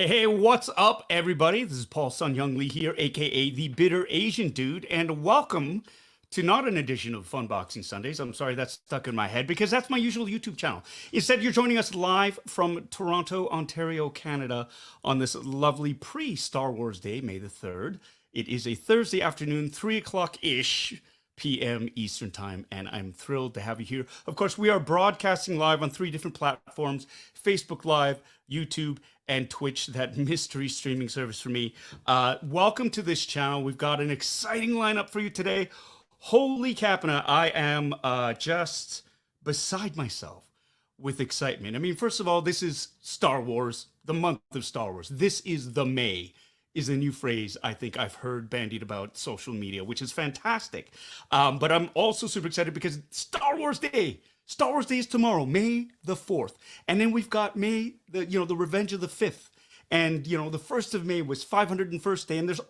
Hey, what's up, everybody? This is Paul Sun-Hyung Lee here, aka the Bitter Asian Dude, and welcome to not an edition of Funboxing Sundays. I'm sorry that's stuck in my head because that's my usual YouTube channel. Instead, you're joining us live from Toronto, Ontario, Canada on this lovely pre-Star Wars Day, May the 3rd. It is a Thursday afternoon, 3 o'clock-ish p.m. Eastern Time, and I'm thrilled to have you here. Of course, we are broadcasting live on 3 different platforms: Facebook Live, YouTube, and Twitch, that mystery streaming service for me. Welcome to this channel. We've got an exciting lineup for you today. Holy capina, I am just beside myself with excitement. I mean, first of all, this is Star Wars, the month of Star Wars. This is the May, is a new phrase I think I've heard bandied about social media, which is fantastic. But I'm also super excited because it's Star Wars Day. Star Wars Day is tomorrow, May the 4th. And then we've got May, the Revenge of the 5th. And, the 1st of May was 501st Day. And there's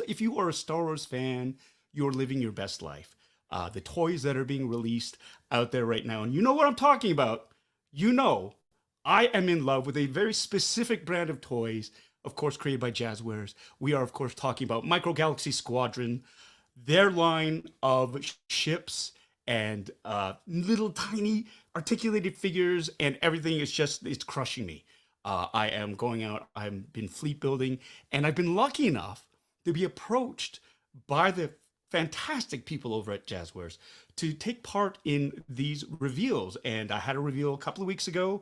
if you are a Star Wars fan, you're living your best life. The toys that are being released out there right now. And you know what I'm talking about. I am in love with a very specific brand of toys, of course, created by Jazwares. We are, of course, talking about Microgalaxy Squadron, their line of ships and little tiny articulated figures, and everything is it's crushing me. I am going out, I've been fleet building, and I've been lucky enough to be approached by the fantastic people over at Jazwares to take part in these reveals. And I had a reveal a couple of weeks ago,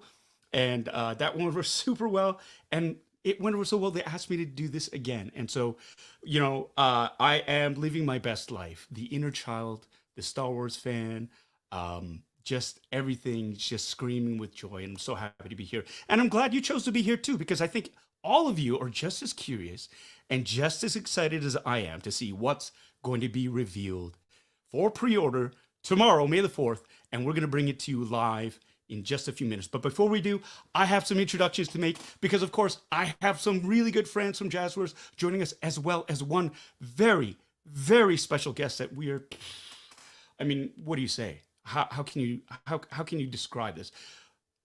and that went over super well. And it went over so well, they asked me to do this again. And so, I am living my best life. The inner child, the Star Wars fan, just everything just screaming with joy. And I'm so happy to be here. And I'm glad you chose to be here too, because I think all of you are just as curious and just as excited as I am to see what's going to be revealed for pre-order tomorrow, May the 4th. And we're going to bring it to you live in just a few minutes. But before we do, I have some introductions to make because, of course, I have some really good friends from Jazwares joining us, as well as one very, very special guest that what do you say? How can you describe this?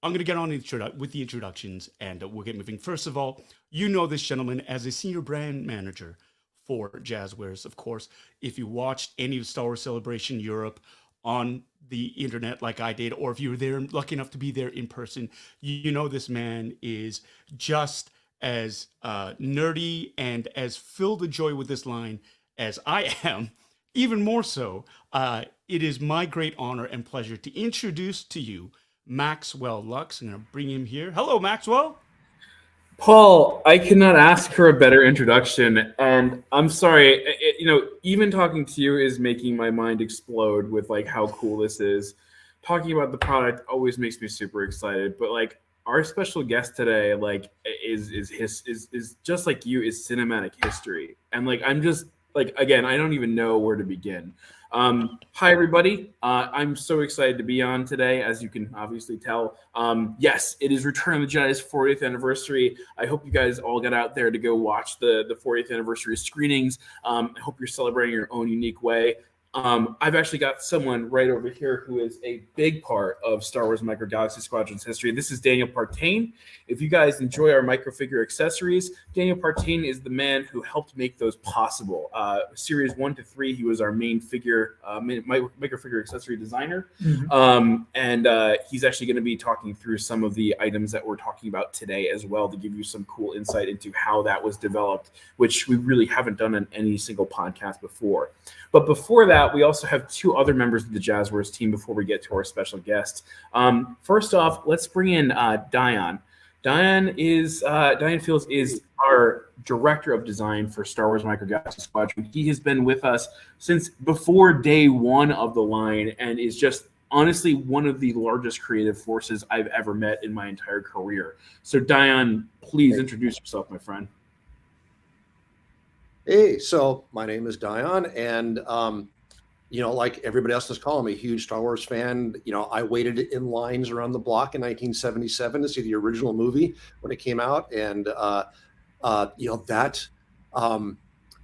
I'm going to get on with the introductions, and we'll get moving. First of all, you know this gentleman as a senior brand manager for Jazwares. Of course, if you watched any of Star Wars Celebration Europe on the internet like I did, or if you were there, lucky enough to be there in person, you know this man is just as nerdy and as filled with joy with this line as I am. Even more so, it is my great honor and pleasure to introduce to you Maxwell Lux. I'm going to bring him here. Hello, Maxwell. Paul, I cannot ask for a better introduction, and I'm sorry, even talking to you is making my mind explode with how cool this is. Talking about the product always makes me super excited, but our special guest today is just like you, is cinematic history, and I'm just again, I don't even know where to begin. Hi, everybody. I'm so excited to be on today, as you can obviously tell. Yes, it is Return of the Jedi's 40th anniversary. I hope you guys all got out there to go watch the 40th anniversary screenings. I hope you're celebrating your own unique way. I've actually got someone right over here who is a big part of Star Wars Microgalaxy Squadron's history. This is Daniel Partain. If you guys enjoy our microfigure accessories, Daniel Partain is the man who helped make those possible. Series 1 to 3, he was our main microfigure accessory designer. Mm-hmm. And he's actually going to be talking through some of the items that we're talking about today as well, to give you some cool insight into how that was developed, which we really haven't done on any single podcast before. But before that, we also have 2 other members of the Jazwares team before we get to our special guest. First off, let's bring in Dion. Dion Fields is our Director of Design for Star Wars Microgalaxy Squadron. He has been with us since before day 1 of the line and is just honestly one of the largest creative forces I've ever met in my entire career. So Dion, please introduce yourself, my friend. Hey, so my name is Dion, and like everybody else is calling me, a huge Star Wars fan. I waited in lines around the block in 1977 to see the original movie when it came out, and that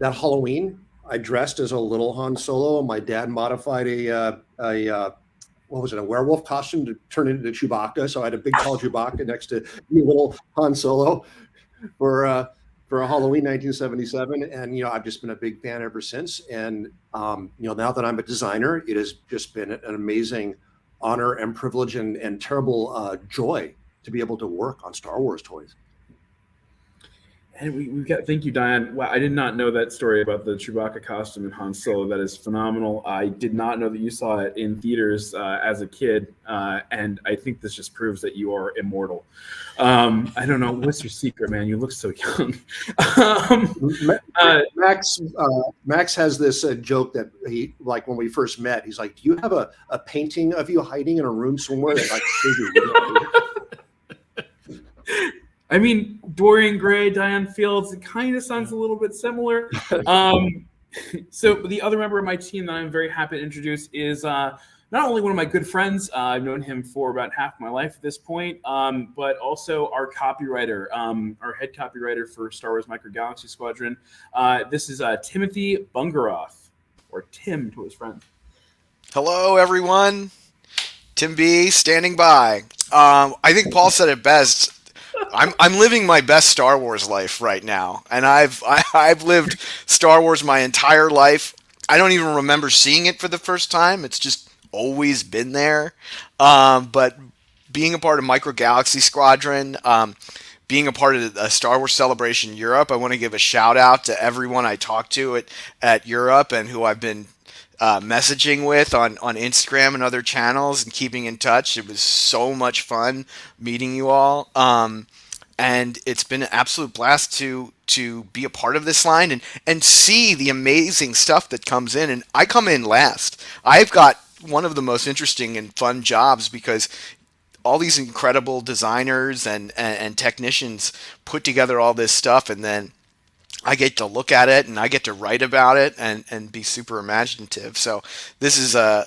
Halloween, I dressed as a little Han Solo, and my dad modified a werewolf costume to turn into Chewbacca. So I had a big tall Chewbacca next to little Han Solo. for a Halloween 1977, and I've just been a big fan ever since. And now that I'm a designer, it has just been an amazing honor and privilege and terrible joy to be able to work on Star Wars toys. And we've got, thank you, Diane. Wow, I did not know that story about the Chewbacca costume in Han Solo. That is phenomenal. I did not know that you saw it in theaters as a kid, and I think this just proves that you are immortal. I don't know, what's your secret, man? You look so young. Max has this joke that he, like, when we first met, he's like, "Do you have a painting of you hiding in a room somewhere?" Like, I mean, Dorian Gray, Dion Fields, it kind of sounds a little bit similar. So the other member of my team that I'm very happy to introduce is not only one of my good friends, I've known him for about half my life at this point, but also our copywriter, our head copywriter for Star Wars Microgalaxy Squadron. This is Timothy Bungeroth, or Tim to his friend. Hello, everyone. Tim B, standing by. I think Paul said it best. I'm living my best Star Wars life right now, and I've lived Star Wars my entire life. I don't even remember seeing it for the first time. It's just always been there. But being a part of Microgalaxy Squadron, being a part of the Star Wars Celebration Europe, I want to give a shout out to everyone I talked to at Europe and who I've been messaging with on Instagram and other channels and keeping in touch. It was so much fun meeting you all. And it's been an absolute blast to be a part of this line and see the amazing stuff that comes in. And I come in last. I've got one of the most interesting and fun jobs because all these incredible designers and technicians put together all this stuff, and then I get to look at it and I get to write about it and be super imaginative. So this is a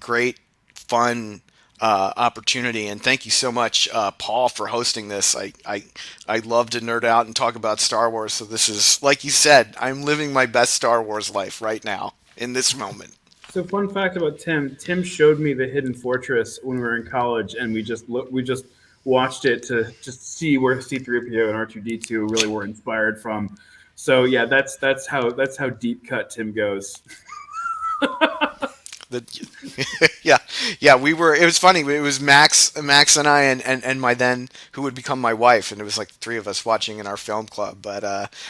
great, fun opportunity, and thank you so much, Paul, for hosting this. I love to nerd out and talk about Star Wars. So this is, like you said, I'm living my best Star Wars life right now in this moment. So fun fact about Tim. Tim showed me the Hidden Fortress when we were in college, and we just watched it to just see where C-3PO and R2-D2 really were inspired from. So yeah, that's how deep cut Tim goes. Yeah, we were. It was funny. It was Max and I and my then who would become my wife, and it was like the three of us watching in our film club. But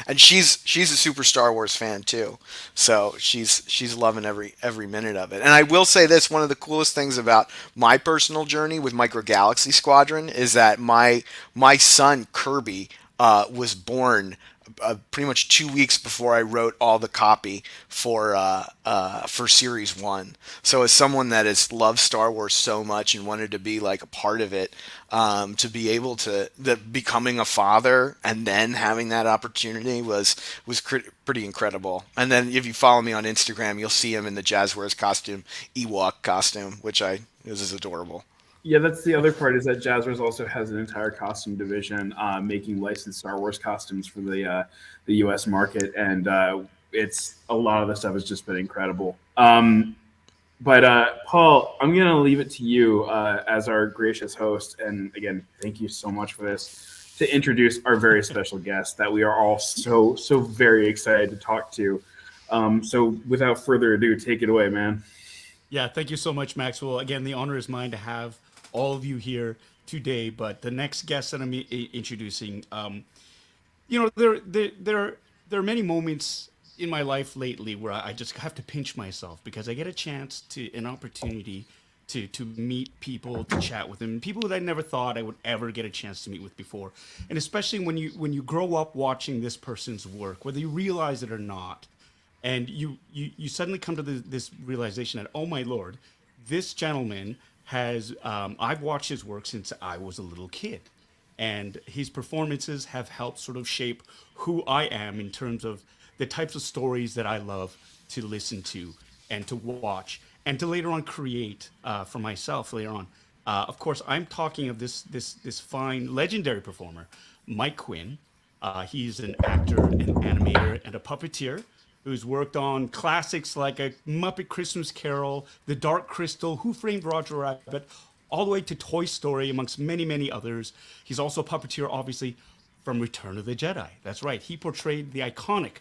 and she's a super Star Wars fan too, so she's loving every minute of it. And I will say this: one of the coolest things about my personal journey with Microgalaxy Squadron is that my son Kirby was born pretty much 2 weeks before I wrote all the copy for Series 1. So as someone that has loved Star Wars so much and wanted to be like a part of it, to be able to becoming a father and then having that opportunity was pretty incredible. And then if you follow me on Instagram, you'll see him in the Jazwares costume, Ewok costume, which is adorable. Yeah, that's the other part, is that Jazwares also has an entire costume division making licensed Star Wars costumes for the U.S. market, and it's a lot of the stuff has just been incredible. But Paul, I'm going to leave it to you as our gracious host, and again, thank you so much for this, to introduce our very special guest that we are all so very excited to talk to. So without further ado, take it away, man. Yeah, thank you so much, Maxwell. Again, the honor is mine to have all of you here today. But the next guest that I'm introducing, there are many moments in my life lately where I just have to pinch myself because I get an opportunity to meet people, to chat with them, people that I never thought I would ever get a chance to meet with before. And especially when you grow up watching this person's work, whether you realize it or not, and you suddenly come to this realization that, oh my Lord, this gentleman has, I've watched his work since I was a little kid. And his performances have helped sort of shape who I am in terms of the types of stories that I love to listen to and to watch and to later on create for myself later on. Of course, I'm talking of this fine, legendary performer, Mike Quinn. He's an actor, an animator, and a puppeteer who's worked on classics like A Muppet Christmas Carol, The Dark Crystal, Who Framed Roger Rabbit, all the way to Toy Story, amongst many, many others. He's also a puppeteer, obviously, from Return of the Jedi. That's right. He portrayed the iconic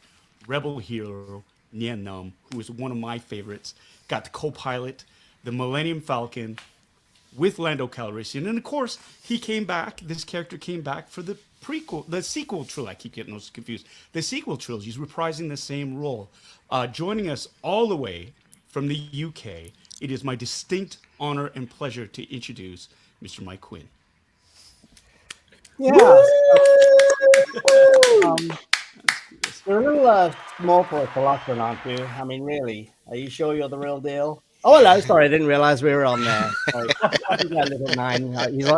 rebel hero Nien Nunb, who is one of my favorites. Got to co-pilot the Millennium Falcon with Lando Calrissian, and of course, he came back. This character came back for the sequel trilogy. I keep getting those confused. The sequel trilogy. He's reprising the same role. Joining us all the way from the UK, it is my distinct honor and pleasure to introduce Mr. Mike Quinn. Yeah. You're a little small for a philosopher, aren't you? I mean, really? Are you sure you're the real deal? Oh, hello. Sorry, I didn't realize we were on there. Sorry. Little Nine.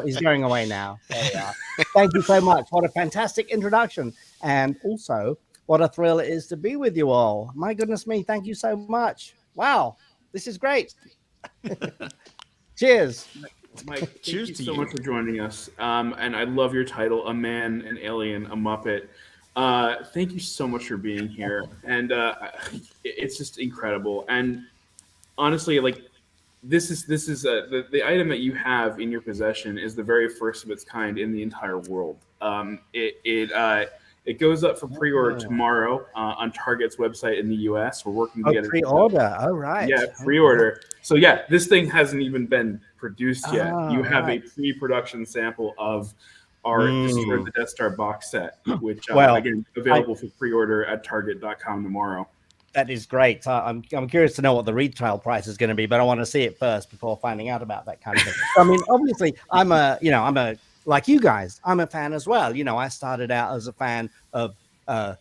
He's going away now. There we are. Thank you so much. What a fantastic introduction. And also, what a thrill it is to be with you all. My goodness me. Thank you so much. Wow. This is great. Cheers. Mike, thank Cheers you to so you. much for joining us. And I love your title, A Man, an Alien, a Muppet. Thank you so much for being here. And it's just incredible. And honestly, like this is the item that you have in your possession is the very first of its kind in the entire world. It goes up for pre-order tomorrow on Target's website in the US. We're working together. Pre-order. Oh, right. Yeah, pre-order. So yeah, this thing hasn't even been produced yet. Oh, You have right. a pre-production sample of our Destroy the Death Star box set, which Well, again available for pre-order at Target.com tomorrow. That is great. I'm curious to know what the retail price is going to be, but I want to see it first before finding out about that kind of thing. I mean, obviously, I'm like you guys. I'm a fan as well. You know, I started out as a fan of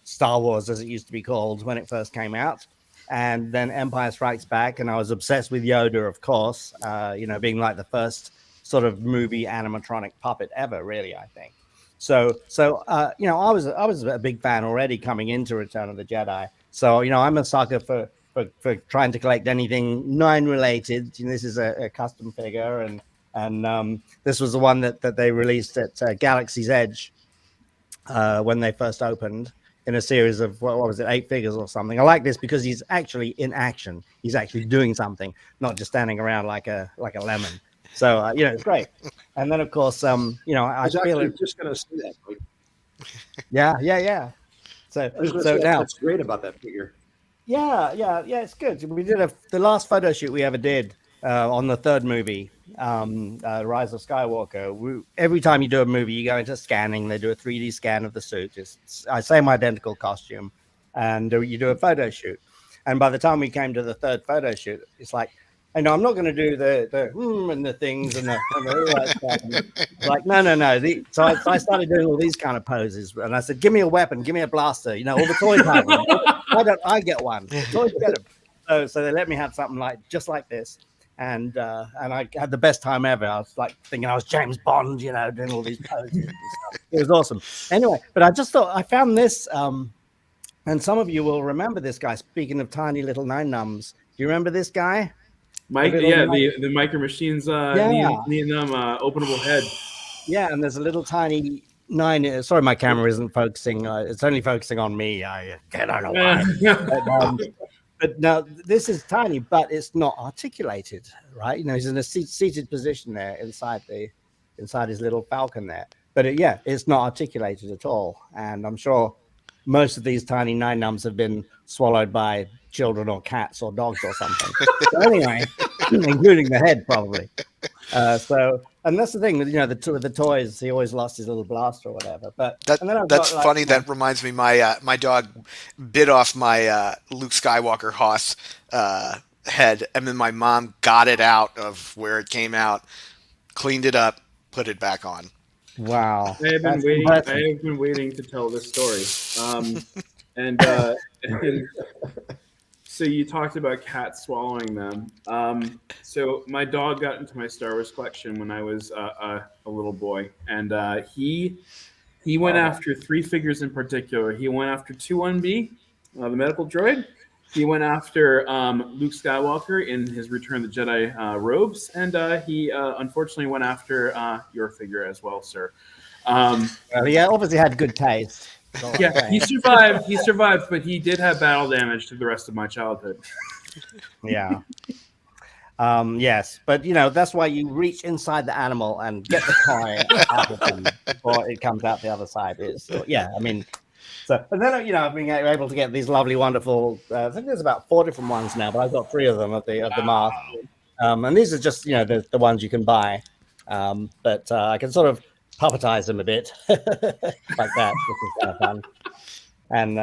Star Wars, as it used to be called when it first came out, and then Empire Strikes Back, and I was obsessed with Yoda, of course. Being like the first sort of movie animatronic puppet ever, really, I think. So I was a big fan already coming into Return of the Jedi. So, I'm a sucker for trying to collect anything Nine related. This is a custom figure, and this was the one that they released at Galaxy's Edge when they first opened in a series of what was it, 8 figures or something. I like this because he's actually in action. He's actually doing something, not just standing around like a lemon. So it's great. And then of course, I feel it. Just going to say that. Like, Yeah. So now that's great about that figure. Yeah, it's good. We did the last photo shoot we ever did on the third movie, Rise of Skywalker. Every time you do a movie, you go into scanning. They do a 3D scan of the suit. It's same identical costume, and you do a photo shoot. And by the time we came to the third photo shoot, it's like, I'm not going to do the and the things and all that stuff. It's like, no. So I started doing all these kind of poses, and I said, "Give me a weapon, give me a blaster." All the toys have them. Why don't I get one? The toys get them. So they let me have something just like this, and I had the best time ever. I was like thinking I was James Bond, doing all these poses and stuff. It was awesome. Anyway, but I just thought I found this, and some of you will remember this guy. Speaking of tiny little Nien Nunbs, do you remember this guy? Mike, the Micro Machines, Nien Nunb, openable head. Yeah, and there's a little tiny 9. Sorry, my camera isn't focusing. It's only focusing on me. I don't know why. But no, this is tiny, but it's not articulated, right? He's in a seated position there inside his little Falcon there. But it's not articulated at all. And I'm sure most of these tiny Nien Nunbs have been swallowed by children or cats or dogs or something. So anyway, including the head probably. And that's the thing with the toys. He always lost his little blaster or whatever. But that's funny. That reminds me, my dog bit off my Luke Skywalker Hoth head, and then my mom got it out of where it came out, cleaned it up, put it back on. Wow. I have been waiting to tell this story. So you talked about cats swallowing them. So my dog got into my Star Wars collection when I was a little boy, and he went after 3 figures in particular. He went after 2-1B, the medical droid. He went after Luke Skywalker in his Return of the Jedi robes, and he unfortunately went after your figure as well, sir. He obviously had good taste. Yeah, he survived, but he did have battle damage to the rest of my childhood. Yeah. Yes, but that's why you reach inside the animal and get the toy out of them before it comes out the other side. I mean, so and then I've been able to get these lovely, wonderful. I think there's about 4 different ones now, but I've got 3 of them of the mask. And these are just the ones you can buy, but I can sort of puppetize them a bit like that, which is kind of fun. And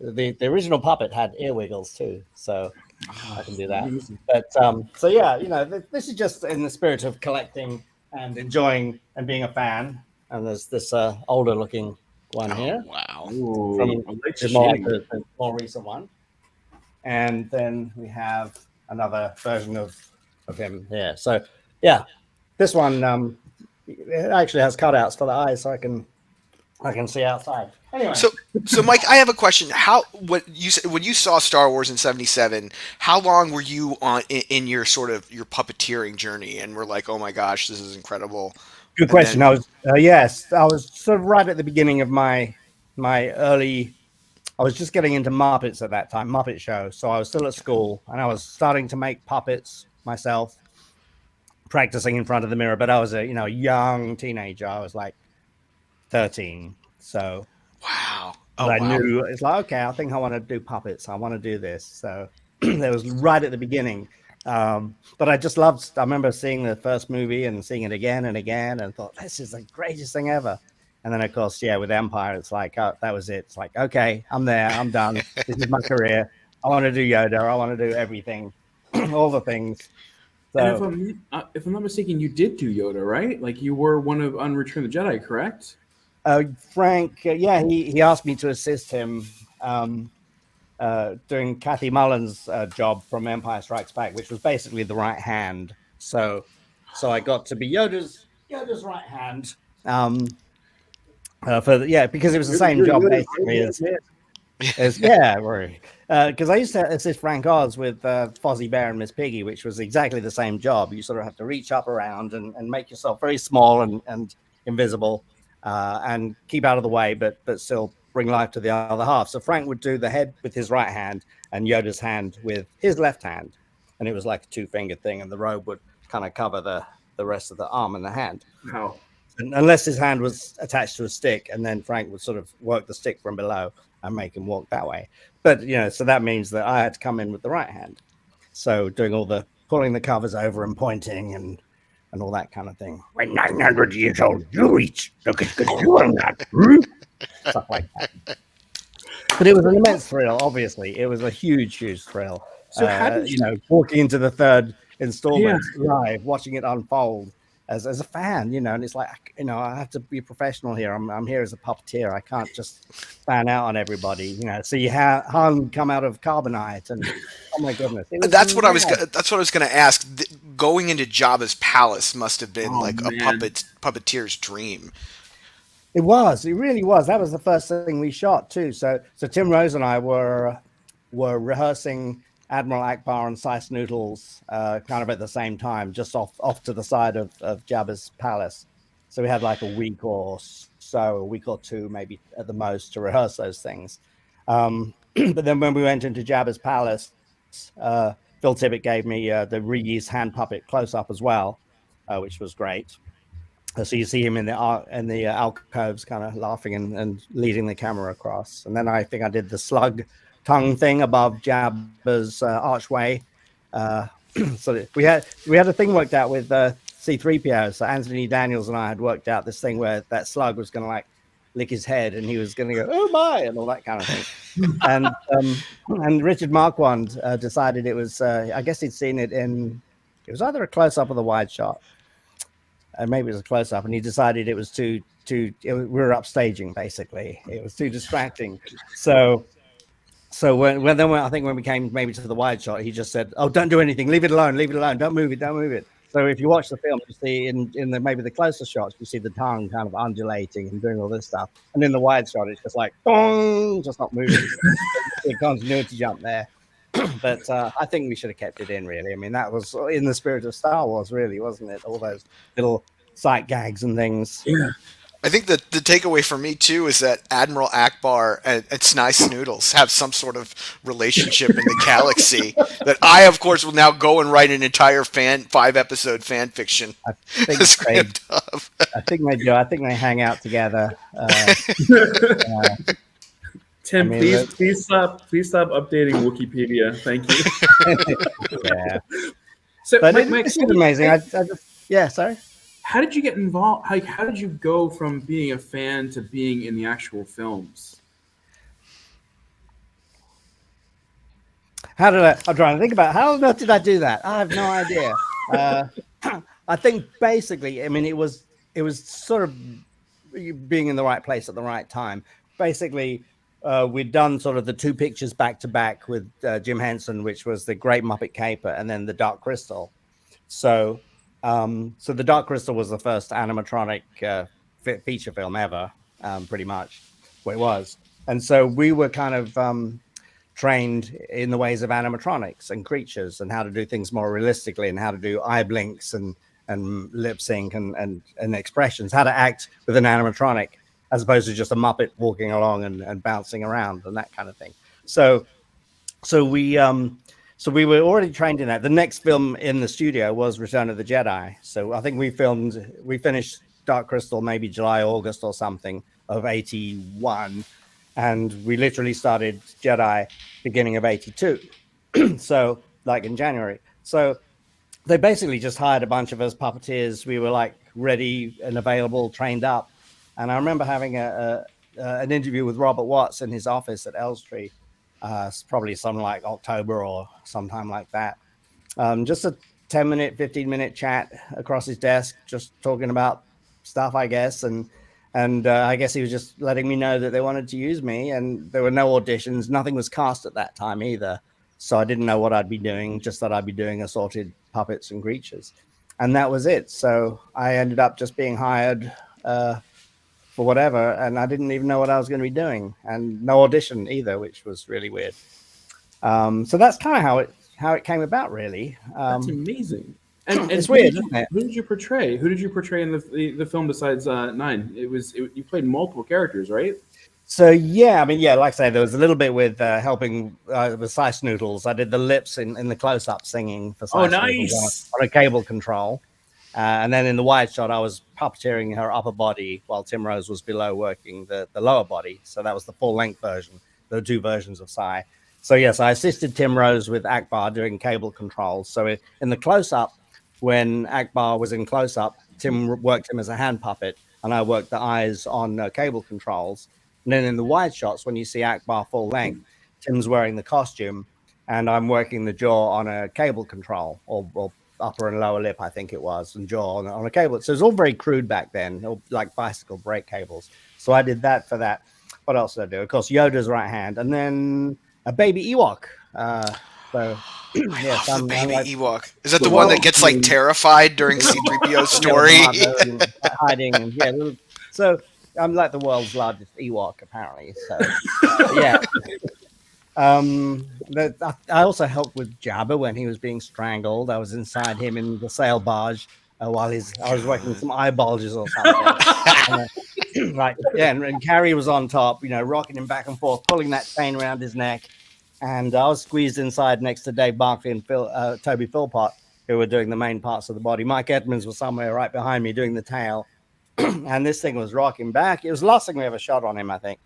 the original puppet had ear wiggles too, so I can do that. But this is just in the spirit of collecting and enjoying and being a fan. And there's this older looking one here. Wow. Ooh, The more recent one. And then we have another version of him here. So this one it actually has cutouts for the eyes, so I can see outside. Anyway. So Mike, I have a question. When you saw Star Wars in '77, how long were you on in your sort of your puppeteering journey? And we're like, oh my gosh, this is incredible. Good question. I was I was sort of right at the beginning of my early. I was just getting into Muppets at that time, Muppet Show. So I was still at school, and I was starting to make puppets myself, practicing in front of the mirror. But I was a young teenager. I was like 13. So wow. I knew it's like, okay, I think I want to do puppets. I want to do this. So it was right at the beginning. But I just loved. I remember seeing the first movie and seeing it again and again, and thought this is the greatest thing ever. And then, of course, with Empire, it's like, oh, that was it. It's like, okay, I'm there. I'm done. This is my career. I want to do Yoda. I want to do everything, all the things. So, and if I'm not mistaken, you did do Yoda, right? Like you were one of on Return of the Jedi, correct? Frank, he asked me to assist him doing Kathy Mullen's job from Empire Strikes Back, which was basically the right hand. So I got to be Yoda's right hand. Because it was the same job basically because I used to assist Frank Oz with Fozzie Bear and Miss Piggy, which was exactly the same job. You sort of have to reach up around and make yourself very small and invisible and keep out of the way, but still bring life to the other half. So Frank would do the head with his right hand and Yoda's hand with his left hand, and it was like a 2-finger thing, and the robe would kind of cover the rest of the arm and the hand. Wow. Unless his hand was attached to a stick, and then Frank would sort of work the stick from below and make him walk that way. But so that means that I had to come in with the right hand. So doing all the pulling the covers over and pointing and all that kind of thing. When 900 years old, you reach. Look at you on that. Stuff like that. But it was an immense thrill. Obviously, it was a huge thrill. So how did walking into the third installment live, watching it unfold. As a fan, and it's like, I have to be professional here. I'm here as a puppeteer. I can't just fan out on everybody, So you have Han come out of carbonite, and oh my goodness, that's what I was going to ask. Going into Jabba's palace must have been a puppeteer's dream. It really was. That was the first thing we shot too. So Tim Rose and I were rehearsing Admiral Akbar and Sice Noodles kind of at the same time, just off to the side of Jabba's palace. So we had like a week or 2 maybe at the most to rehearse those things. But then when we went into Jabba's palace, Phil Tippett gave me the reused hand puppet close up as well, which was great. So you see him in the alcoves kind of laughing and leading the camera across. And then I think I did the slug tongue thing above Jabba's archway. So we had a thing worked out with C-3PO. So Anthony Daniels and I had worked out this thing where that slug was going to like lick his head, and he was going to go, "Oh my," and all that kind of thing. And Richard Marquand decided it was. I guess he'd seen it in. It was either a close up or the wide shot. Maybe it was a close up, and he decided it was too. We were upstaging basically. It was too distracting. So when we came maybe to the wide shot, he just said, "Oh, don't do anything. Leave it alone. Don't move it. So if you watch the film, you see in the closer shots, you see the tongue kind of undulating and doing all this stuff. And in the wide shot, it's just like, dong, just not moving. The continuity jump there. But I think we should have kept it in, really. I mean, that was in the spirit of Star Wars, really, wasn't it? All those little sight gags and things. Yeah. I think that the takeaway for me too is that Admiral Akbar and Snai Snoodles have some sort of relationship in the galaxy that I, of course, will now go and write an entire 5-episode fan fiction script of. I think they do. I think they hang out together. Tim, I mean, please stop updating Wikipedia. Thank you. Yeah. So, But Mike, it's amazing. Sorry. how did you get involved? Like, how did you go from being a fan to being in the actual films? I'm trying to think about how on earth did I do that? I have no idea. I think basically, I mean, it was sort of being in the right place at the right time. Basically, we'd done sort of the 2 pictures back to back with Jim Henson, which was the Great Muppet Caper, and then the Dark Crystal. So the Dark Crystal was the first animatronic feature film ever, pretty much what it was. And so we were kind of trained in the ways of animatronics and creatures and how to do things more realistically and how to do eye blinks and lip sync and expressions, how to act with an animatronic as opposed to just a Muppet walking along and bouncing around and that kind of thing. So we were already trained in that. The next film in the studio was Return of the Jedi. So I think we finished Dark Crystal maybe July, August or something of 81. And we literally started Jedi beginning of 82. So like in January. So they basically just hired a bunch of us puppeteers. We were like ready and available, trained up. And I remember having an interview with Robert Watts in his office at Elstree, probably something like October or sometime like that. Just a 10-minute, 15-minute chat across his desk, just talking about stuff, I guess. And I guess he was just letting me know that they wanted to use me, and there were no auditions. Nothing was cast at that time either. So I didn't know what I'd be doing, just that I'd be doing assorted puppets and creatures. And that was it. So I ended up just being hired for whatever, and I didn't even know what I was going to be doing, and no audition either, which was really weird. So that's kind of how it came about, really. That's amazing. And it's weird, isn't it? Who did you portray? Who did you portray in the film besides Nien? You played multiple characters, right? So yeah, I mean, yeah, like I say, there was a little bit with helping with Sice Noodles. I did the lips in the close-up singing for Sice Noodles on a cable control. And then in the wide shot, I was puppeteering her upper body while Tim Rose was below working the lower body. So that was the full-length version, the 2 versions of Sai. So yes, I assisted Tim Rose with Akbar doing cable controls. So in the close-up, when Akbar was in close-up, Tim worked him as a hand puppet, and I worked the eyes on cable controls. And then in the wide shots, when you see Akbar full-length, Tim's wearing the costume, and I'm working the jaw on a cable control, or upper and lower lip, I think it was, and jaw on a cable. So it was all very crude back then, like bicycle brake cables. So I did that for that. What else did I do? Of course, Yoda's right hand, and then a baby Ewok. Yes, the baby Ewok. Is that the one that gets like terrified during C-3PO's story? Hiding, and so I'm like the world's largest Ewok, apparently. So yeah. I also helped with Jabba when he was being strangled. I was inside him in the sail barge while I was working some eye bulges or something. And Carrie was on top, rocking him back and forth, pulling that chain around his neck. And I was squeezed inside next to Dave Barkley and Toby Philpott, who were doing the main parts of the body. Mike Edmonds was somewhere right behind me doing the tail. And this thing was rocking back. It was the last thing we ever shot on him, I think.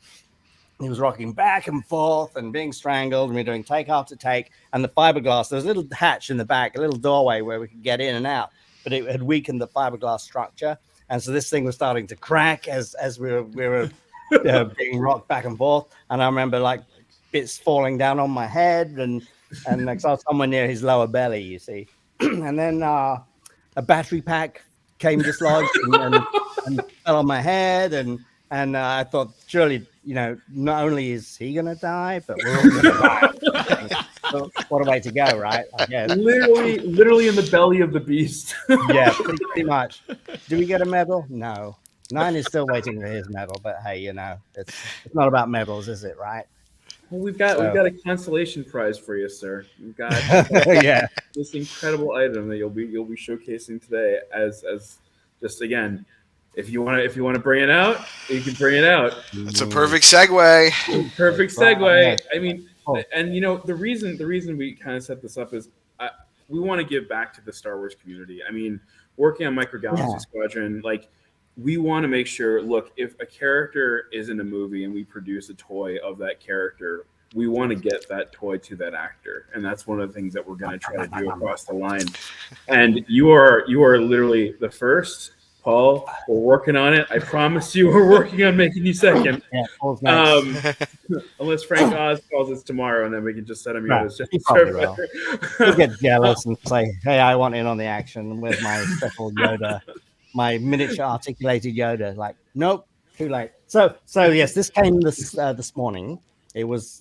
He was rocking back and forth and being strangled, and we were doing take after take. And the fiberglass, there was a little hatch in the back, a little doorway where we could get in and out, but it had weakened the fiberglass structure. And so this thing was starting to crack as we were being rocked back and forth. And I remember like bits falling down on my head, and like, so I was somewhere near his lower belly, you see. And then a battery pack came dislodged and fell on my head, and I thought, surely, not only is he gonna die, but we're all gonna die. So, what a way to go, right? I guess. Literally in the belly of the beast. Yeah, pretty much. Do we get a medal? No. Nien is still waiting for his medal, but hey, it's not about medals, is it? Right? Well, we've got a consolation prize for you, sir. We've got this incredible item that you'll be showcasing today as just again If you want to bring it out, you can bring it out. That's a perfect segue. Perfect segue. I mean, Oh. and the reason we kind of set this up is we want to give back to the Star Wars community. I mean, working on Microgalaxy Squadron, like, we want to make sure, look, if a character is in a movie and we produce a toy of that character, we want to get that toy to that actor. And that's one of the things that we're going to try to do across the line. And you are literally the first. Paul, we're working on it. I promise you we're working on making you second. Yeah, Paul's nice. Unless Frank Oz calls us tomorrow, and then we can just set him Right. as He probably will. He'll get jealous and say, hey, I want in on the action with my special Yoda, my miniature articulated Yoda. Like, nope, too late. So yes, this came this morning. It was,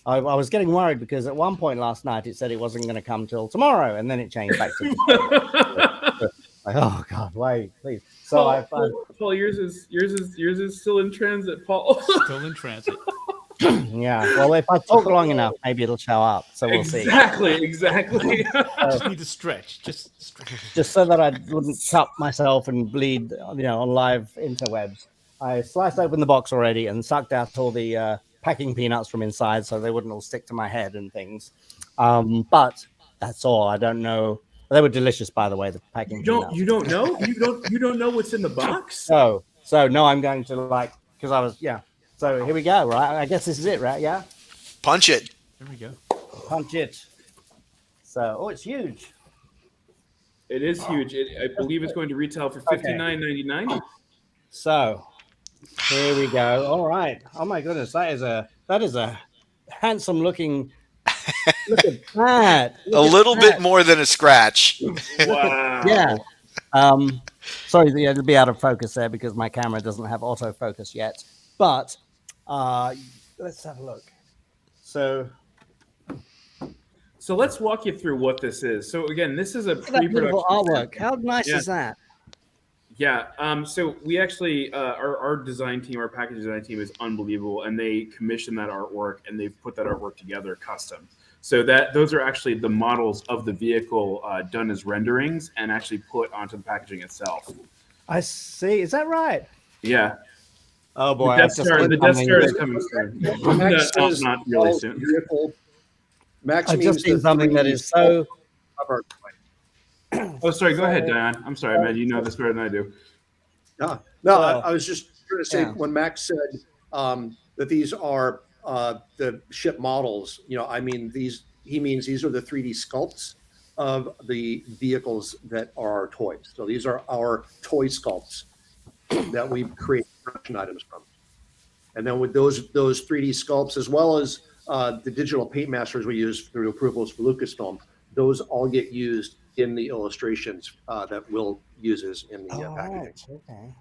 I was getting worried because at one point last night it said it wasn't going to come till tomorrow, and then it changed back to today. Like, oh God, wait, please. So Paul, yours is still in transit, Paul. Still in transit. Yeah. Well, if I talk long enough, maybe it'll show up. So we'll see. Exactly. Just need to stretch. Just stretch. Just so that I wouldn't cut myself and bleed, on live interwebs. I sliced open the box already and sucked out all the packing peanuts from inside, so they wouldn't all stick to my head and things. But that's all. I don't know. They were delicious, by the way. The packing. You don't know? You don't know what's in the box? So no, I'm going to because I was So here we go, right? I guess this is it, right? Yeah. Punch it. There we go. Punch it. So it's huge. It is huge. I believe it's going to retail for $59.99. So here we go. All right. Oh my goodness, that is a handsome looking. Look at that. A little bit more than a scratch. Wow. Yeah. Sorry, it'll be out of focus there because my camera doesn't have autofocus yet. But let's have a look. So let's walk you through what this is. So again, this is a that beautiful pre-production artwork. How nice is that? Yeah. So we actually, our design team, our package design team is unbelievable, and they commissioned that artwork and they've put that artwork together custom. So those are actually the models of the vehicle done as renderings and actually put onto the packaging itself. I see. Is that right? Yeah. Oh boy, the Death Star is coming soon. Not really soon. Max I've just seen something that is so. Oh, sorry. Go ahead, Dion. I'm sorry, man. You know this better than I do. No. I was just going to say when Max said that these are the ship models. I mean he means these are the 3D sculpts of the vehicles that are our toys. So these are our toy sculpts that we create production items from. And then with those 3D sculpts, as well as the digital paint masters we use through approvals for Lucasfilm, those all get used in the illustrations that Will uses in the packaging. Right. Okay.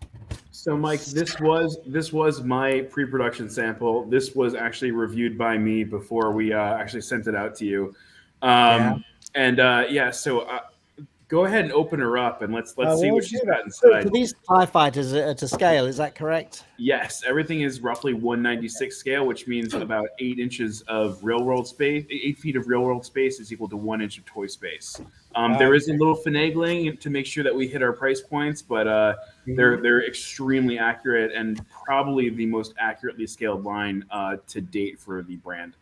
So, Mike, this was my pre-production sample. This was actually reviewed by me before we actually sent it out to you. So go ahead and open her up and let's see what she's got inside. So these TIE fighters are to scale, is that correct? Yes, everything is roughly 196 scale, which means about 8 inches of real-world space. 8 feet of real-world space is equal to 1 inch of toy space. There is a little finagling to make sure that we hit our price points, but they're extremely accurate and probably the most accurately scaled line to date for the brand.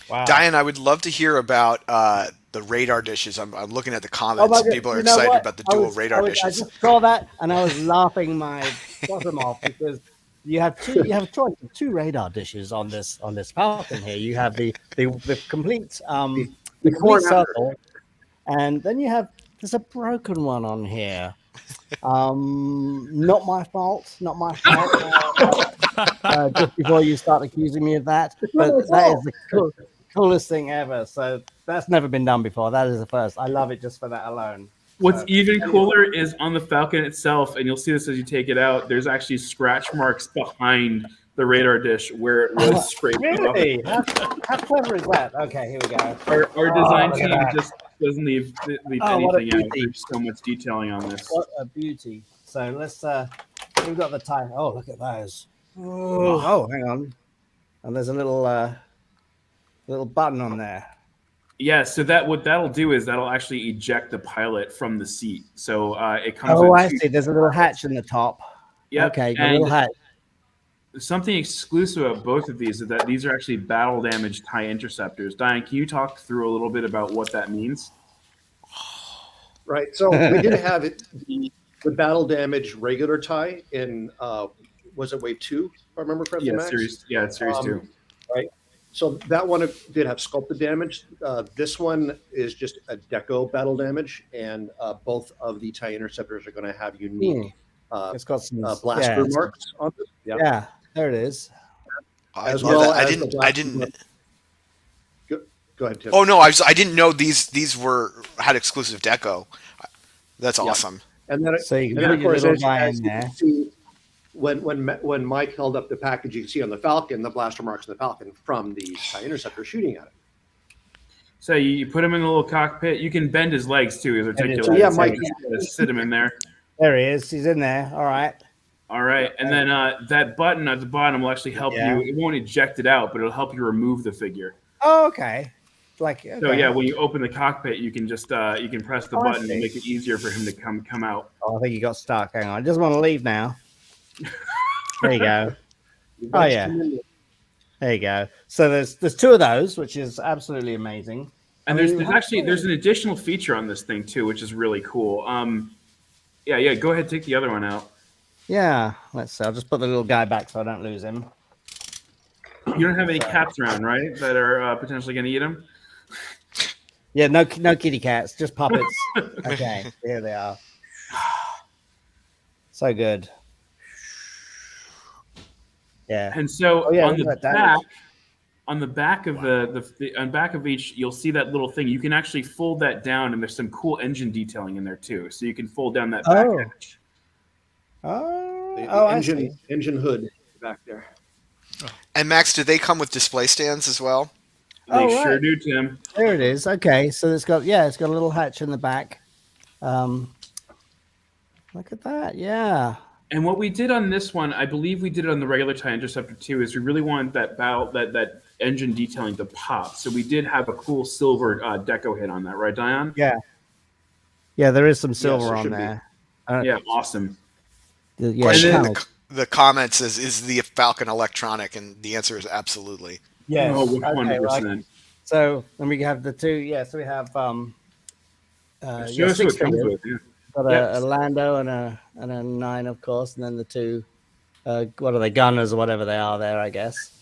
Wow. Diane, I would love to hear about the radar dishes. I'm looking at the comments. People are excited about the dual radar dishes. I just saw that and I was laughing my bottom off because you have a choice of 2 radar dishes on this Falcon here. You have the complete circle, and then there's a broken one on here. Not my fault. Just before you start accusing me of that, but that is the coolest thing ever. So that's never been done before. That is the first. I love it just for that alone. What's even cooler is on the Falcon itself, and you'll see this as you take it out, there's actually scratch marks behind the radar dish where it was scraped off. Really? How clever is that? Okay, here we go. Our design team just doesn't leave anything out. There's so much detailing on this. What a beauty. So let's we've got the tie. Oh, look at those. Oh, hang on. And there's a little button on there. Yeah, so what that'll do is that'll actually eject the pilot from the seat. So it comes. Oh, with I two see. There's a little hatch in the top. Yep. Okay, the And little hatch. something exclusive of both of these is that these are actually battle damage TIE interceptors. Diane, can you talk through a little bit about what that means? Right. So we did have the battle damage regular TIE in was it Wave 2, if I remember correctly, Yeah, Max? it's series 2. Right. So that one did have sculpted damage. This one is just a deco battle damage, and both of the TIE interceptors are going to have unique It's got some blaster marks on them. Yeah, there it is. As love well that. as I didn't. Go ahead, Tim. Oh no, I didn't know these had exclusive deco. That's awesome. And then, So you can and then put of your course, little as you guy guys in can there. see, when Mike held up the package, you can see on the Falcon the blaster marks on the Falcon from the TIE interceptor shooting at it. So you put him in the little cockpit. You can bend his legs too. He's articulated. So, yeah, so Mike- you just sit him in there. There he is. He's in there. All right. All right, and then that button at the bottom will actually help Yeah. you. It won't eject it out, but it'll help you remove the figure. Oh, okay. Like okay. So yeah, when you open the cockpit, you can just you can press the Oh, I button and see. make it easier for him to come out. Oh, I think you got stuck. Hang on. I just want to leave now. There you go. Oh yeah. There you go. So there's two of those, which is absolutely amazing. And there's an additional feature on this thing too, which is really cool. Yeah. Go ahead, take the other one out. Yeah. Let's see. I'll just put the little guy back so I don't lose him. You don't have any cats around, right? That are potentially going to eat him. Yeah. No kitty cats. Just puppets. Okay. Here they are. So good. Yeah. And so Oh, yeah, on look the at that back, damage. on the back of on back of each, you'll see that little thing. You can actually fold that down, and there's some cool engine detailing in there too. So you can fold down that back Oh. edge. The I see. engine hood back there. And Max, do they come with display stands as well? They Oh, sure right. do, Tim. There it is. Okay, so it's got a little hatch in the back. Look at that. Yeah. And what we did on this one, I believe we did it on the regular TIE Interceptor too, is we really wanted that engine detailing to pop. So we did have a cool silver deco hit on that, right, Dion? Yeah. Yeah, there is some silver it on should be. there. Yeah, awesome. Yeah, Question kind in of- the comments is the Falcon electronic, and the answer is absolutely. yes. Oh, Okay, 100%. right. So then we have the two. Yeah, so we have Show yeah, us what six it comes figures. with. Yeah. Got Yep. a Lando and a 9, of course, and then the two. What are they, gunners or whatever they are there? I guess.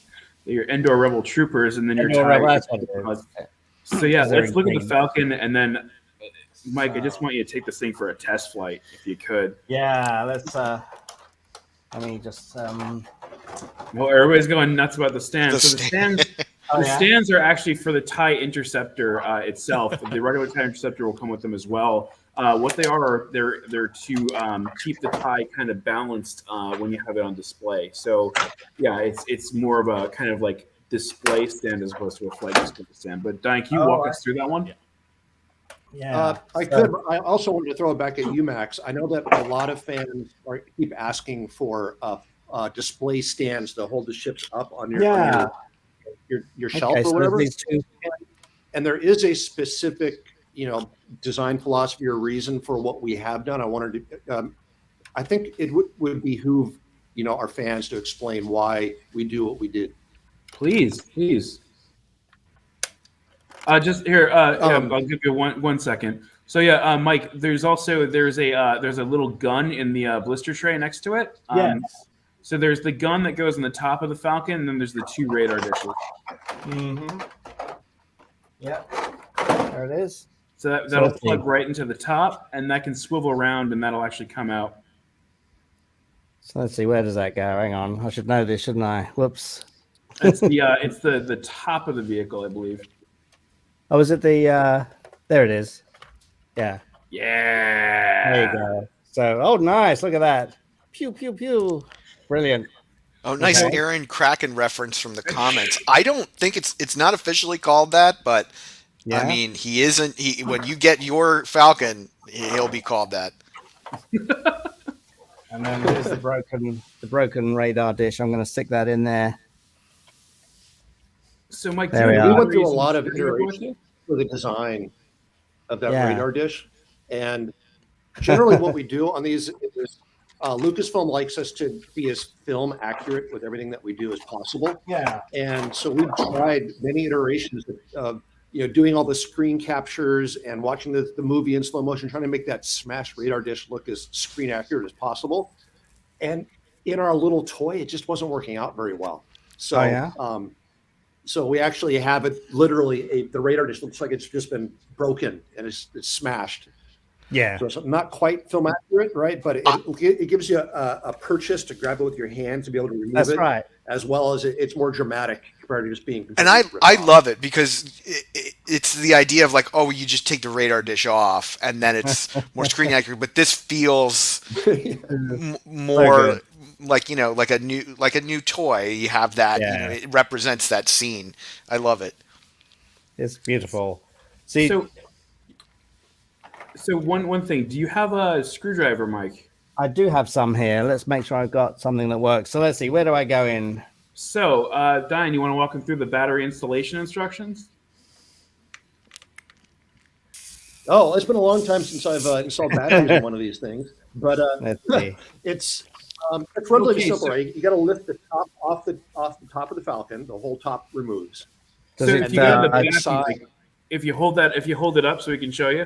Your Endor Rebel troopers, and then your Endor TIE. Rebel, that's what it is. So yeah, They're let's look at the green. Falcon, and then Mike, I just want you to take this thing for a test flight, if you could. Yeah, let's. Let me just. Well, everybody's going nuts about the stands. The So the stands, Oh, the yeah? stands are actually for the TIE Interceptor itself. The regular TIE Interceptor will come with them as well. What they are, they're to keep the TIE kind of balanced when you have it on display. So yeah, it's more of a kind of like display stand as opposed to a flight display stand. But Diane, can you walk us through that one? Yeah. I could. I also wanted to throw it back at you, Max. I know that a lot of fans keep asking for display stands to hold the ships up on your your shelf Okay, or so whatever. these two. And there is a specific, design philosophy or reason for what we have done. I wanted to. I think it would behoove our fans to explain why we do what we did. Please. Just here. I'll give you one second. So yeah, Mike. There's a little gun in the blister tray next to it. Yes. So there's the gun that goes on the top of the Falcon, and then there's the 2 radar dishes. Mm-hmm. Yep. There it is. So that'll plug right into the top, and that can swivel around, and that'll actually come out. So let's see, where does that go? Hang on, I should know this, shouldn't I? Whoops. It's the top of the vehicle, I believe. Oh, is it the? There it is. Yeah. Yeah. There you go. So, oh, nice! Look at that. Pew pew pew. Brilliant. Oh, nice Okay. Aaron Kraken reference from the comments. I don't think it's not officially called that, but Yeah. I mean, he isn't. When you get your Falcon, he'll be called that. And then there's the broken radar dish. I'm going to stick that in there. So Mike, There we We are. went through a lot of iterations. for the design of that Yeah. radar dish. And generally what we do on these is Lucasfilm likes us to be as film accurate with everything that we do as possible. Yeah. And so we've tried many iterations of doing all the screen captures and watching the movie in slow motion, trying to make that smashed radar dish look as screen accurate as possible. And in our little toy, it just wasn't working out very well. So, so we actually have it literally, the radar dish looks like it's just been broken and it's smashed. Yeah. So it's not quite film accurate, right? But it gives you a purchase to grab it with your hand to be able to remove That's it. right. As well as it's more dramatic compared to just being. And I love it because it's the idea of like, oh, you just take the radar dish off and then it's more screen accurate. But this feels more like like a new toy. You have that. Yeah. It represents that scene. I love it. It's beautiful. See, So one thing, do you have a screwdriver, Mike? I do have some here. Let's make sure I've got something that works. So let's see. Where do I go in? So, Diane, you want to walk him through the battery installation instructions? Oh, it's been a long time since I've installed batteries in one of these things, but Let's see. it's relatively Okay, simple. so- Right? You got to lift the top off the top of the Falcon. The whole top removes. Does So it, if you go to the uh, back, side. if you hold it up so we can show you.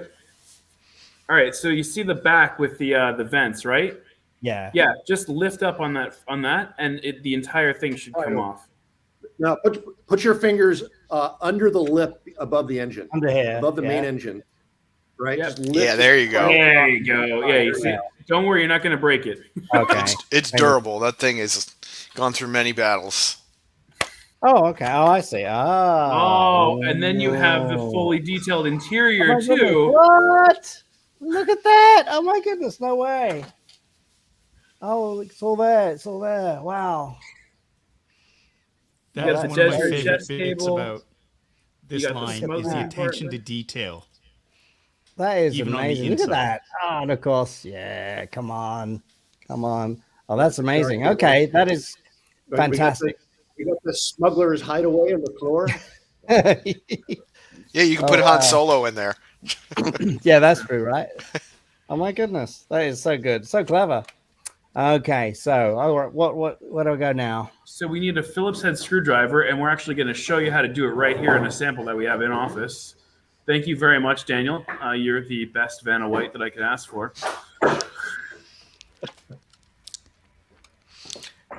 All right, so you see the back with the vents, right? Yeah. Yeah, just lift up on that, and the entire thing should come off. Now put your fingers under the lip above the engine, Under here. above the yeah. main engine, right? Yep. Just lift Yeah, there you go. There you go. Yeah, you see. Yeah. Don't worry, you're not going to break it. Okay. It's durable. That thing has gone through many battles. Oh, okay. Oh, I see. Oh, and then you have the fully detailed interior Oh my goodness. too. What? Look at that. Oh my goodness. No way. Oh, it's all there. It's all there. Wow. That You was got one the of my Jazwares favorite chest bits cable. about this You got the line is smoking the attention compartment. to detail. That is Even on the amazing. Look at inside. that. Oh, and of course. Yeah. Come on. Come on. Oh, that's amazing. Okay. That is But fantastic. We got the smuggler's hideaway on the floor. Yeah, you can put Oh, Han wow. Solo in there. Yeah, that's true, right? Oh my goodness. That is so good. So clever. Okay. So, all right, where do I go now? So we need a Phillips head screwdriver, and we're actually going to show you how to do it right here in a sample that we have in office. Thank you very much, Daniel. You're the best Vanna White that I could ask for.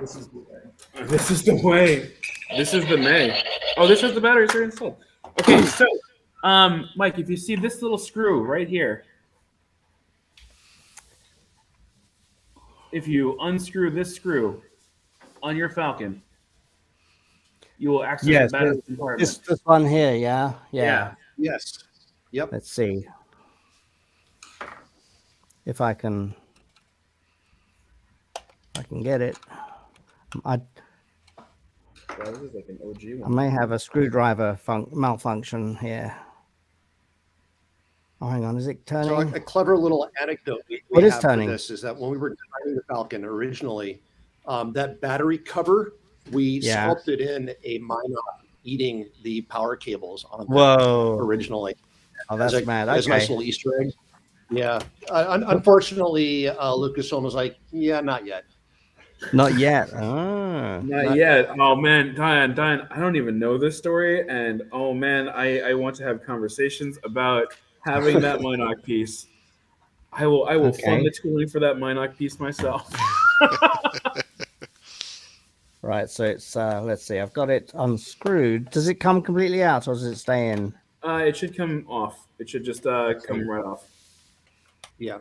This is the way. This is the way. This is the May. Oh, this has the batteries are installed. Okay, so, Mike, if you see this little screw right here, if you unscrew this screw on your Falcon, you will access Yes, the battery compartment. This one here, yeah. Yeah. Yes. Yep. Let's see if I can get it. I This is like an OG I one. may have a screwdriver malfunction here. Oh, hang on. Is it So turning? a clever little anecdote we What is have for turning? this is that when we were designing the Falcon originally, that battery cover, we Yeah. sculpted in a Minoc eating the power cables on that Whoa. originally. Oh, that's mad. As a nice Okay. little Easter egg. Yeah. Unfortunately, Lucasfilm was like, yeah, not yet. Not yet. Ah. Not yet. Oh man, Diane, I don't even know this story, and oh man, I want to have conversations about having that Minoc piece. I will Okay. fund the tooling for that Minoc piece myself. Right. So it's let's see. I've got it unscrewed. Does it come completely out or does it stay in? It should come off. It should just come right off. Yeah.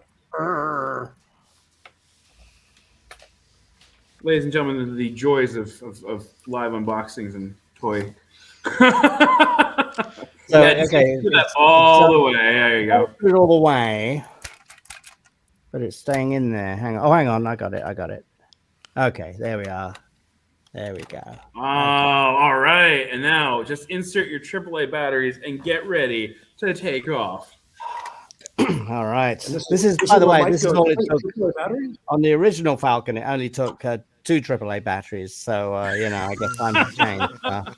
Ladies and gentlemen, the joys of live unboxings and toy. So Yeah, just okay. do that all the way. There you go. Put it all the way, but it's staying in there. Hang on. Oh, hang on. I got it. Okay, there we are. There we go. Oh, all right. And now just insert your AAA batteries and get ready to take off. All right. And This is, by the way, this is all it took. Batteries? On the original Falcon, it only took 2 AAA batteries. So, I guess times have changed.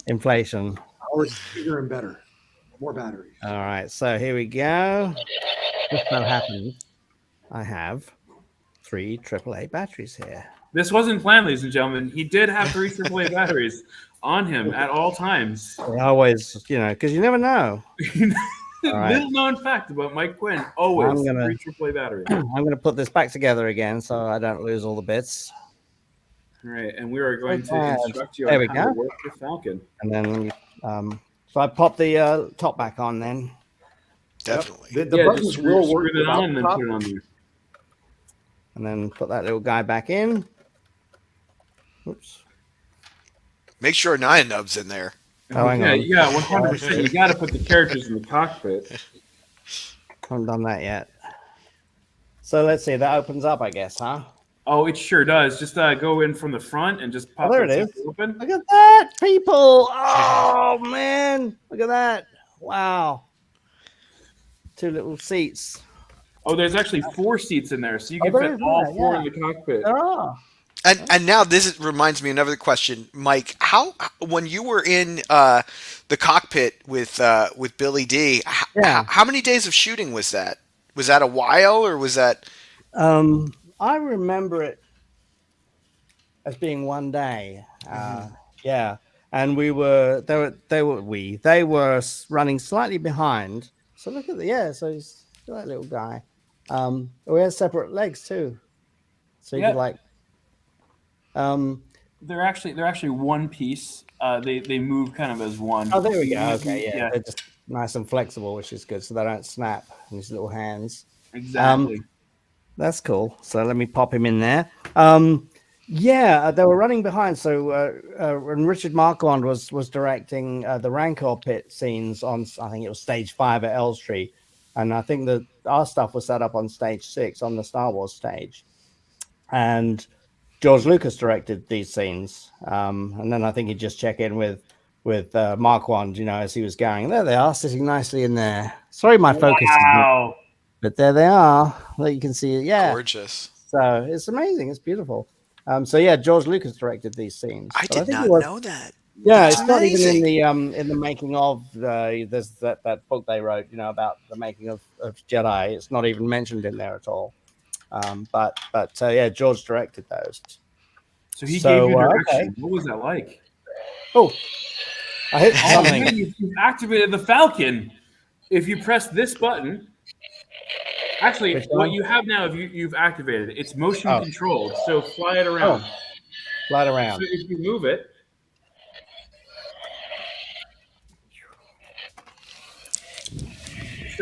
Inflation. Always bigger and better. More batteries. All right, so here we go. Just so happens I have 3 AAA batteries here. This wasn't planned, ladies and gentlemen. He did have 3 AAA batteries on him at all times. I always, because you never know. right. Little known fact about Mike Quinn: always 3 AAA batteries. I'm going to put this back together again so I don't lose all the bits. All right, and we are going to instruct you on how to work the Falcon. And then, so I pop the top back on then. Definitely. The buttons will work it on and then put it on there. And then put that little guy back in. Oops. Make sure Nien Nunb's in there. Oh, hang on. Yeah, 100%. You got to put the characters in the cockpit. Haven't done that yet. So let's see. That opens up, I guess, huh? Oh, it sure does. Just go in from the front and just pop there it is. open. Look at that, people. Oh, man. Look at that. Wow. 2 little seats. Oh, there's actually 4 seats in there, so you can fit all 4 in the cockpit. There are. And now reminds me of another question, Mike. How when you were in the cockpit with Billy D, how many days of shooting was that? Was that a while, or was that? I remember it as being one day. Yeah, and they were running slightly behind. So look at so he's that little guy. We had separate legs too, so you could like. They're actually one piece. They move kind of as one. Oh, there we go. Okay, yeah. They're just nice and flexible, which is good, so they don't snap in his little hands. Exactly. That's cool. So let me pop him in there. They were running behind. So and Richard Marquand was directing the Rancor pit scenes on, I think it was stage 5 at Elstree, and I think that our stuff was set up on stage 6 on the Star Wars stage, and George Lucas directed these scenes, and then I think he'd just check in with Marquand, as he was going. There they are, sitting nicely in there. Sorry, my focus. Wow. But there they are. There you can see it. Yeah, Gorgeous. So it's amazing. It's beautiful. George Lucas directed these scenes. I did not know that. Yeah, it's not even in the making of. There's that book they wrote, about the making of Jedi. It's not even mentioned in there at all. George directed those. So he gave you direction. Okay. What was that like? Oh, I hit something. You've activated the Falcon. If you press this button, actually, what you have now, you've activated it. It's motion controlled. So fly it around. Oh. Fly it around. So if you move it.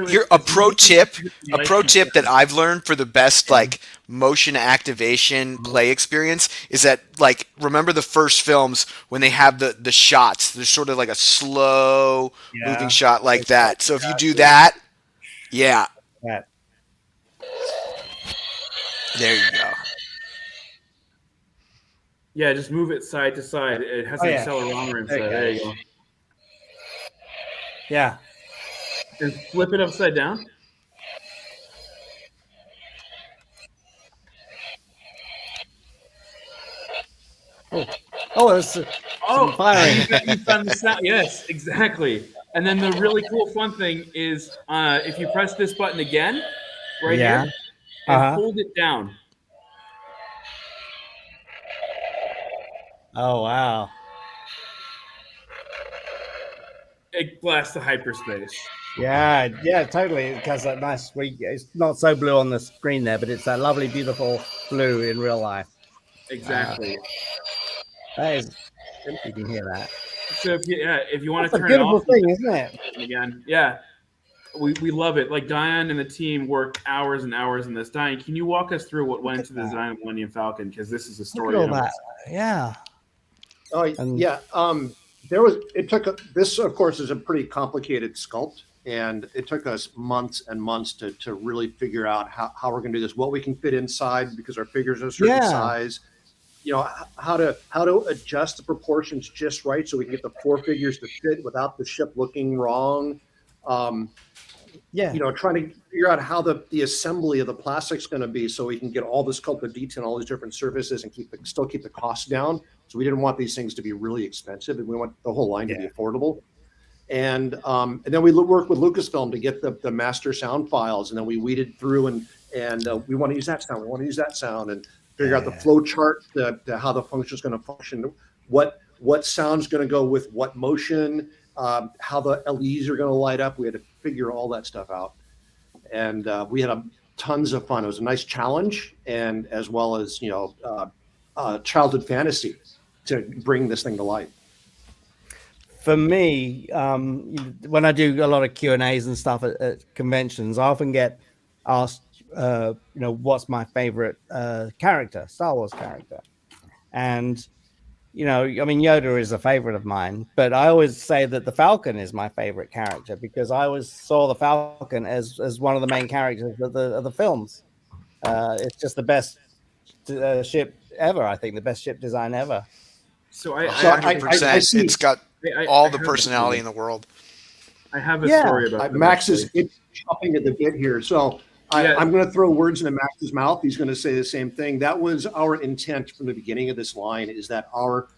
Here, a pro tip that I've learned for the best motion activation play experience is that remember the first films when they have the shots, there's sort of like a slow moving shot like that. So if you do that, there you go. Yeah, just move it side to side. It has an accelerometer inside. There you go. Yeah. And flip it upside down. It's firing. You found the sound. Yes, exactly. And then the really cool fun thing is if you press this button again, here, and hold it down. Oh, wow. It blasts to hyperspace. Yeah, totally. It has that nice. It's not so blue on the screen there, but it's that lovely, beautiful blue in real life. Exactly. That is. You can hear that. So if you want to turn it off, it's a beautiful thing, isn't it? Again, we love it. Like Dion and the team worked hours and hours on this. Dion, can you walk us through what went into the design of Millennium Falcon? Because this is a story. Look at all that. Yeah. Oh yeah. This of course is a pretty complicated sculpt, and it took us months and months to really figure out how we're going to do this, what we can fit inside because our figures are a certain size, how to adjust the proportions just right so we can get the 4 figures to fit without the ship looking wrong. Trying to figure out how the assembly of the plastic's going to be so we can get all the sculpted detail on all these different surfaces and still keep the costs down. So we didn't want these things to be really expensive, and we want the whole line to be affordable. And then we worked with Lucasfilm to get the master sound files, and then we weeded through and we want to use that sound, we want to use that sound, and figure out the flow chart to how the function is going to function, what sound's going to go with what motion, how the LEDs are going to light up. We had to figure all that stuff out, and we had tons of fun. It was a nice challenge, and as well as childhood fantasy to bring this thing to life. For me, when I do a lot of Q&As and stuff at conventions, I often get asked, what's my favorite character, Star Wars character? And, Yoda is a favorite of mine, but I always say that the Falcon is my favorite character because I always saw the Falcon as one of the main characters of the films. It's just the best ship ever, I think, the best ship design ever. So 100%. It's got all the personality in the world. I have a story about Max is chopping at the bit here. So I'm going to throw words into Max's mouth. He's going to say the same thing. That was our intent from the beginning of this line, is that our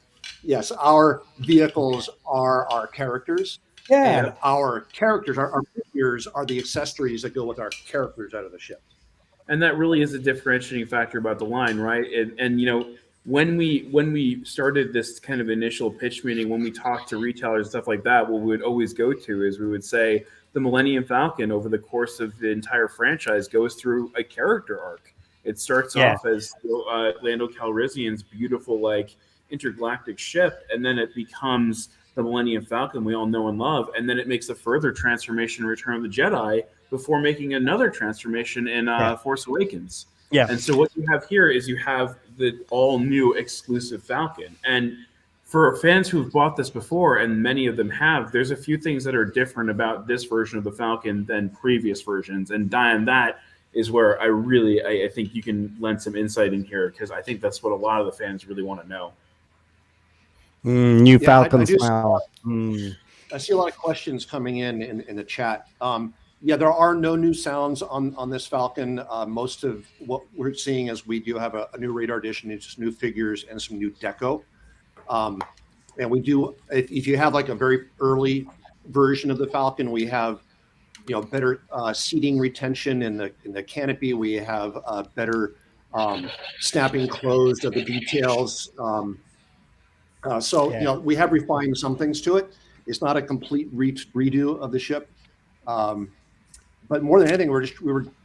vehicles are our characters. Yeah. And our characters, our figures, are the accessories that go with our characters out of the ship. And that really is a differentiating factor about the line, right? And when we started this kind of initial pitch meeting, when we talked to retailers and stuff like that, what we would always go to is we would say the Millennium Falcon over the course of the entire franchise goes through a character arc. It starts off as Lando Calrissian's beautiful, intergalactic ship, and then it becomes the Millennium Falcon we all know and love, and then it makes a further transformation in Return of the Jedi before making another transformation in Force Awakens. Yeah. And so what you have here is you have the all-new exclusive Falcon. And for fans who've bought this before, and many of them have, there's a few things that are different about this version of the Falcon than previous versions. And Dion, that is where I think you can lend some insight in here, because I think that's what a lot of the fans really want to know. New Falcon smile. I see a lot of questions coming in the chat. There are no new sounds on this Falcon. Most of what we're seeing is we do have a new radar addition. It's just new figures and some new deco. And we do, if you have a very early version of the Falcon, we have better seating retention in the canopy. We have better snapping closed of the details. We have refined some things to it. It's not a complete redo of the ship. But more than anything,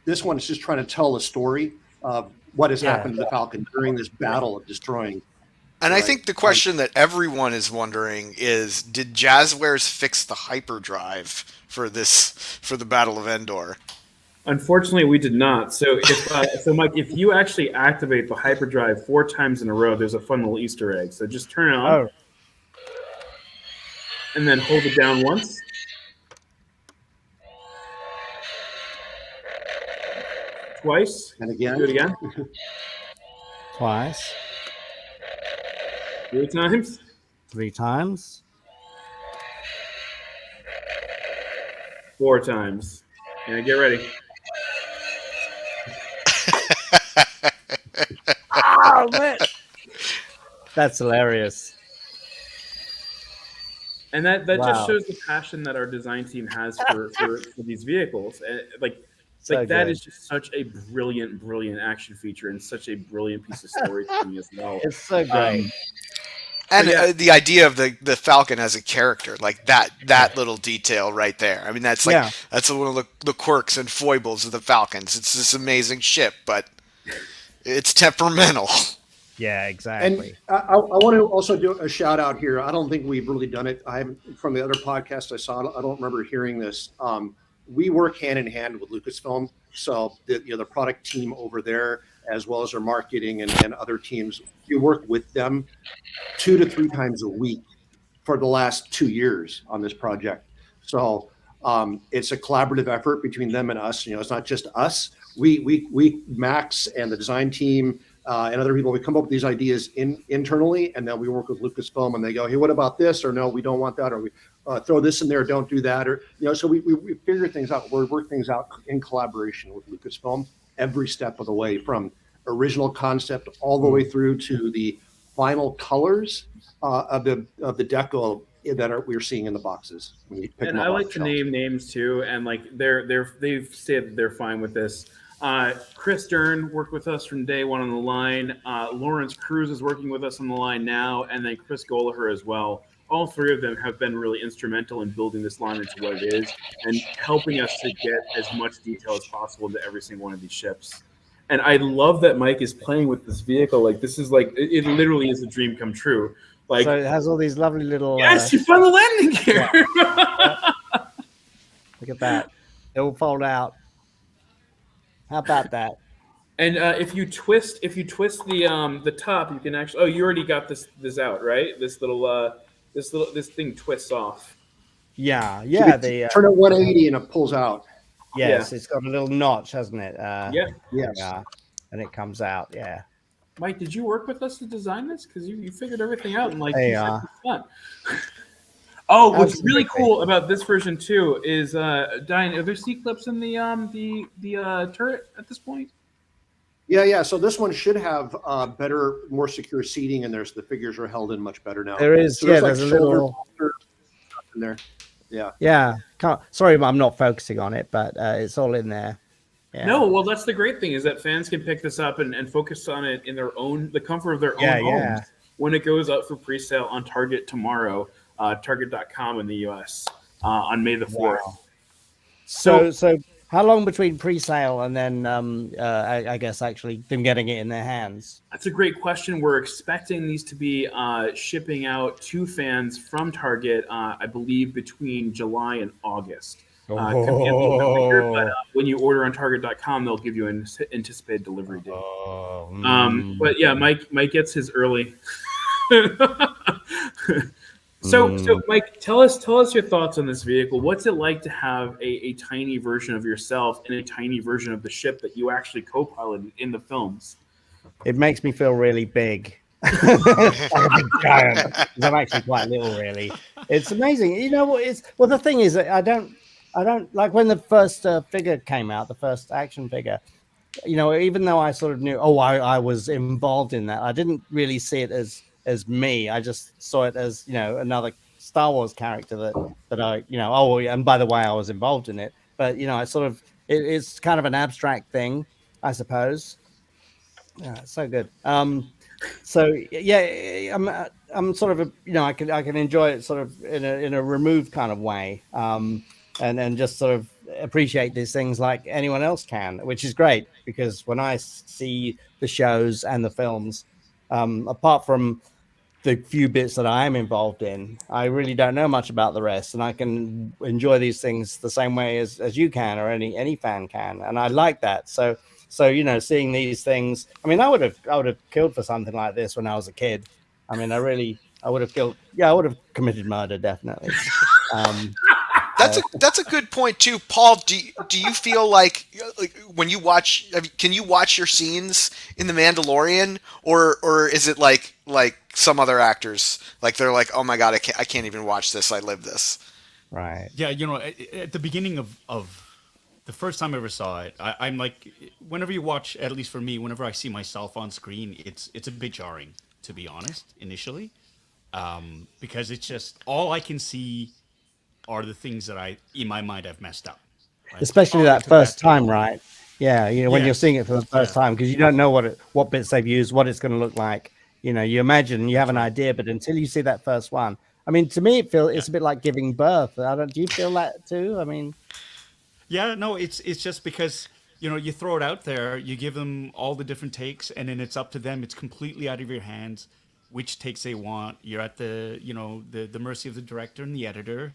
this one is just trying to tell a story of what has happened to the Falcon during this battle of destroying. And I think the question that everyone is wondering is, did Jazwares fix the hyperdrive for the Battle of Endor? Unfortunately, we did not. So, Mike, if you actually activate the hyperdrive 4 times in a row, there's a fun little Easter egg. So just turn it on, and then hold it down once. Twice. And again. Do it again. Twice. 3 times. 3 times. 4 times. And get ready. Oh, man. That's hilarious. And that just shows the passion that our design team has for these vehicles. And that is just such a brilliant action feature and such a brilliant piece of storytelling as well. It's so great. And the idea of the Falcon as a character, that little detail right there. I mean, that's one of the quirks and foibles of the Falcons. It's this amazing ship, but it's temperamental. Yeah, exactly. And I want to also do a shout out here. I don't think we've really done it. I haven't, from the other podcast I saw, I don't remember hearing this. We work hand in hand with Lucasfilm. So the product team over there, as well as our marketing and other teams, we work with them 2 to 3 times a week for the last 2 years on this project. So it's a collaborative effort between them and us. It's not just us. We Max and the design team and other people, we come up with these ideas internally, and then we work with Lucasfilm, and they go, hey, what about this? Or no, we don't want that. Or we throw this in there, don't do that. Or so we figure things out. We work things out in collaboration with Lucasfilm every step of the way, from original concept all the way through to the final colors of the deco we're seeing in the boxes when you pick And them up I off like the to shelf. name names too, and like they've said they're fine with this. Chris Dern worked with us from day one on the line. Lawrence Cruz is working with us on the line now, and then Chris Golaher as well. All three of them have been really instrumental in building this line into what it is and helping us to get as much detail as possible into every single one of these ships. And I love that Mike is playing with this vehicle. Like this is like it literally is a dream come true. Like So it has all these lovely little. yes, you found the landing gear. Look at that. It will fold out. How about that? And if you twist the top, you can actually. Oh, you already got this out, right? This thing twists off. Yeah, So yeah. you turn it 180 and it pulls out. Yes, it's got a little notch, hasn't it? Yeah. Yes. Yeah, and it comes out. Yeah. Mike, did you work with us to design this? Because you figured everything out and like They you said are. it's fun. Oh, what's really Absolutely. cool about this version too is Diane, are there seat clips in the turret at this point? Yeah. So this one should have better, more secure seating, and the figures are held in much better now. There is. So Yeah, there's there's a shoulder little. bolster stuff in there. Yeah. Yeah. Sorry, I'm not focusing on it, but it's all in there. Yeah. No, well, that's the great thing is that fans can pick this up and focus on it in the comfort of their own homes when it goes up for pre-sale on Target tomorrow, Target.com in the US on May the 4th. Wow. So how long between pre-sale and then I guess actually them getting it in their hands? That's a great question. We're expecting these to be shipping out to fans from Target, I believe, between July and August. Could be a little bit later, but when you order on Target.com, they'll give you an anticipated delivery date. But yeah, Mike gets his early. So Mike, tell us your thoughts on this vehicle. What's it like to have a tiny version of yourself and a tiny version of the ship that you actually co-piloted in the films? It makes me feel really big. Like a big giant. 'Cause I'm actually quite little, really. It's amazing. You know what? The thing is, I don't like when the first figure came out, the first action figure. You know, even though I sort of knew, I was involved in that. I didn't really see it as me. I just saw it as, you know, another Star Wars character that I, you know, and by the way, I was involved in it. But you know, I sort of it's kind of an abstract thing, I suppose. Yeah, it's so good. So yeah, I'm sort of you know, I can enjoy it sort of in a removed kind of way, and just sort of appreciate these things like anyone else can, which is great because when I see the shows and the films, apart from the few bits that I am involved in, I really don't know much about the rest, and I can enjoy these things the same way as you can or any fan can, and I like that. So you know, seeing these things, I mean, I would have killed for something like this when I was a kid. I mean, I would have killed. Yeah, I would have committed murder definitely. That's a good point too, Paul. Do you feel like when you watch, can you watch your scenes in The Mandalorian, or is it like some other actors, like they're like, oh my god, I can't even watch this, I live this. Right. Yeah, you know, at the beginning of the first time I ever saw it, I'm like, whenever you watch, at least for me, whenever I see myself on screen, it's a bit jarring, to be honest, initially, because it's just all I can see are the things that in my mind I've messed up. Right? Especially that first time, right? Yeah, you know, when you're seeing it for the first time, because you don't know what bits they've used, what it's going to look like. You know, you imagine, you have an idea, but until you see that first one, I mean, to me, it's a bit like giving birth. Do you feel that too? I mean, yeah, no, it's just because, you know, you throw it out there, you give them all the different takes, and then it's up to them. It's completely out of your hands which takes they want. You're at the mercy of the director and the editor,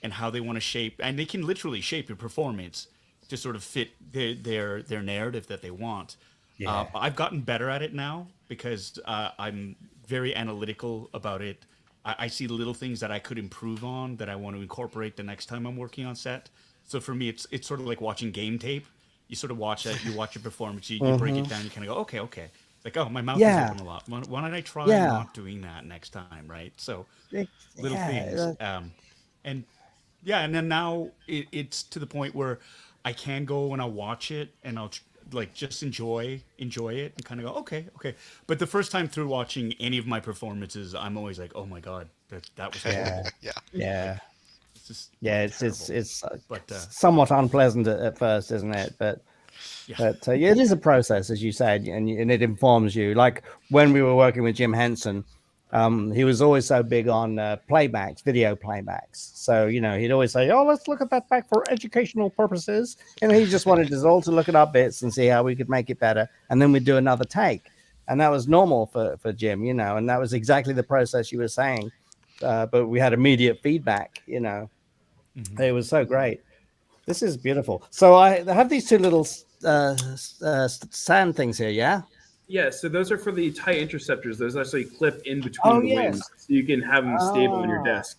and how they want to shape, and they can literally shape your performance to sort of fit their narrative that they want. Yeah. I've gotten better at it now because I'm very analytical about it. I see little things that I could improve on that I want to incorporate the next time I'm working on set. So for me, it's sort of like watching game tape. You sort of watch it, you watch your performance, you break it down, you kind of go, okay. Like, oh, my mouth is open a lot. Why don't I try not doing that next time, right? So little things. And then now it's to the point where I can go and I'll watch it and I'll just enjoy it and kind of go, okay. But the first time through watching any of my performances, I'm always like, oh my God, that was Yeah. Yeah. Yeah. It's just Yeah, terrible. it's But somewhat unpleasant at first, isn't it? But yeah. yeah, it is a process, as you said, and it informs you. Like when we were working with Jim Henson, he was always so big on playbacks, video playbacks. So he'd always say, "Oh, let's look at that back for educational purposes," and he just wanted us all to look at our bits and see how we could make it better, and then we'd do another take, and that was normal for Jim, and that was exactly the process you were saying. But we had immediate feedback, Mhm. It was so great. This is beautiful. So I have these two little sand things here, yeah? Yeah, so those are for the TIE interceptors. Those actually clip in between Oh, the yes. wings, so you can have them stable on your Ah. desk.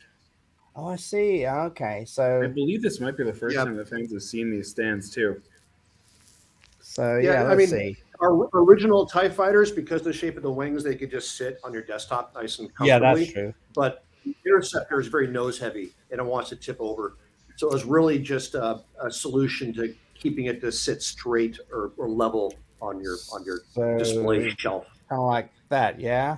Oh, I see. Okay, I so believe this might be the first Yeah. time that fans have seen these stands too. yeah, I let's mean, see. our original TIE fighters, because of the shape of the wings, they could just sit on your desktop nice and Yeah, comfortably. that's true. But the interceptor is very nose heavy and it wants to tip over. So it was really just a solution to keeping it to sit straight or level on your So display shelf. kind of like that, yeah.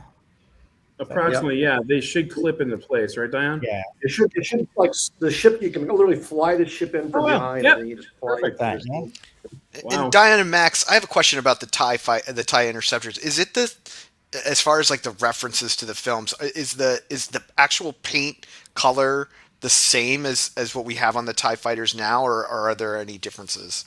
Approximately, yeah. They should clip into place, right, Dion? Yeah, It should like the ship. You can literally fly the ship in from Oh, wow. behind, Yep. and then you just fly Perfect. it. Yeah. Wow. And Diane and Max, I have a question about the TIE interceptors. Is it as far as like the references to the films, is the actual paint color the same as what we have on the TIE fighters now, or are there any differences?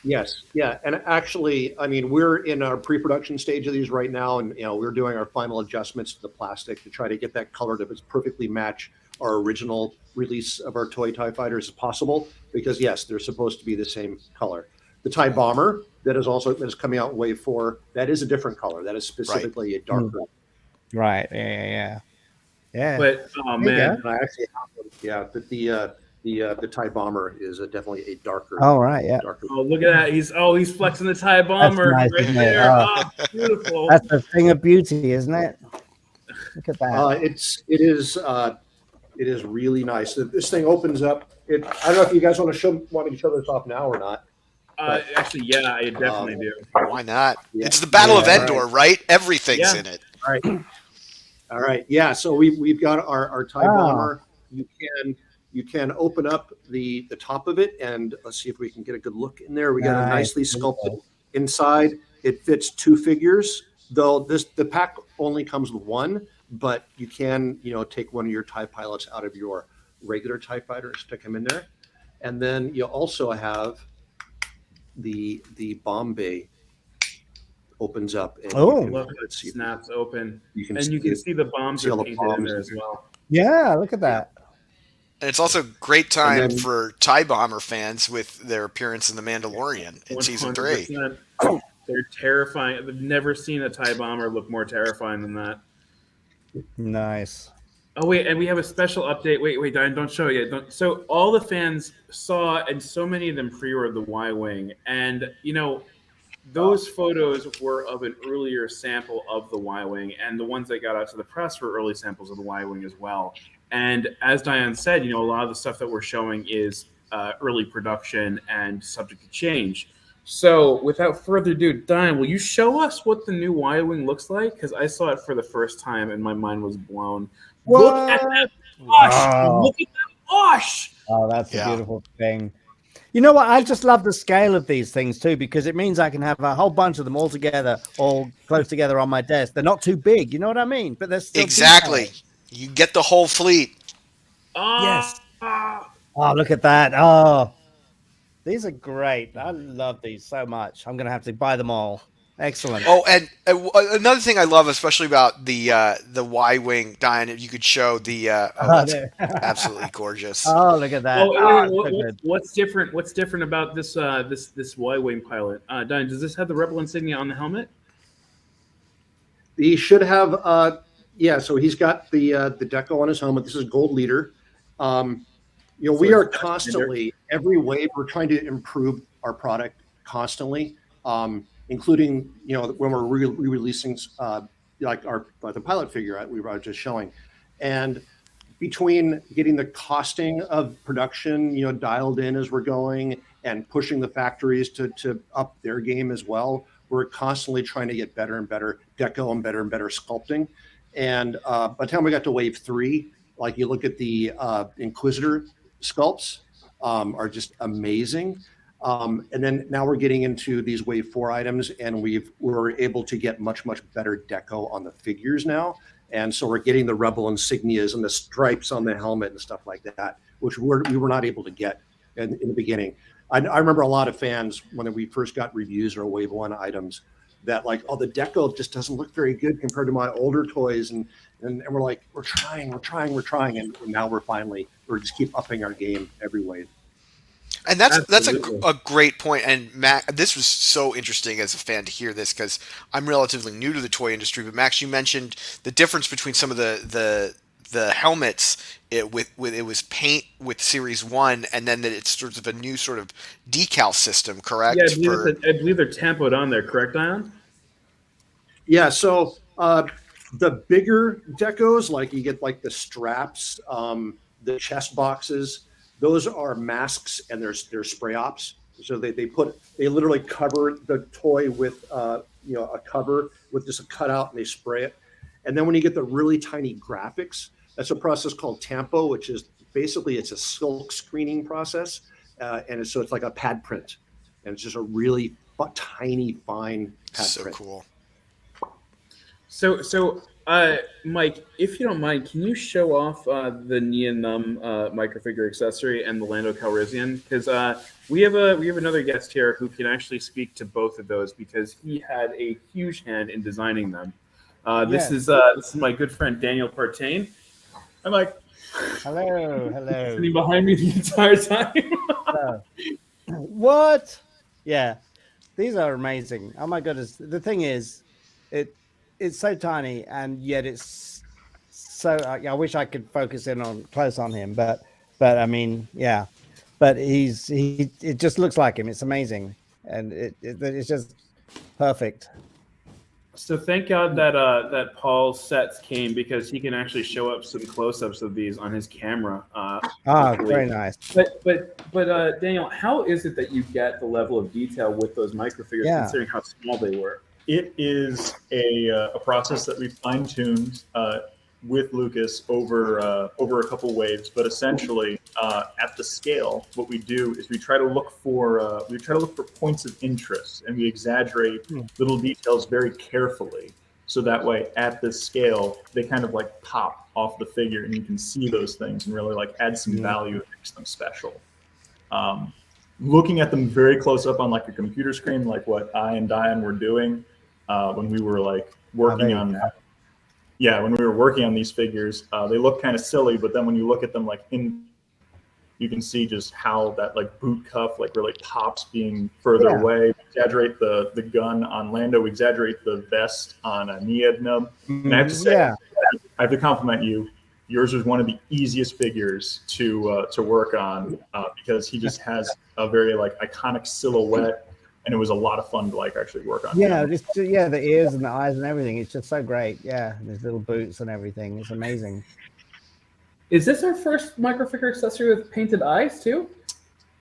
Yes, yeah, and actually, I mean, we're in our pre-production stage of these right now, and we're doing our final adjustments to the plastic to try to get that color to perfectly match our original release of our toy TIE fighters as possible. Because yes, they're supposed to be the same color. The TIE Bomber that is coming out in Wave 4, that is a different color. That is specifically a darker. right. Yeah. But oh There you man, And I actually have one. Yeah, but the TIE Bomber is definitely a darker. All right, yeah. Darker. oh look at that! He's flexing the TIE bomber nice, right isn't it? there. Oh. Oh, beautiful. That's the thing of beauty, isn't it? Look at that. It is really nice. This thing opens up. I don't know if you guys want to show this off now or not. Actually, yeah, I definitely do. Why not? Yeah. It's the Battle of Yeah, Endor, right? Everything's Yeah. in it. All right. Yeah. So we've got our TIE Bomber. You can open up the top of it, and let's see if we can get a good look in there. We got a nicely sculpted inside. It fits 2 figures, though the pack only comes with 1, but you can take one of your TIE pilots out of your regular TIE fighter and stick him in there. And then you also have the bomb bay opens up, and Look, it snaps open, you can and you can see the bombs see all are the painted in bombs there as well. Yeah, look at that. And it's also a great time And then- for TIE Bomber fans with their appearance in The Mandalorian in season 3. 100%. They're terrifying. I've never seen a TIE bomber look more terrifying than that. Nice. Oh wait, and we have a special update. Wait, Diane, don't show it yet. So all the fans saw, and so many of them pre-ordered the Y-wing, and those photos were of an earlier sample of the Y-wing, and the ones that got out to the press were early samples of the Y-wing as well. And as Diane said, a lot of the stuff that we're showing is early production and subject to change. So without further ado, Diane, will you show us what the new Y-wing looks like? Because I saw it for the first time and my mind was blown. What? Look at that wash! Wow. Look at that wash! Oh, that's Yeah. a beautiful thing. You know what? I just love the scale of these things too, because it means I can have a whole bunch of them all together, all close together on my desk. They're not too big, you know what I mean? But they're still Exactly. detailed. You get the whole fleet. Yes. Ah. Oh, look at that. Oh, these are great. I love these so much. I'm going to have to buy them all. Excellent. Oh, and another thing I love, especially about the Y-wing, Diane, if you could show the that's there. absolutely gorgeous. Oh, look at that. Oh, Oh, wait, so good. what's different? What's different about this this Y-wing pilot? Diane, does this have the Rebel insignia on the helmet? He should have, yeah. So he's got the deco on his helmet. This is Gold Leader. We are constantly, every wave, we're trying to improve our product constantly, including when we're re-releasing like the pilot figure we were just showing, and between getting the costing of production dialed in as we're going and pushing the factories to up their game as well. We're constantly trying to get better and better deco and better sculpting. And by the time we got to Wave 3, Like you look at the Inquisitor sculpts, are just amazing. And then now we're getting into these Wave 4 items, and we're able to get much better deco on the figures now. And so we're getting the Rebel insignias and the stripes on the helmet and stuff like that, which we were not able to get in the beginning. I remember a lot of fans when we first got reviews or Wave 1 items that like, oh, the deco just doesn't look very good compared to my older toys. And we're like, we're trying. And now we're just keep upping our game every wave. And that's Absolutely. a great point. And Max, this was so interesting as a fan to hear this because I'm relatively new to the toy industry. But Max, you mentioned the difference between some of the helmets. It was paint with Series 1, and then that it's sort of a new sort of decal system, correct? Yeah, I believe they're tempoed on there, correct, Dion? Yeah. So the bigger decos, like you get like the straps, the chest boxes. Those are masks and they're spray ops. So they literally cover the toy with a cover with just a cutout, and they spray it. And then when you get the really tiny graphics, that's a process called tampo, which is basically it's a silk screening process, and so it's like a pad print, and it's just a really tiny fine pad print. So cool. So, Mike, if you don't mind, can you show off the Nien Nunb microfigure accessory and the Lando Calrissian? Because we have another guest here who can actually speak to both of those because he had a huge hand in designing them. This is my good friend Daniel Partain. I'm like, Hello. sitting behind me the entire time. What? Yeah, these are amazing. Oh my goodness! The thing is, it's so tiny, and yet it's so. I wish I could focus in close on him, but I mean, yeah. But it just looks like him. It's amazing, and it's just perfect. So thank God that Paul's sets came because he can actually show up some close-ups of these on his camera. Very nice. But Daniel, how is it that you get the level of detail with those microfigures, considering how small they were? It is a process that we fine-tuned with Lucas over a couple waves, but essentially at the scale, what we do is we try to look for points of interest, and we exaggerate little details very carefully, so that way at this scale they kind of like pop off the figure, and you can see those things and really like add some value that makes them special. Looking at them very close up on like a computer screen, like what I and Dion were doing when we were like working on. Yeah, when we were working on these figures, they look kind of silly, but then when you look at them you can see just how that like boot cuff like really pops being further away. We exaggerate the gun on Lando, we exaggerate the vest on Nien Nunb. And I have to say, I have to compliment you. Yours was one of the easiest figures to work on because he just has a very like iconic silhouette. And it was a lot of fun to like actually work on. Yeah, the ears and the eyes and everything. It's just so great. Yeah, and his little boots and everything. It's amazing. Is this our first microfigure accessory with painted eyes too?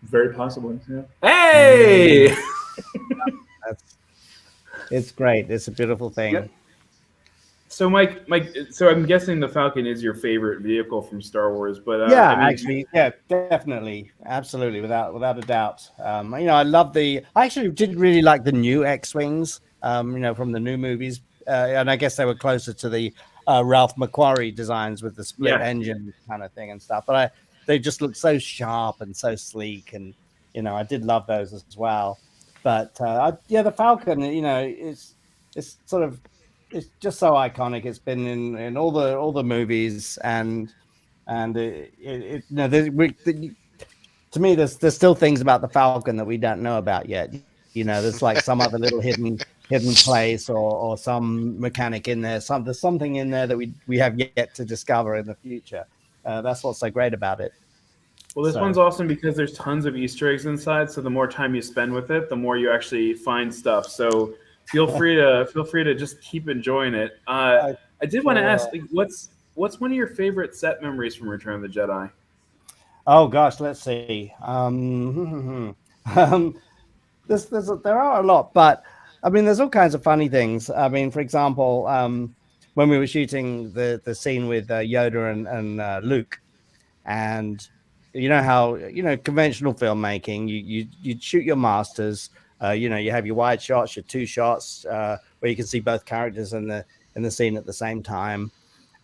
Very possibly. Yeah. Hey! It's great. It's a beautiful thing. Yeah. So Mike, so I'm guessing the Falcon is your favorite vehicle from Star Wars, but actually, definitely, absolutely, without a doubt. I actually did really like the new X-wings, from the new movies, and I guess they were closer to the Ralph McQuarrie designs with the split engine kind of thing and stuff. But they just look so sharp and so sleek, and I did love those as well. But the Falcon, it's sort of. It's just so iconic. It's been in all the movies, and to me, there's still things about the Falcon that we don't know about yet. There's like some other little hidden place or some mechanic in there. There's something in there that we have yet to discover in the future. That's what's so great about it. Well, this one's awesome because there's tons of Easter eggs inside. So the more time you spend with it, the more you actually find stuff. So feel free to just keep enjoying it. I did want to ask, what's one of your favorite set memories from Return of the Jedi? Oh gosh, let's see. There are a lot, but I mean, there's all kinds of funny things. I mean, for example, when we were shooting the scene with Yoda and Luke, and you know how conventional filmmaking, you shoot your masters. You have your wide shots, your two shots, where you can see both characters in the scene at the same time,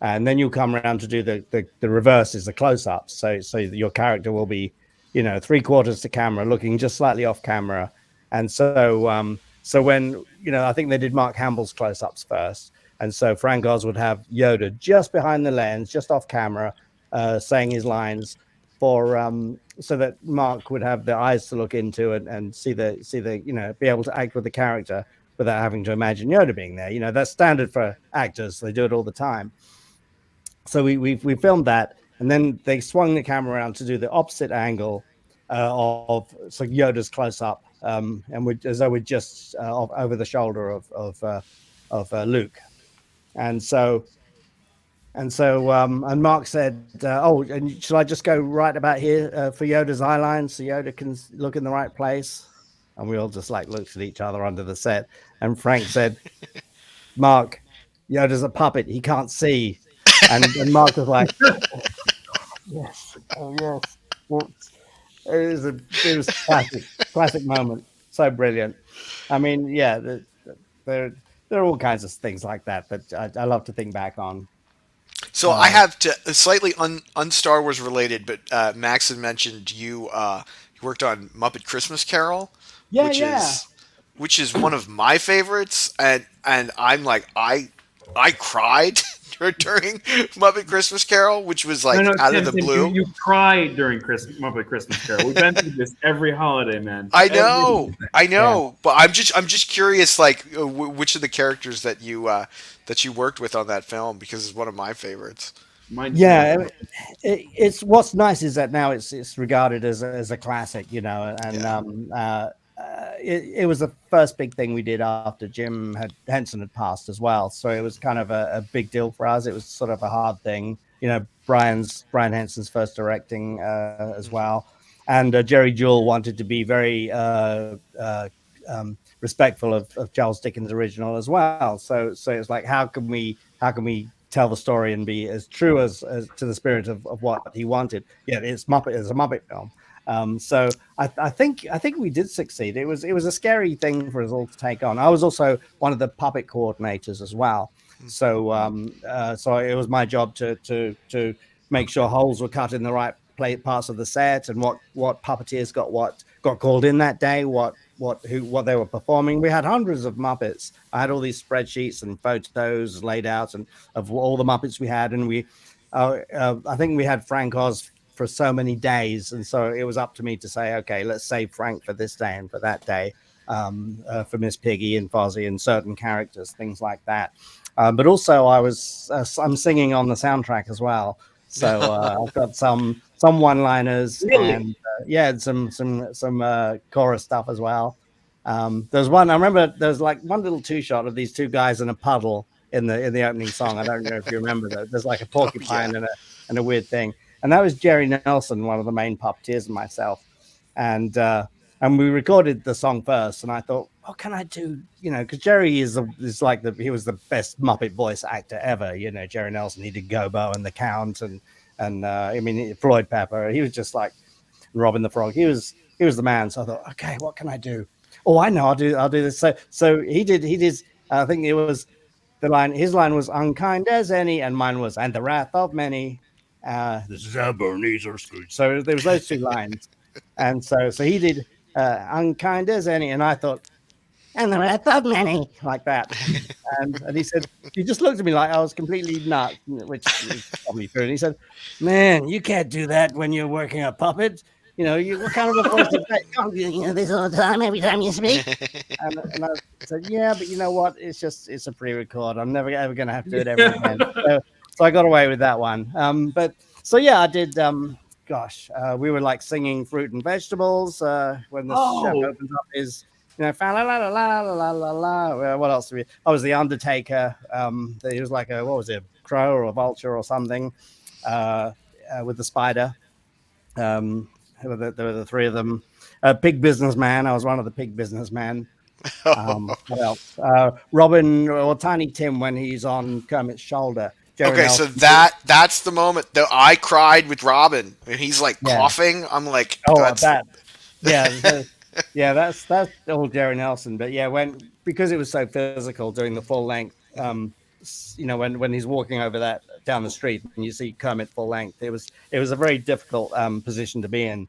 and then you'll come around to do the reverses, the close-ups. So your character will be, 3/4 to camera, looking just slightly off camera, and so when I think they did Mark Hamill's close-ups first, and so Frank Oz would have Yoda just behind the lens, just off camera, saying his lines so that Mark would have the eyes to look into and see the be able to act with the character without having to imagine Yoda being there. That's standard for actors. They do it all the time. So we filmed that, and then they swung the camera around to do the opposite angle of Yoda's close up, and as though we're just over the shoulder of Luke, and Mark said, "Oh, and should I just go right about here for Yoda's eye line so Yoda can look in the right place?" And we all just looked at each other under the set, and Frank said, "Mark, Yoda's a puppet; he can't see." And Mark was like, "Yes, oh yes." Well, it was classic moment. So brilliant. I mean, yeah, there are all kinds of things like that I love to think back on. So I have to slightly un-Star Wars related, but Max had mentioned you worked on Muppet Christmas Carol, which is one of my favorites, and I'm like I cried during Muppet Christmas Carol, which was out of the blue. You cry during Muppet Christmas Carol. We've been through this every holiday, man. I know, yeah. But I'm just curious, which of the characters that you worked with on that film, because it's one of my favorites. It's what's nice is that now it's regarded as a classic, and it was the first big thing we did after Jim Henson had passed as well. So it was kind of a big deal for us. It was sort of a hard thing, Brian Henson's first directing as well. And Jerry Jewell wanted to be very respectful of Charles Dickens' original as well. So it's like, how can we tell the story and be as true as to the spirit of what he wanted? Yeah, it's a Muppet film. So I think we did succeed. It was a scary thing for us all to take on. I was also one of the puppet coordinators as well. So it was my job to make sure holes were cut in the right parts of the set, and what puppeteers got called in that day, what they were performing. We had hundreds of Muppets. I had all these spreadsheets and photos laid out and of all the Muppets we had, and I think we had Frank Oz for so many days, and so it was up to me to say, okay, let's save Frank for this day and for that day, for Miss Piggy and Fozzie and certain characters, things like that. But also I'm singing on the soundtrack as well, so I've got some one-liners, really? And some chorus stuff as well. There's one I remember. There's one little two-shot of these two guys in a puddle in the opening song. I don't know if you remember that. There's a porcupine and a weird thing. And that was Jerry Nelson, one of the main puppeteers, and myself. And we recorded the song first. And I thought, what can I do? Because Jerry he was the best Muppet voice actor ever. Jerry Nelson, he did Gobo and The Count, and Floyd Pepper. He was just like Robin the Frog. He was the man. So I thought, okay, what can I do? Oh, I know, I'll do this. So he did. I think it was the line. His line was "unkind as any," and mine was "and the wrath of many." This is Ebenezer Scrooge. So there was those two lines, and so he did "unkind as any," and I thought, "and the wrath of many," like that. and he said, he just looked at me like I was completely nuts, which is probably true. And he said, "Man, you can't do that when you're working a puppet. What kind of a voice is that? Can't do this all the time, every time you speak." and I said, "Yeah, but you know what? It's a pre-record. I'm never ever going to have to do it ever again." So I got away with that one. But so yeah, I did. We were singing Fruit and Vegetables when the chef opens up his, fa la la la la la la la. What else? I was the Undertaker. He was what was it, a crow or a vulture or something, with the spider. There were the three of them. Pig Businessman. I was one of the Pig Businessman. What else? Robin or Tiny Tim when he's on Kermit's shoulder. Jerry Okay, so Nelson. that's the moment that I cried with Robin, and he's like coughing. I'm like, that's that. Yeah, that's all Jerry Nelson. But yeah, because it was so physical doing the full length, when he's walking over that down the street and you see Kermit full length, it was a very difficult position to be in.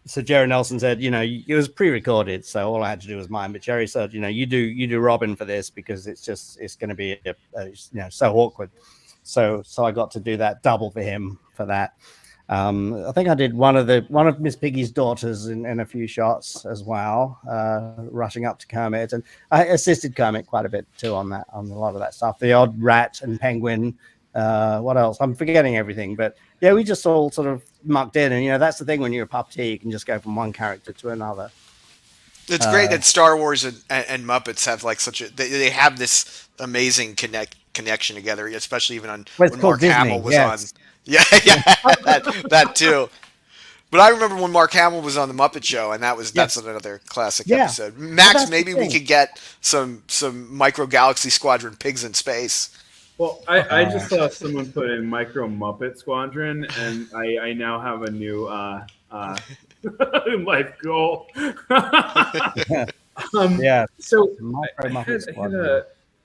So Jerry Nelson said, it was pre-recorded, so all I had to do was mine. But Jerry said, you do Robin for this because it's going to be so awkward. So I got to do that double for him for that. I think I did one of Miss Piggy's daughters in a few shots as well, rushing up to Kermit, and I assisted Kermit quite a bit too on a lot of that stuff. The odd rat and penguin. What else? I'm forgetting everything, but yeah, we just all sort of mucked in, and that's the thing when you're a puppeteer, you can just go from one character to another. It's great that Star Wars and Muppets have like they have this amazing connection together, especially even on when Mark Hamill was on. Yeah, that too. But I remember when Mark Hamill was on the Muppet Show, and that's another classic episode. Max, maybe we could get some Microgalaxy Squadron pigs in space. Well, I just saw someone put in Micro Muppet Squadron, and I now have a new life goal. So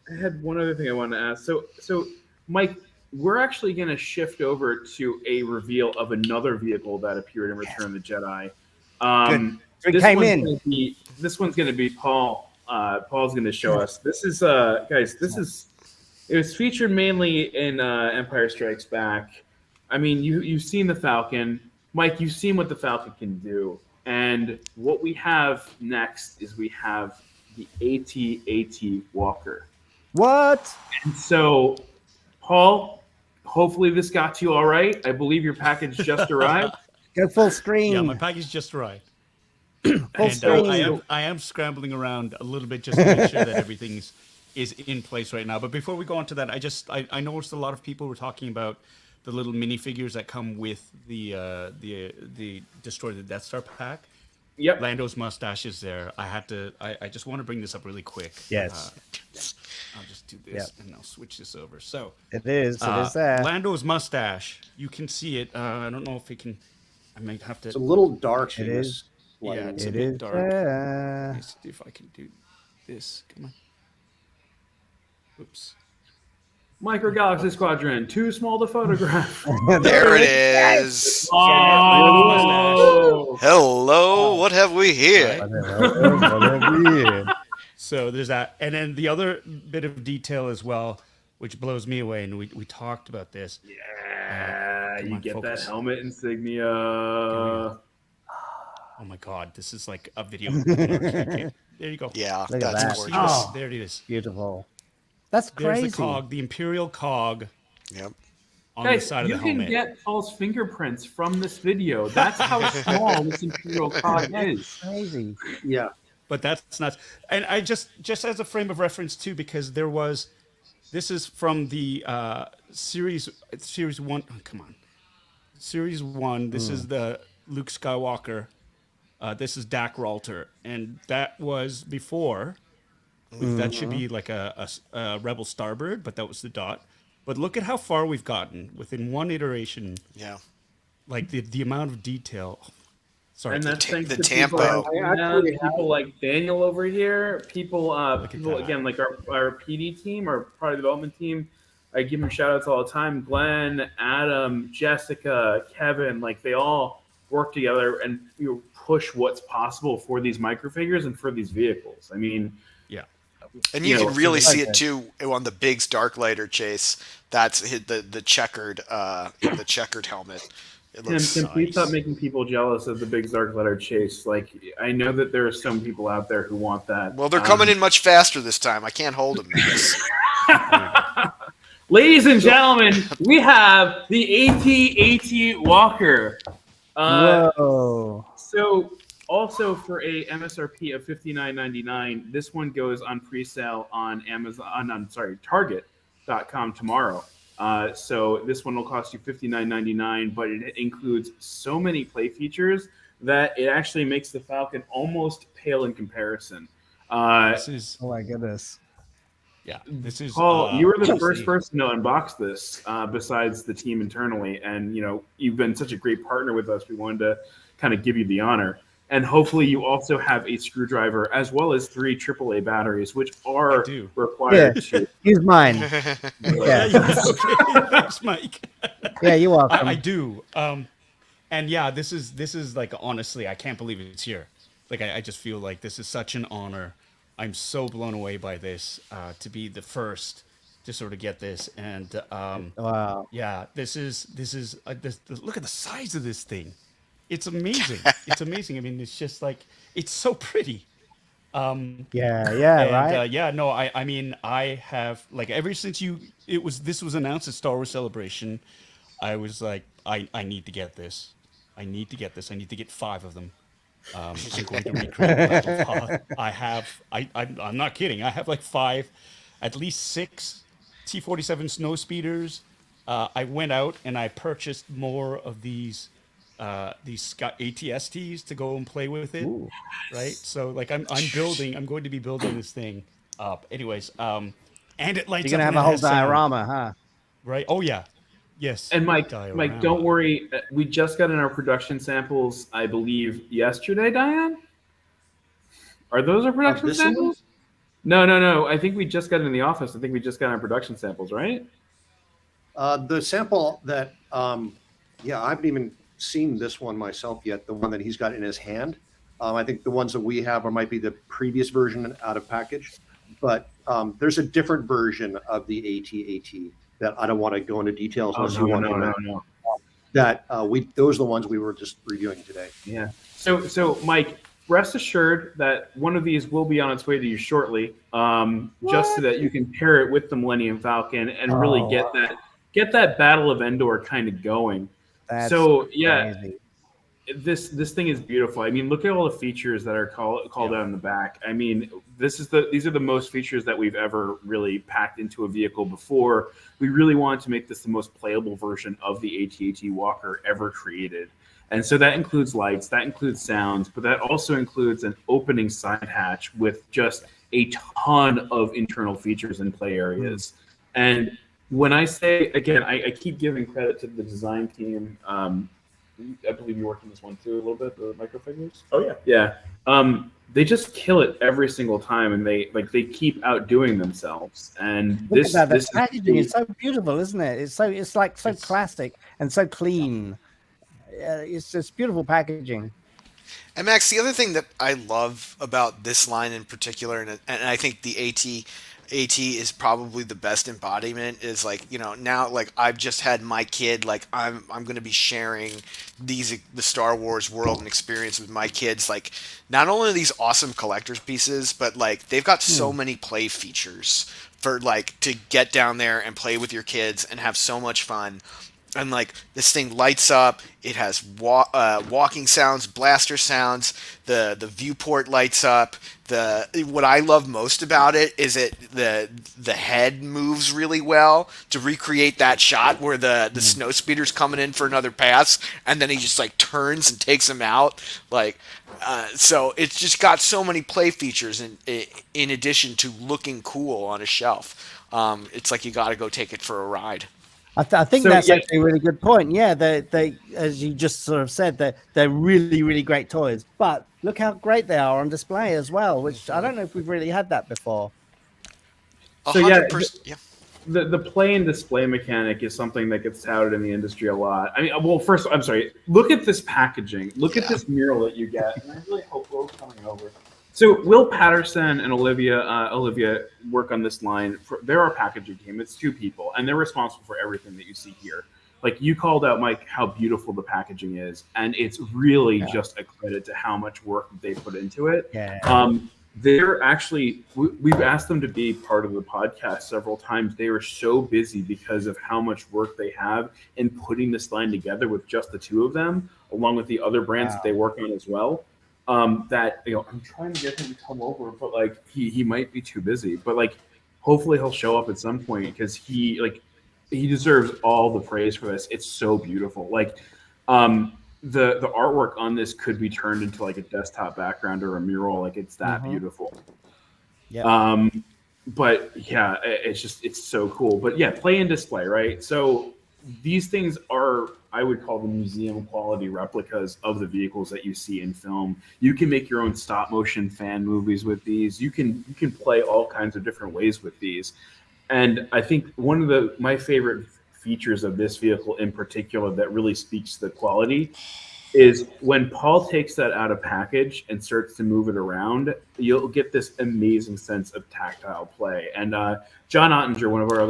I had one other thing I wanted to ask. So Mike, we're actually going to shift over to a reveal of another vehicle that appeared in Return of the Jedi. This one's going to be Paul. Paul's going to show us. This is guys. It was featured mainly in Empire Strikes Back. I mean, you've seen the Falcon. Mike, you've seen what the Falcon can do. And what we have next is we have the AT-AT Walker. What? And so, Paul, hopefully this got to you all right. I believe your package just arrived. Go full screen. Yeah, my package just arrived. Full screen. I am scrambling around a little bit just to make sure that everything is in place right now. But before we go on to that, I noticed a lot of people were talking about the little minifigures that come with the Destroy the Death Star pack. Yep. Lando's mustache is there. I just want to bring this up really quick. Yes. I'll just do this and I'll switch this over. So it is there. Lando's mustache. You can see it. I don't know if it can. I might have to. It's a little dark. It is. Yeah, it's a It bit is dark. there. Let me see if I can do this. Come on. Oops. Microgalaxy Squadron, too small to photograph. There it is. Oh. Hello, what have we here? So there's that. And then the other bit of detail as well, which blows me away, and we talked about this. Yeah, you get focus. that helmet insignia. Oh my God, this is like a video. Okay, there you go. Yeah, Look at that's that. gorgeous. Oh. There it is. Beautiful. That's There's crazy. the cog, the Imperial cog. Yep. On the Guys, side of you the can helmet. get Paul's fingerprints from this video. That's how small this Imperial cog is. Crazy. Yeah. But that's nuts. And I just as a frame of reference too, because this is from the series 1. Oh, come on. Series 1. This is the Luke Skywalker. This is Dak Ralter. And that was before. That should be like a Rebel Starbird, but that was the dot. But look at how far we've gotten within one iteration. Yeah. Like the amount of detail. Sorry. And that's thanks the to Tampo. people like Daniel over here, people again, like our PD team, our product development team. I give them shout outs all the time. Glenn, Adam, Jessica, Kevin, like they all work together and push what's possible for these microfigures and for these vehicles. I mean, and you can really see it too on the Biggs Darklighter chase. That's the checkered helmet. It looks Tim, nice. please stop making people jealous of the big Darklighter chase. Like, I know that there are some people out there who want that. Well, they're coming in much faster this time. I can't hold them. Ladies and gentlemen, we have the AT-AT Walker. Whoa. So, also for a MSRP of $59.99, this one goes on pre-sale on Target.com tomorrow. So this one will cost you $59.99, but it includes so many play features that it actually makes the Falcon almost pale in comparison. This is Oh my goodness. yeah. This is Paul, you were the honestly- first person to unbox this, besides the team internally, and you've been such a great partner with us. We wanted to kind of give you the honor, and hopefully, you also have a screwdriver as well as 3 AAA batteries, which are I do. required Yeah. to. Use mine. Yeah, Yeah. yes, okay. Thanks, Mike. Yeah, you're welcome. I do. And yeah, this is like, honestly, I can't believe it's here. Like, I just feel like this is such an honor. I'm so blown away by this, to be the first to sort of get this. And Wow. yeah, this is look at the size of this thing. It's amazing. It's amazing. I mean, it's just like, it's so pretty. Yeah, And, right. yeah, no, I mean, I have, like, ever since this was announced at Star Wars Celebration, I was like, I need to get this. I need to get this. I need to get 5 of them. I'm going to recreate the Battle of Hoth. I'm not kidding. I have like 5, at least 6 T-47 snow speeders. I went out and I purchased more of these ATSTs to go and play with it. Ooh. Right. So like I'm going to be building this thing up. Anyways, and it lights You're gonna up. have a whole and it has sound, diorama, huh? right? Oh yeah. Yes. And Mike, Diorama. don't worry. We just got in our production samples, I believe, yesterday, Diane? Are those our production this one? samples? No. I think we just got in the office. I think we just got our production samples, right? The sample that, I haven't even seen this one myself yet, the one that he's got in his hand. I think the ones that we have might be the previous version out of package, but there's a different version of the AT-AT that I don't want to go into details. unless you want to know. No. That those are the ones we were just reviewing today. Yeah. So Mike, rest assured that one of these will be on its way to you shortly, just so that you can pair it with the Millennium Falcon and really get that Battle of Endor kind of going. That's crazy. crazy. This thing is beautiful. I mean, look at all the features that are called out in the back. I mean, these are the most features that we've ever really packed into a vehicle before. We really wanted to make this the most playable version of the AT-AT Walker ever created. And so that includes lights, that includes sounds, but that also includes an opening side hatch with just a ton of internal features and play areas. And when I say, again, I keep giving credit to the design team. I believe you worked on this one too a little bit, the microfigures. Oh yeah. Yeah. They just kill it every single time, and they keep outdoing themselves. And Look this at that. this The packaging is so beautiful, isn't it? It's like so classic and so clean. It's just beautiful packaging. And Max, the other thing that I love about this line in particular, and I think the AT is probably the best embodiment, is like, now like I've just had my kid, like I'm going to be sharing the Star Wars world and experience with my kids. Like, not only are these awesome collector's pieces, but like they've got so many play features for like to get down there and play with your kids and have so much fun. And like this thing lights up, it has walking sounds, blaster sounds, the viewport lights up. What I love most about it is the head moves really well to recreate that shot where the snow speeder's coming in for another pass, and then he just like turns and takes him out. Like, so it's just got so many play features in addition to looking cool on a shelf. It's like you got to go take it for a ride. I think that's actually a really good point. Yeah, they as you just sort of said, they're really, really great toys. But look how great they are on display as well, which I don't know if we've really had that before. So yeah, 100%, yeah. The play and display mechanic is something that gets touted in the industry a lot. I mean, well, first, I'm sorry. Look at this packaging. Look at this mural that you get. And I really hope Will's coming over. So Will Patterson and Olivia work on this line. They're our packaging team. It's 2 people, and they're responsible for everything that you see here. Like you called out, Mike, how beautiful the packaging is, and it's really just a credit to how much work they put into it. Yeah. They're actually, we've asked them to be part of the podcast several times. They were so busy because of how much work they have in putting this line together with just the 2 of them, along with the other brands that they work on as well. That I'm trying to get him to come over, but like he might be too busy. But like, hopefully he'll show up at some point because he deserves all the praise for this. It's so beautiful. Like, the artwork on this could be turned into like a desktop background or a mural. Like, it's that beautiful. Yeah. But yeah, it's so cool. But yeah, play and display, right? So these things are, I would call them museum quality replicas of the vehicles that you see in film. You can make your own stop motion fan movies with these. You can play all kinds of different ways with these. And I think one of my favorite features of this vehicle in particular that really speaks to the quality is when Paul takes that out of package and starts to move it around, you'll get this amazing sense of tactile play. And John Ottinger, one of our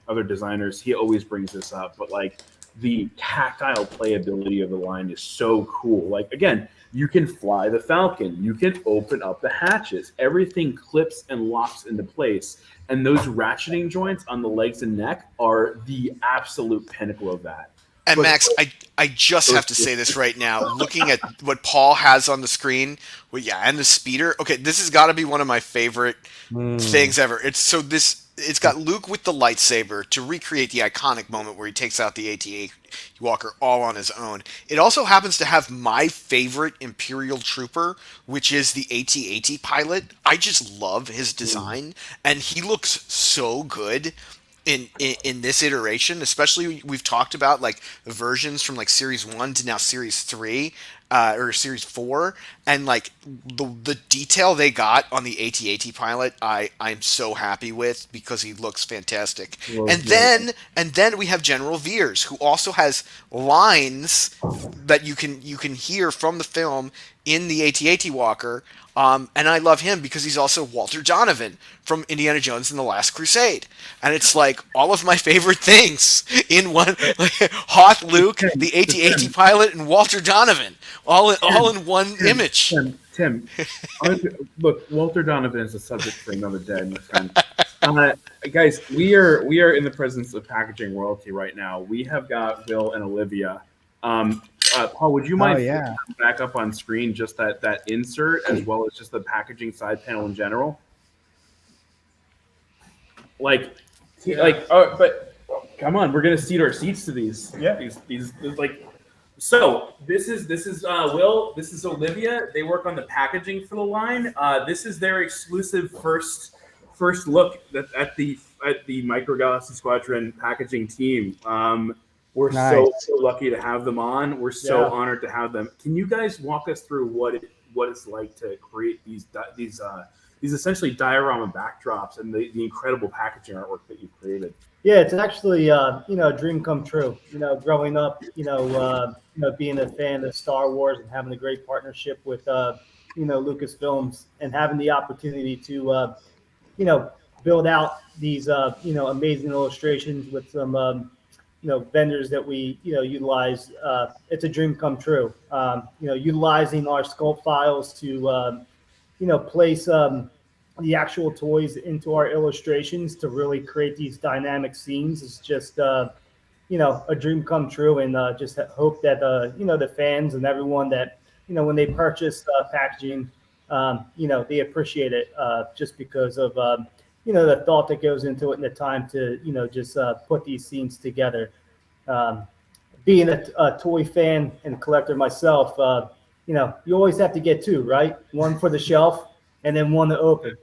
other designers, he always brings this up, but like the tactile playability of the line is so cool. Like, again, you can fly the Falcon, you can open up the hatches, everything clips and locks into place. And those ratcheting joints on the legs and neck are the absolute pinnacle of that. And But- Max, I just have to say this right now. Looking at what Paul has on the screen, well, yeah, and the speeder. Okay, this has got to be one of my favorite things ever. It's got Luke with the lightsaber to recreate the iconic moment where he takes out the AT-AT Walker all on his own. It also happens to have my favorite Imperial Trooper, which is the AT-AT pilot. I just love his design, and he looks so good. In this iteration, especially we've talked about like the versions from like Series 1 to now Series 3 or Series 4, and like the detail they got on the AT-AT pilot, I'm so happy with because he looks fantastic. Well, and then we have General Veers, who also has lines that you can hear from the film in the AT-AT Walker. And I love him because he's also Walter Donovan from Indiana Jones and the Last Crusade. And it's like all of my favorite things in one, like Hoth Luke, the AT-AT pilot, and Walter Donovan, all in one image. Tim, look, Walter Donovan is a subject for another day, my friend. Guys, we are in the presence of packaging royalty right now. We have got Will and Olivia. Paul, would you mind back up on screen just that insert as well as just the packaging side panel in general? But come on, we're gonna seat our seats to these. Yeah. These like. So this is Will. This is Olivia. They work on the packaging for the line. This is their exclusive first look at the Microgalaxy Squadron packaging team. We're so lucky to have them on. We're so honored to have them. Can you guys walk us through what it's like to create these essentially diorama backdrops and the incredible packaging artwork that you've created? Yeah, it's actually a dream come true. Growing up, being a fan of Star Wars and having a great partnership with Lucasfilms and having the opportunity to build out these amazing illustrations with some vendors that we utilize. It's a dream come true. Utilizing our sculpt files to place the actual toys into our illustrations to really create these dynamic scenes is just a dream come true, and just hope that the fans and everyone that when they purchase packaging, they appreciate it just because of the thought that goes into it and the time to just put these scenes together. Being a toy fan and collector myself, you always have to get two, right? One for the shelf and then one to open.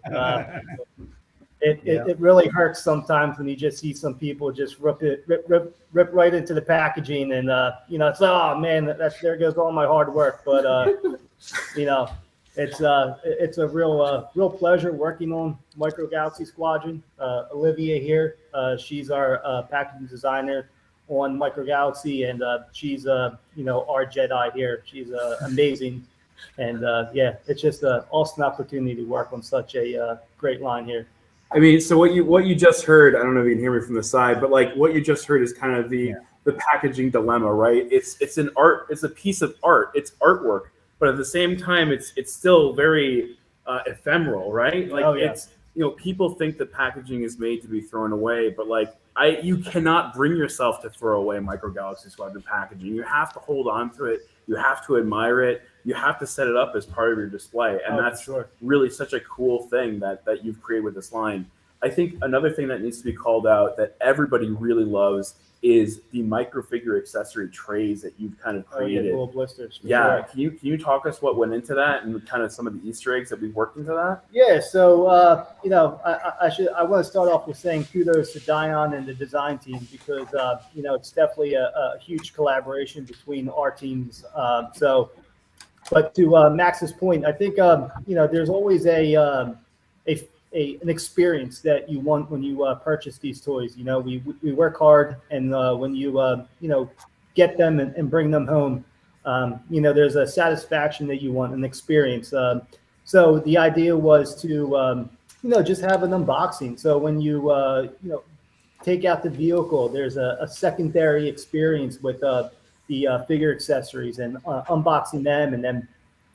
It really hurts sometimes when you just see some people just rip right into the packaging, and it's like, oh man, there goes all my hard work. But it's a real pleasure working on Microgalaxy Squadron. Olivia here, she's our packaging designer on Microgalaxy, and she's our Jedi here. She's amazing, and it's just an awesome opportunity to work on such a great line here. I mean, so what you just heard, I don't know if you can hear me from the side, but like what you just heard is kind of the packaging dilemma, right? It's a piece of art, it's artwork, but at the same time, it's still very ephemeral, right? Like it's people think that packaging is made to be thrown away, but like you cannot bring yourself to throw away Microgalaxy Squadron packaging. You have to hold on to it. You have to admire it. You have to set it up as part of your display. And that's really such a cool thing that you've created with this line. I think another thing that needs to be called out that everybody really loves is the microfigure accessory trays that you've kind of created. Little blisters. Yeah, Sure. can you talk us what went into that and kind of some of the Easter eggs that we worked into that? Yeah, so you know, I want to start off with saying kudos to Dion and the design team because you know, it's definitely a huge collaboration between our teams. But to Max's point, I think you know, there's always an experience that you want when you purchase these toys. You know, we work hard, and when you you know, get them and bring them home, you know, there's a satisfaction that you want, an experience. So the idea was to you know, just have an unboxing. So when you you know, take out the vehicle, there's a secondary experience with the figure accessories and unboxing them, and then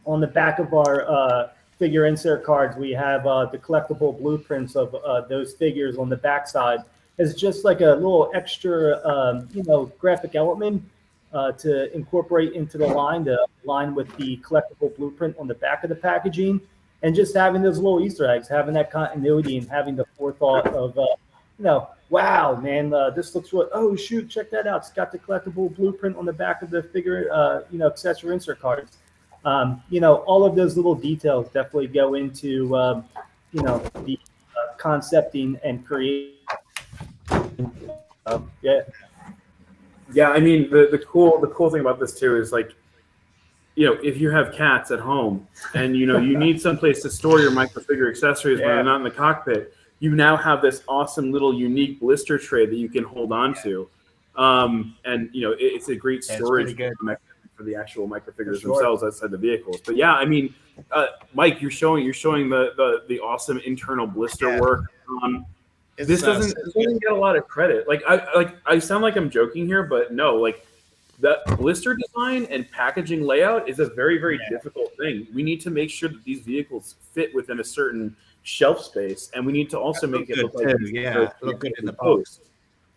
on the back of our figure insert cards, we have the collectible blueprints of those figures on the backside. It's just like a little extra, you know, graphic element to incorporate into the line to align with the collectible blueprint on the back of the packaging, and just having those little Easter eggs, having that continuity, and having the forethought of, you know, wow, man, this looks what? Oh shoot, check that out! It's got the collectible blueprint on the back of the figure, you know, accessory insert cards. You know, all of those little details definitely go into, you know, the concepting and creating. Yeah, I mean, the cool thing about this too is, like, you know, if you have cats at home and, you know, you need someplace to store your microfigure accessories when they're not in the cockpit, you now have this awesome little unique blister tray that you can hold on to. And, you know, it's a great storage mechanism for the actual microfigures themselves outside the vehicles. But yeah, I mean, Mike, you're showing the awesome internal blister work. This doesn't get a lot of credit. I sound like I'm joking here, but no, like, that blister design and packaging layout is a very, very difficult thing. We need to make sure that these vehicles fit within a certain shelf space, and we need to also make it look like look good in the post.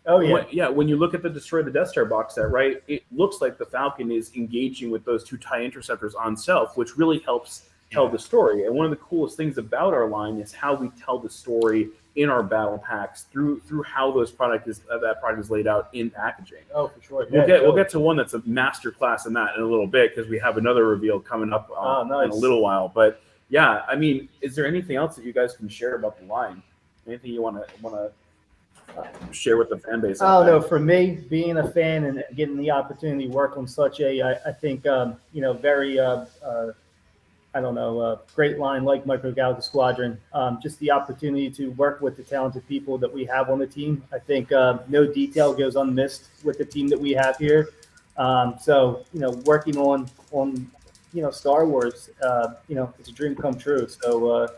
Oh yeah, when you look at the Destroy the Death Star box set, right, it looks like the Falcon is engaging with those two TIE interceptors on self, which really helps tell the story. And one of the coolest things about our line is how we tell the story in our battle packs through how that product is laid out in packaging. Oh, for sure. We'll get to one that's a master class in that in a little bit, because we have another reveal coming up in a little while. But yeah, I mean, is there anything else that you guys can share about the line? Anything you want to share with the fan base? Oh no, for me, being a fan and getting the opportunity to work on such a, I think, you know, very, I don't know, great line like Microgalaxy Squadron. Just the opportunity to work with the talented people that we have on the team. I think no detail goes unmissed with the team that we have here. So, you know, working on you know, Star Wars, you know, it's a dream come true. So,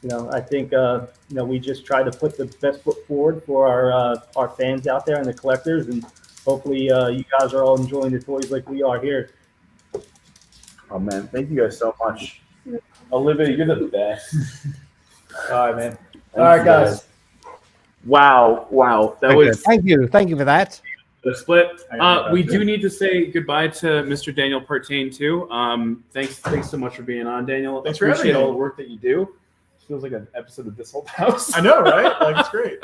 you know, I think, you know, we just try to put the best foot forward for our fans out there and the collectors, and hopefully you guys are all enjoying the toys like we are here. Oh man, thank you guys so much. Olivia, you're the best. All right, man. All right, guys. Wow. That was thank you for that. the split. We do need to say goodbye to Mr. Daniel Partain too. Thanks so much for being on, Daniel. Thanks for Appreciate having me. all the work that you do. Feels like an episode of This Old House. I know, right? Like, it's great.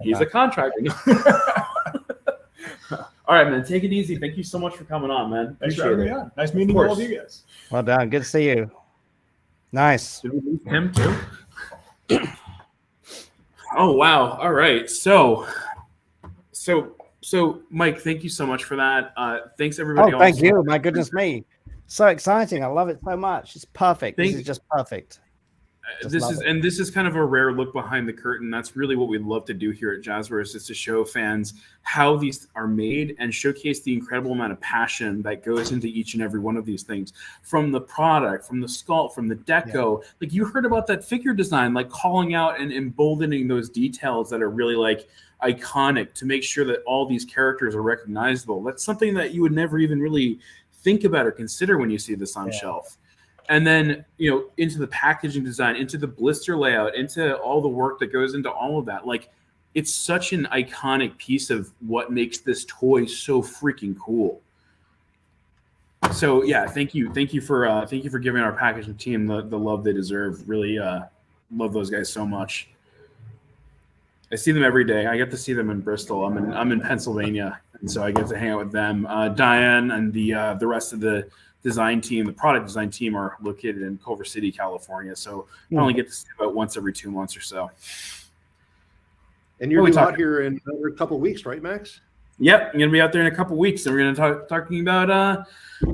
He's a contractor. All right, man. Take it easy. Thank you so much for coming on, man. Thanks for having me on. Nice meeting all of you guys. Well done. Good to see you. Nice. Did we lose him too? Oh wow! All right, so Mike, thank you so much for that. Thanks everybody. Oh, thank you. My goodness me, so exciting! I love it so much. It's perfect. This is just perfect. This is kind of a rare look behind the curtain. That's really what we love to do here at Jazwares, is to show fans how these are made and showcase the incredible amount of passion that goes into each and every one of these things. From the product, from the sculpt, from the deco. Yeah. Like, you heard about that figure design, like calling out and emboldening those details that are really like iconic to make sure that all these characters are recognizable. That's something that you would never even really think about or consider when you see this on shelf. And then, you know, into the packaging design, into the blister layout, into all the work that goes into all of that. Like, it's such an iconic piece of what makes this toy so freaking cool. So yeah, thank you for giving our packaging team the love they deserve. Really love those guys so much. I see them every day. I get to see them in Bristol. I'm in Pennsylvania, and so I get to hang out with them. Diane and the rest of the design team, the product design team, are located in Culver City, California. So I only get to see about once every 2 months or so. And you're out here in another couple of weeks, right, Max? Yep, I'm gonna be out there in a couple of weeks, and we're gonna talking about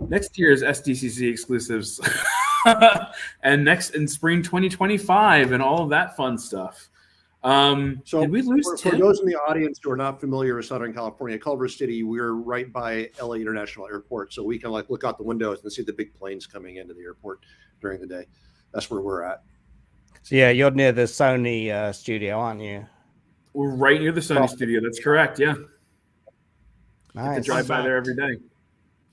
next year's SDCC exclusives, and next in spring 2025, and all of that fun stuff. So did we lose for those in the audience who are not familiar with Southern California, Culver City, we're right by LA International Airport, so we can like look out the windows and see the big planes coming into the airport during the day. That's where we're at. So yeah, you're near the Sony studio, aren't you? We're right near the Sony studio. That's correct. Yeah. Nice. To drive by there every day.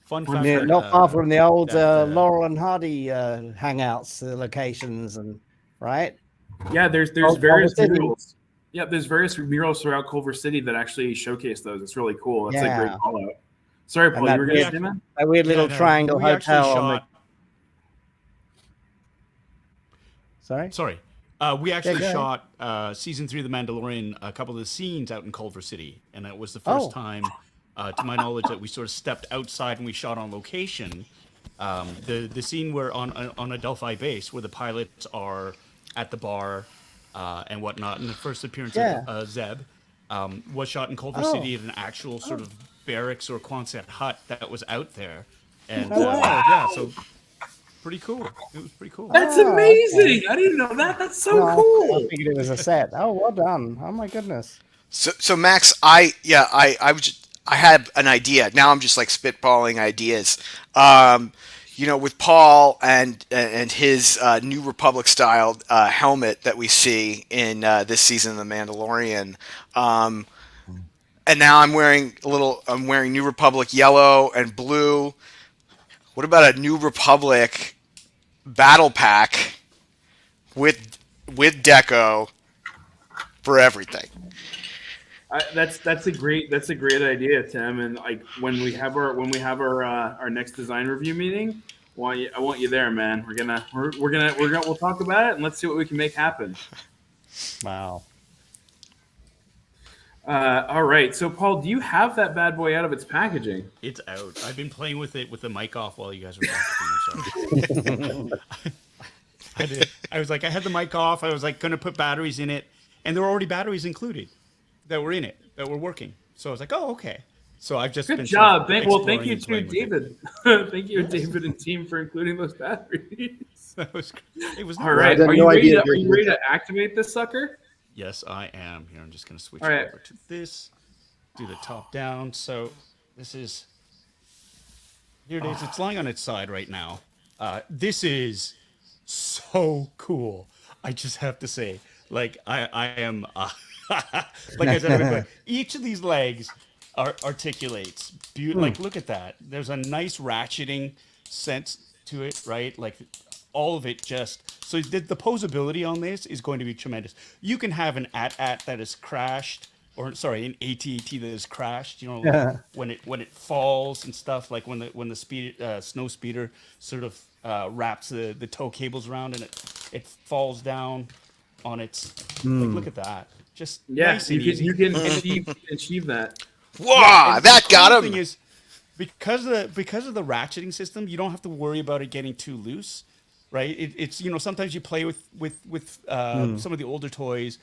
Fun fact. Not far from the old Laurel and Hardy hangouts locations, and right. Yeah, there's various murals. Yeah, there's various murals throughout Culver City that actually showcase those. It's really cool. That's a great call out. Sorry, Paul, you were going to say that? A weird little triangle hotel. Sorry. We actually shot season 3 of The Mandalorian, a couple of the scenes out in Culver City, and it was the first time, to my knowledge, that we sort of stepped outside and we shot on location. The scene where on a Delphi base where the pilots are at the bar and whatnot, and the first appearance of Zeb was shot in Culver City at an actual sort of barracks or Quonset hut that was out there, and so pretty cool. It was pretty cool. That's amazing. I didn't know that. That's so cool. I figured it was a set. Oh, well done. Oh my goodness. So Max, I had an idea. Now I'm just like spitballing ideas. With Paul and his New Republic style helmet that we see in this season of The Mandalorian, and now I'm wearing New Republic yellow and blue. What about a New Republic battle pack with deco for everything? That's a great idea, Tim. And like when we have our next design review meeting, I want you there, man. We'll talk about it and let's see what we can make happen. Wow. All right. So, Paul, do you have that bad boy out of its packaging? It's out. I've been playing with it with the mic off while you guys were talking. I'm sorry. I was like, I had the mic off. I was like, going to put batteries in it, and there were already batteries included that were in it that were working. So I was like, oh, okay. So I've just good job. Thank you to David. Thank you, David and team, for including those batteries. That was great. It was all right. Are you ready to activate this sucker? Yes, I am. Here, I'm just going to switch over to this. Do the top down. So this is here it is. It's lying on its side right now. This is so cool. I just have to say, like I am. Like I said, each of these legs articulates. Like, look at that. There's a nice ratcheting sense to it, right? Like all of it just. So the posability on this is going to be tremendous. You can have an AT-AT that is crashed, or sorry, an AT-AT that is crashed. You know, when it falls and stuff. Like when the snow speeder sort of wraps the tow cables around and it falls down on its. Like, look at that. Just nice and easy. You can achieve that. Wow, that got him. The thing is, because of the ratcheting system, you don't have to worry about it getting too loose, right? It's sometimes you play with some of the older toys,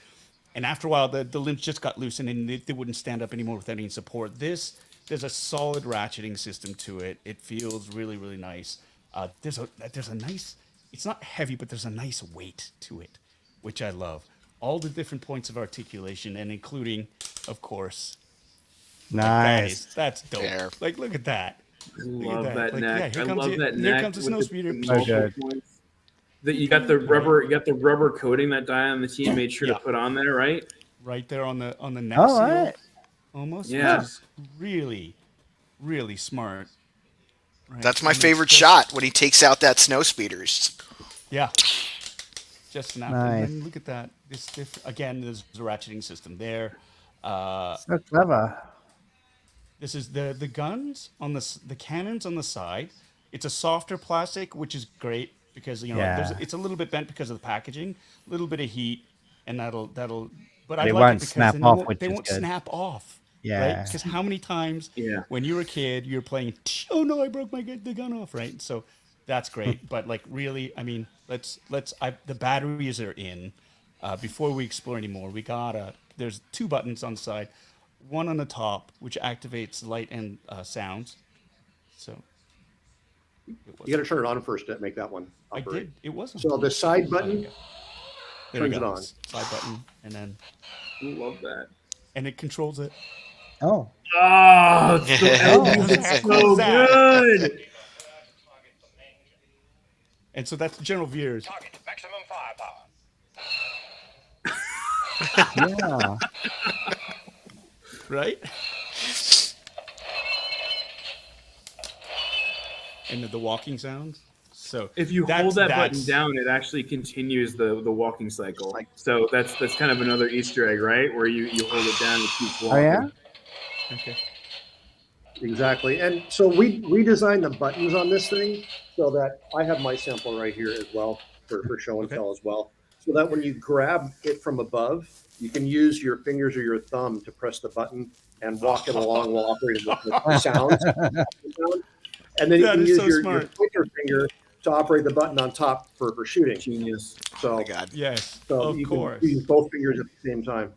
and after a while the limbs just got loose and then they wouldn't stand up anymore with any support. There's a solid ratcheting system to it. It feels really, really nice. There's a nice. It's not heavy, but there's a nice weight to it, which I love. All the different points of articulation, and including, of course. Nice. That's dope. There. Like, look at that. Love that neck. Here I comes love it. that Here neck. comes the snow speeder. That you got the rubber coating that Dion and the team made sure to put on there, right? Right there on the neck seal. Right. Almost. Yeah. Which is really, really smart. Right. That's my favorite shot when he takes out that snow speeders. Yeah. Just snap. Nice. And look at that. Again, there's a ratcheting system there. So clever. This is the guns on the cannons on the side. It's a softer plastic, which is great because it's a little bit bent because of the packaging, a little bit of heat, and that'll but I They like won't it because snap then off, they won't, which they is won't good. snap off. Yeah. Right? Because how many times Yeah. when you were a kid, you're playing, oh no, I broke the gun off, right? So that's great. But like really, I mean, the batteries are in. Before we explore anymore, there's 2 buttons on the side, one on the top, which activates light and sounds. So You got to turn it on first to make that one I operate. did. It wasn't. So the side Oh, there button we go. There turns we it go. on. Side button, I love that. and it controls it. Oh, Oh, it's so, Oh. it's so good. And so that's General Veers. Target maximum firepower. yeah. Right? And the walking sounds. So If you that's- hold that button that's- down, it actually continues the walking cycle. So that's kind of another Easter egg, right? Where you hold it down and it keeps walking. Oh, yeah? Okay. Exactly. And so we designed the buttons on this thing so that I have my sample right here as well for show and Okay. tell as well. So that when you grab it from above, you can use your fingers or your thumb to press the button and walk it along while operating with the sounds. And then you That can is use so your smart. pointer finger to operate the button on top for shooting. Genius. So, Oh my God. Yes. so Of you course. can use both fingers at the same time.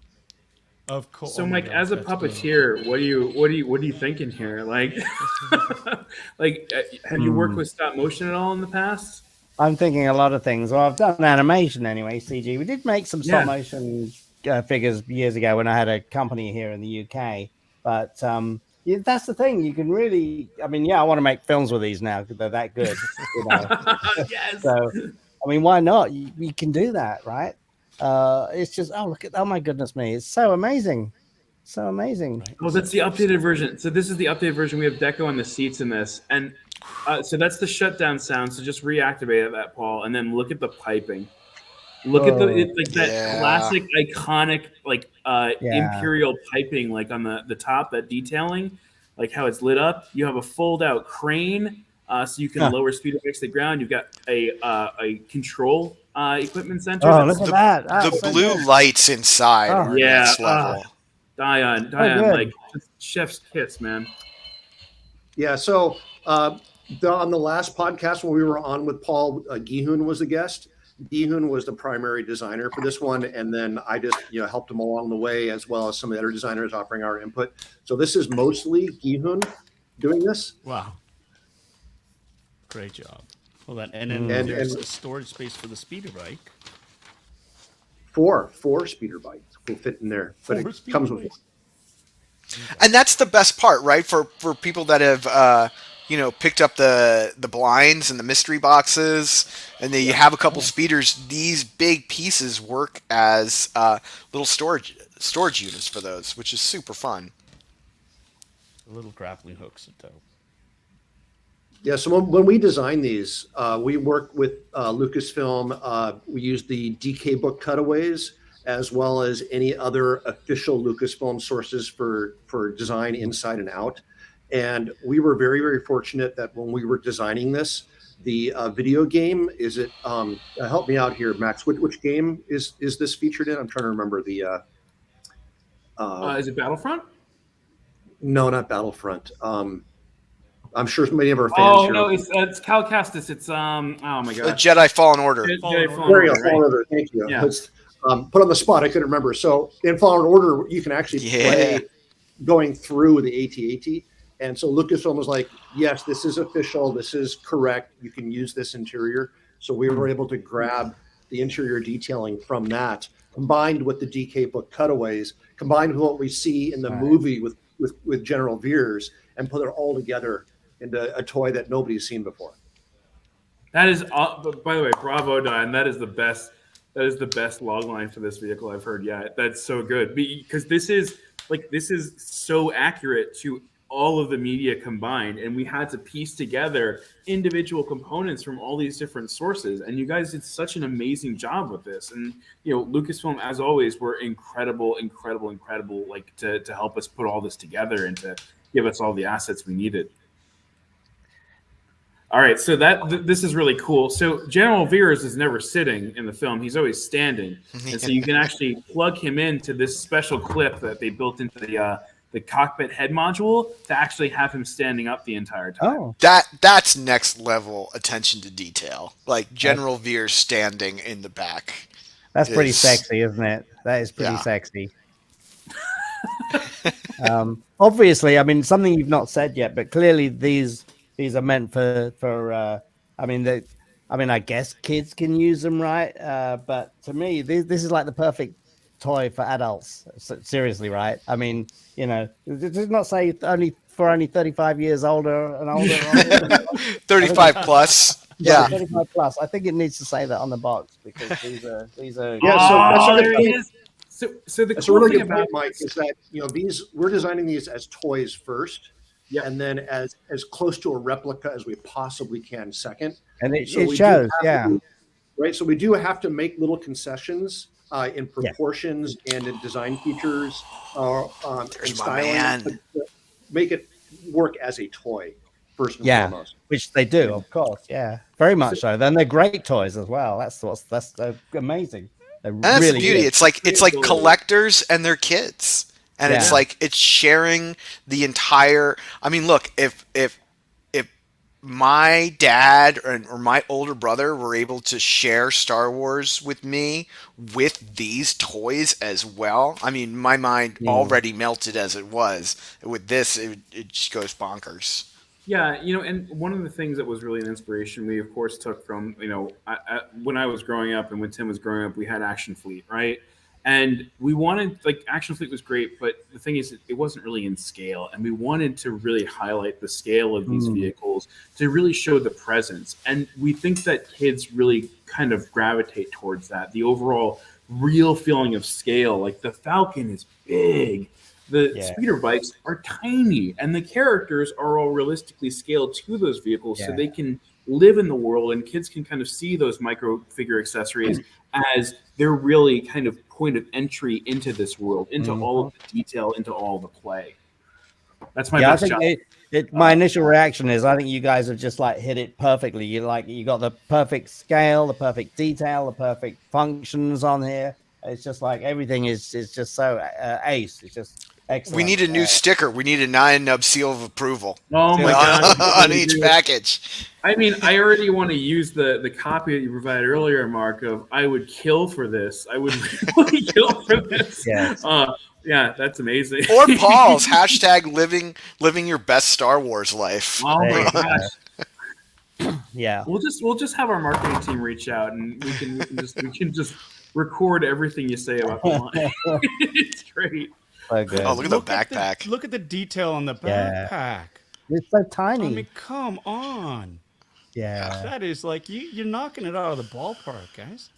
Of course. So, Oh my Mike, God, as a that's brilliant. puppeteer, what are you thinking here? Like, have you worked with stop motion at all in the past? I'm thinking a lot of things. Well, I've done animation anyway, CG. We did make some stop Yeah. motion figures years ago when I had a company here in the UK. But yeah, that's the thing. You can really, I mean, yeah, I want to make films with these now because they're that good. You know? Yes. So, I mean, why not? You can do that, right? It's just, oh my goodness me. It's so amazing. So amazing. Right? Oh, that's the updated version. So this is the updated version. We have deco on the seats in this, and so that's the shutdown sound. So just reactivate that, Paul, and then look at the piping. Look at that Yeah. classic, iconic, Yeah. imperial piping, like on the top, that detailing, like how it's lit up. You have a fold-out crane, so you can lower speed effects to the ground. You've got a control equipment center. Oh, that's look at that. The That's so blue good. lights inside Oh. are Yeah, next level. Dion, good. like just chef's kiss, man. Yeah. So on the last podcast when we were on with Paul, Gi-hun was the guest. Gi-hun was the primary designer for this one, and then I just helped him along the way, as well as some of the other designers offering our input. So this is mostly Gi-hun doing this. Wow. Great job. Hold on. And then And- there's and- a storage space for the speeder bike. Four speeder bikes will fit in there, but Four it speeder comes with bikes. And that's the best part, right? For people that have picked up the blinds and the mystery boxes, and then you have a couple speeders. These big pieces work as little storage units for those, which is super fun. The little grappling hooks at though. Yeah, so when we designed these, we worked with Lucasfilm. We used the DK book cutaways as well as any other official Lucasfilm sources for design inside and out. And we were very, very fortunate that when we were designing this, the video game, help me out here, Max, which game is this featured in? I'm trying to remember the... Is it Battlefront? No, not Battlefront. I'm sure many of our fans Oh here. no, it's Cal Kestis. It's oh my The god. Jedi Fallen Order. Jedi Fallen There you Order, go, right? Fallen Order. Thank you. Yeah. It's, put on the spot, I couldn't remember. So in Fallen Order, you can actually play going through the AT-AT. And so Lucasfilm was like, yes, this is official. This is correct. You can use this interior. So we were able to grab the interior detailing from that, combined with the DK book cutaways, combined with what we see in the movie with General Veers, and put it all together into a toy that nobody's seen before. That is, by the way, bravo, Dion. That is the best. That is the best log line for this vehicle I've heard yet. That's so good because this is so accurate to all of the media combined, and we had to piece together individual components from all these different sources. And you guys did such an amazing job with this. And Lucasfilm, as always, were incredible, like to help us put all this together and to give us all the assets we needed. All right, so this is really cool. So General Veers is never sitting in the film; he's always standing, and so you can actually plug him into this special clip that they built into the cockpit head module to actually have him standing up the entire time. Oh, That's next level attention to detail. Like General Veers standing in the back. that's pretty sexy, isn't it? That is pretty Yeah. sexy. Obviously, I mean, something you've not said yet, but clearly these are meant for I guess kids can use them, right? But to me, this is like the perfect toy for adults. Seriously, right? I mean, does it not say only 35 years older and older? 35 plus. Yeah. 35 plus. I think it needs to say that on the box because these are. Yeah, so that's Oh, a there good he point. is. So the That's a cool really thing good about point, Mike, is that these we're designing these as toys first, and then as close to a replica as we possibly can second. And it So we do shows, have yeah. to- right. So we do have to make little concessions in proportions and in design features and There's my styling man. to make it work as a toy first and Yeah. foremost. Which they do, of course, yeah, very much so. Then they're great toys as well. That's amazing. They're And that's really the beauty. good. It's like collectors and their kids. And it's Yeah. like it's sharing the entire I mean, look, if my dad or my older brother were able to share Star Wars with me with these toys as well, I mean, my mind already melted as it was. With this, it just goes bonkers. Yeah, and one of the things that was really an inspiration we, of course, took from, when I was growing up and when Tim was growing up, we had Action Fleet, right? And we wanted, Action Fleet was great, but the thing is, it wasn't really in scale. And we wanted to really highlight the scale of these vehicles to really show the presence. And we think that kids really kind of gravitate towards that, the overall real feeling of scale. Like the Falcon is big. The speeder bikes are tiny, and the characters are all realistically scaled to those vehicles so they can live in the world, and kids can kind of see those micro figure accessories as their really kind of point of entry into this world, into all of the detail, into all the play. That's my best job. My initial reaction is I think you guys have just hit it perfectly. You got the perfect scale, the perfect detail, the perfect functions on here. It's just like everything is just so ace. It's just excellent. We need a new sticker. We need a Nien Nunb seal of approval. Oh my God. on each package. I mean, I already want to use the copy that you provided earlier, Mark, of I would kill for this. I would really kill for this. Yes. Yeah, that's amazing. Or Paul's #, living your best Star Wars life. Oh There my you go. gosh. Yeah. We'll just have our marketing team reach out, and we can just record everything you say about the line. It's great. So good. Oh, look at the backpack. Look at the detail on the Yeah. backpack. It's so I tiny. mean, come on. Yeah. That is you're knocking it out of the ballpark, guys.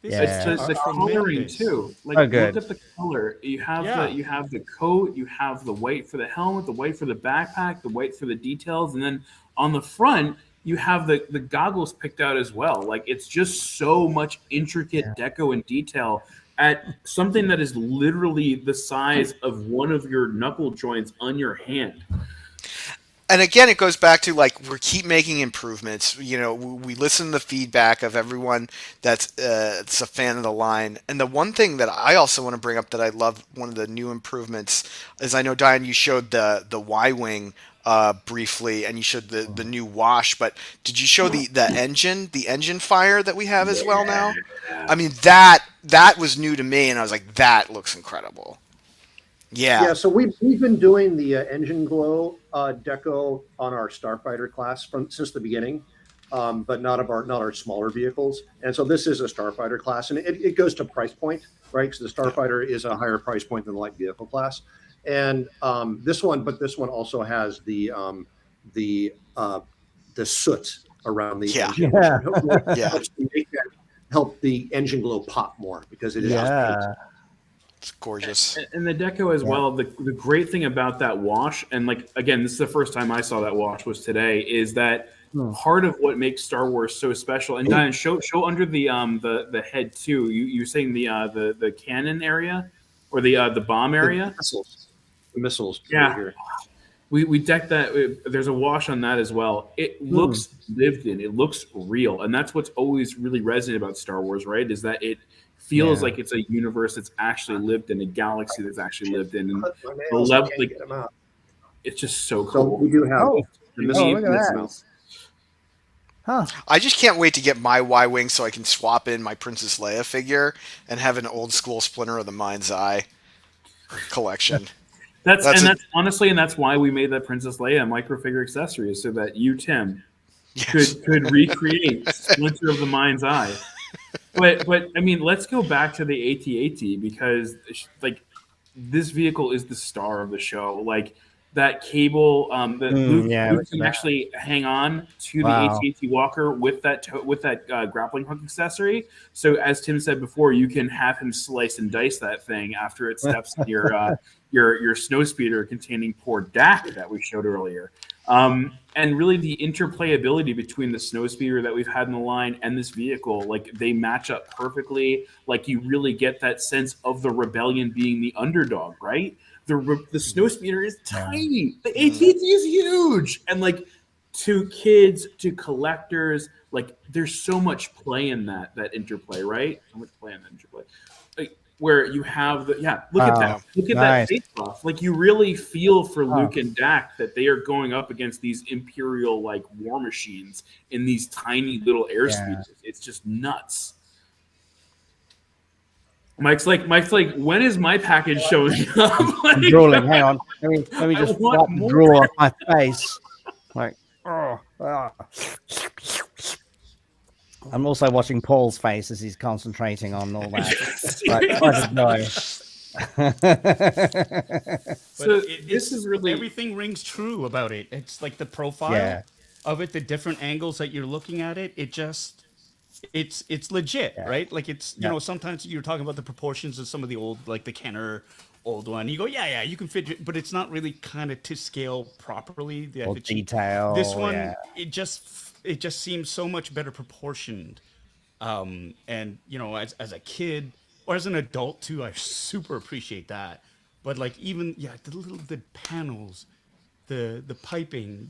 This Yeah. It's the coloring too. Oh, good. Look at the color. You have the coat, you have the white for the helmet, the white for the backpack, the white for the details, and then on the front you have the goggles picked out as well. Like it's just so much intricate deco and detail at something that is literally the size of one of your knuckle joints on your hand. And again, it goes back to we keep making improvements. We listen to the feedback of everyone that's a fan of the line. And the one thing that I also want to bring up that I love, one of the new improvements, is I know, Diane, you showed the Y-wing briefly, and you showed the new wash. But did you show the engine fire that we have as well now? I mean, that was new to me, and I was like, that looks incredible. Yeah. So we've been doing the engine glow deco on our Starfighter class since the beginning, but not our smaller vehicles. And so this is a Starfighter class, and it goes to price point, right? So the Starfighter is a higher price point than the light vehicle class, and this one also has the soot around the engine. Which help the engine glow pop more because it is. It's gorgeous. And the deco as well. The great thing about that wash, and again, this is the first time I saw that wash was today, is that part of what makes Star Wars so special. And Diane, show under the head too. You're saying the cannon area or the bomb area? The missiles. Yeah. Right here. We decked that. There's a wash on that as well. It looks lived in. It looks real, and that's what's always really resonated about Star Wars, right? Is that it feels like it's a universe that's actually lived in, a galaxy that's actually lived in, and the level, like, it's just so So cool. we do have. And Oh, the- look at that. Huh. I just can't wait to get my Y-wing so I can swap in my Princess Leia figure and have an old school Splinter of the Mind's Eye collection. That's honestly, and that's why we made that Princess Leia micro figure accessory, is so that you, Tim, could recreate Splinter of the Mind's Eye. But I mean, let's go back to the AT-AT, because like this vehicle is the star of the show. Like that cable, that Luke can actually hang on to the AT-AT walker with that grappling hook accessory. So as Tim said before, you can have him slice and dice that thing after it steps in your snow speeder containing poor Dak that we showed earlier. And really the interplayability between the snow speeder that we've had in the line and this vehicle, like they match up perfectly. Like you really get that sense of the rebellion being the underdog, right? The snow speeder is tiny. The AT-AT is huge. And like to kids, to collectors, like there's so much play in that interplay, right? So much play in that interplay. Like, where you have look at that. Look at that face off. Like you really feel for Luke and Dak that they are going up against these Imperial like war machines in these tiny little air speeders. It's just nuts. Mike's like, when is my package showing up? I'm drooling. Hang on. Let me just wipe the drool off my face. Like, I'm also watching Paul's face as he's concentrating on all that. So this is really everything rings true about it. It's like the profile of it, the different angles that you're looking at it. It just it's legit, right? Like it's you know, sometimes you're talking about the proportions of some of the old, like the Kenner old one. You go, yeah, you can fit it, but it's not really kind of to scale properly. The detail. This one, it just seems so much better proportioned. And you know, as a kid or as an adult too, I super appreciate that. But like even the panels, the piping,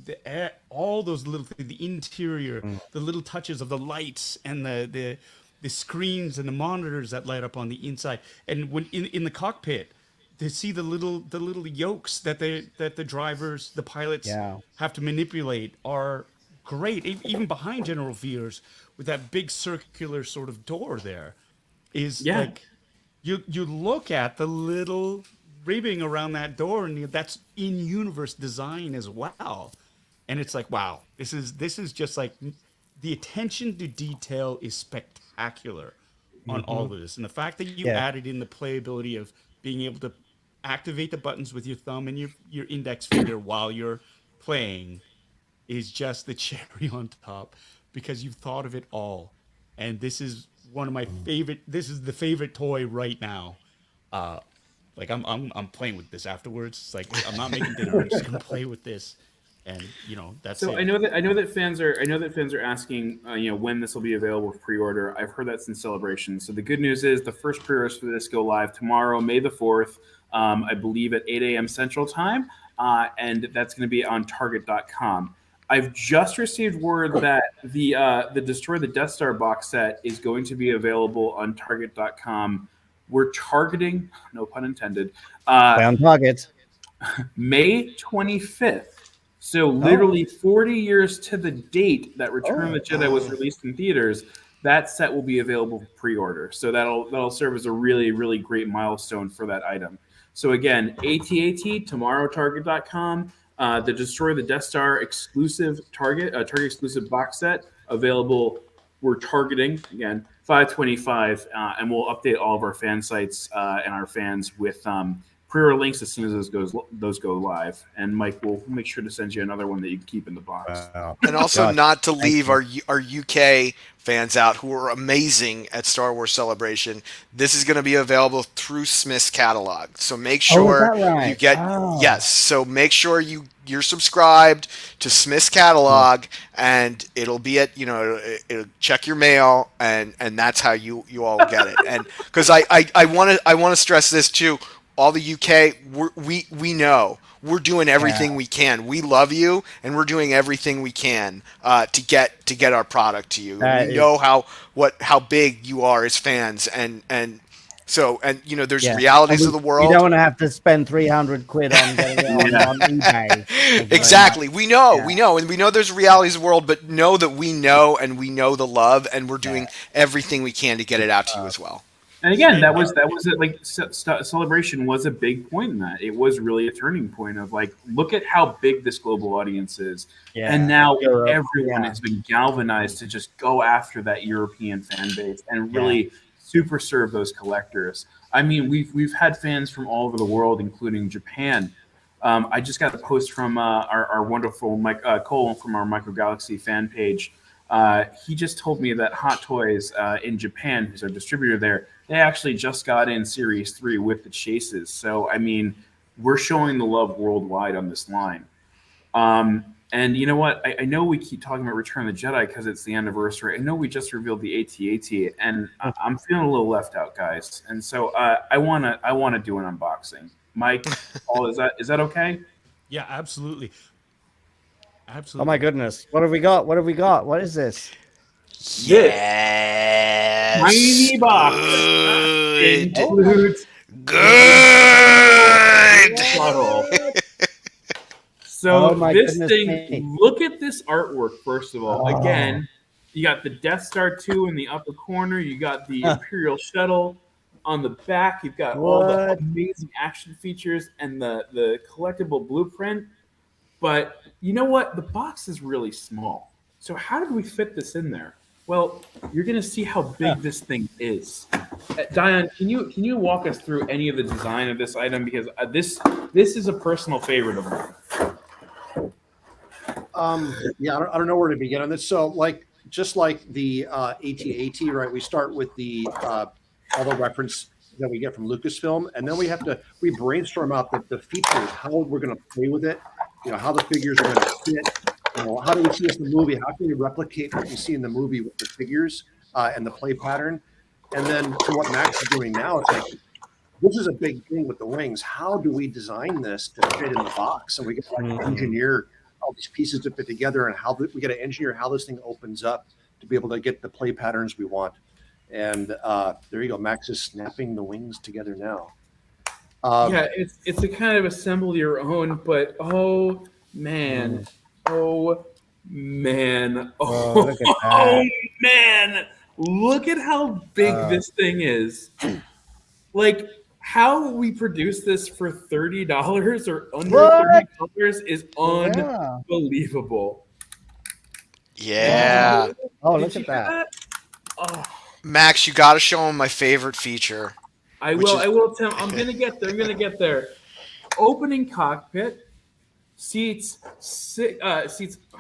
all those little things, the interior, the little touches of the lights and the screens and the monitors that light up on the inside, and when in the cockpit, to see the little yokes that the drivers, the pilots have to manipulate are great. Even behind General Veers with that big circular sort of door there is like you look at the little ribbing around that door, and that's in-universe design as well. And it's like, wow, this is just like the attention to detail is spectacular on all of this. And the fact that you added in the playability of being able to activate the buttons with your thumb and your index finger while you're playing is just the cherry on top, because you've thought of it all. And this is one of my favorite. This is the favorite toy right now. Like I'm playing with this afterwards. It's like I'm not making dinner. I'm just gonna play with this, and you know that's. So it. I know that fans are asking when this will be available for pre-order. I've heard that since Celebration. So the good news is the first pre-orders for this go live tomorrow, May the 4th. I believe at 8 a.m. Central Time, and that's going to be on Target.com. I've just received word that the Destroy the Death Star box set is going to be available on Target.com. We're targeting, no pun intended, on target, May 25th. So literally 40 years to the date that Return of the Jedi was released in theaters, that set will be available for pre-order. So that'll serve as a really, really great milestone for that item. So again, AT-AT, tomorrow, Target.com. The Destroy the Death Star exclusive Target exclusive box set available. We're targeting, again, $525, and we'll update all of our fan sites and our fans with pre-order links as soon as those go live. And Mike will make sure to send you another one that you can keep in the box. And also not to leave our UK fans out who are amazing at Star Wars Celebration. This is going to be available through Smith's catalog. So make sure you get So make sure you're subscribed to Smith's catalog, and it'll be at it'll check your mail, and that's how you all get it. And because I want to stress this too. all the UK, we know we're doing everything we can. We love you, and we're doing everything we can to get our product to you. We know how big you are as fans, and you know, there's realities of the world. You don't want to have to spend 300 quid on getting it on eBay. Exactly. We know, and we know there's realities of the world, but know that we know, and we know the love, and we're doing everything we can to get it out to you as well. And again, that was it. Like Celebration was a big point in that. It was really a turning point of like, look at how big this global audience is, and now everyone has been galvanized to just go after that European fan base and really super serve those collectors. I mean, we've had fans from all over the world, including Japan. I just got a post from our wonderful Mike Cole from our Microgalaxy fan page. He just told me that Hot Toys in Japan, who's our distributor there, they actually just got in Series 3 with the chases. So, I mean, we're showing the love worldwide on this line. And you know what? I know we keep talking about Return of the Jedi because it's the anniversary. I know we just revealed the AT-AT, and I'm feeling a little left out, guys. And so I wanna do an unboxing. Mike, Paul, is that okay? Yeah, absolutely. Oh my goodness! What have we got? What is this? Yes. Tiny box includes good. So this thing, look at this artwork, first of all. Again, you got the Death Star 2 in the upper corner. You got the Imperial Shuttle on the back. You've got all the amazing action features and the collectible blueprint. But you know what? The box is really small. So how did we fit this in there? Well, you're going to see how big this thing is. Dion, can you walk us through any of the design of this item? Because this is a personal favorite of mine. Yeah, I don't know where to begin on this. So, just like the AT-AT, right? We start with all the reference that we get from Lucasfilm, and then we brainstorm out the features, how we're going to play with it, you know, how the figures are going to fit. You know, how do we see this in the movie? How can we replicate what we see in the movie with the figures and the play pattern? And then to what Max is doing now, it's like, this is a big thing with the wings. How do we design this to fit in the box? And we get to engineer all these pieces to fit together, and how we got to engineer how this thing opens up to be able to get the play patterns we want. And there you go. Max is snapping the wings together now. It's a kind of assemble your own, but oh man, look at how big this thing is. Like, how we produce this for $30 or under $30 is unbelievable. Yeah. Oh, look at that. Oh. Max, you got to show him my favorite feature. I will, Tim. I'm gonna get there. Opening cockpit, seats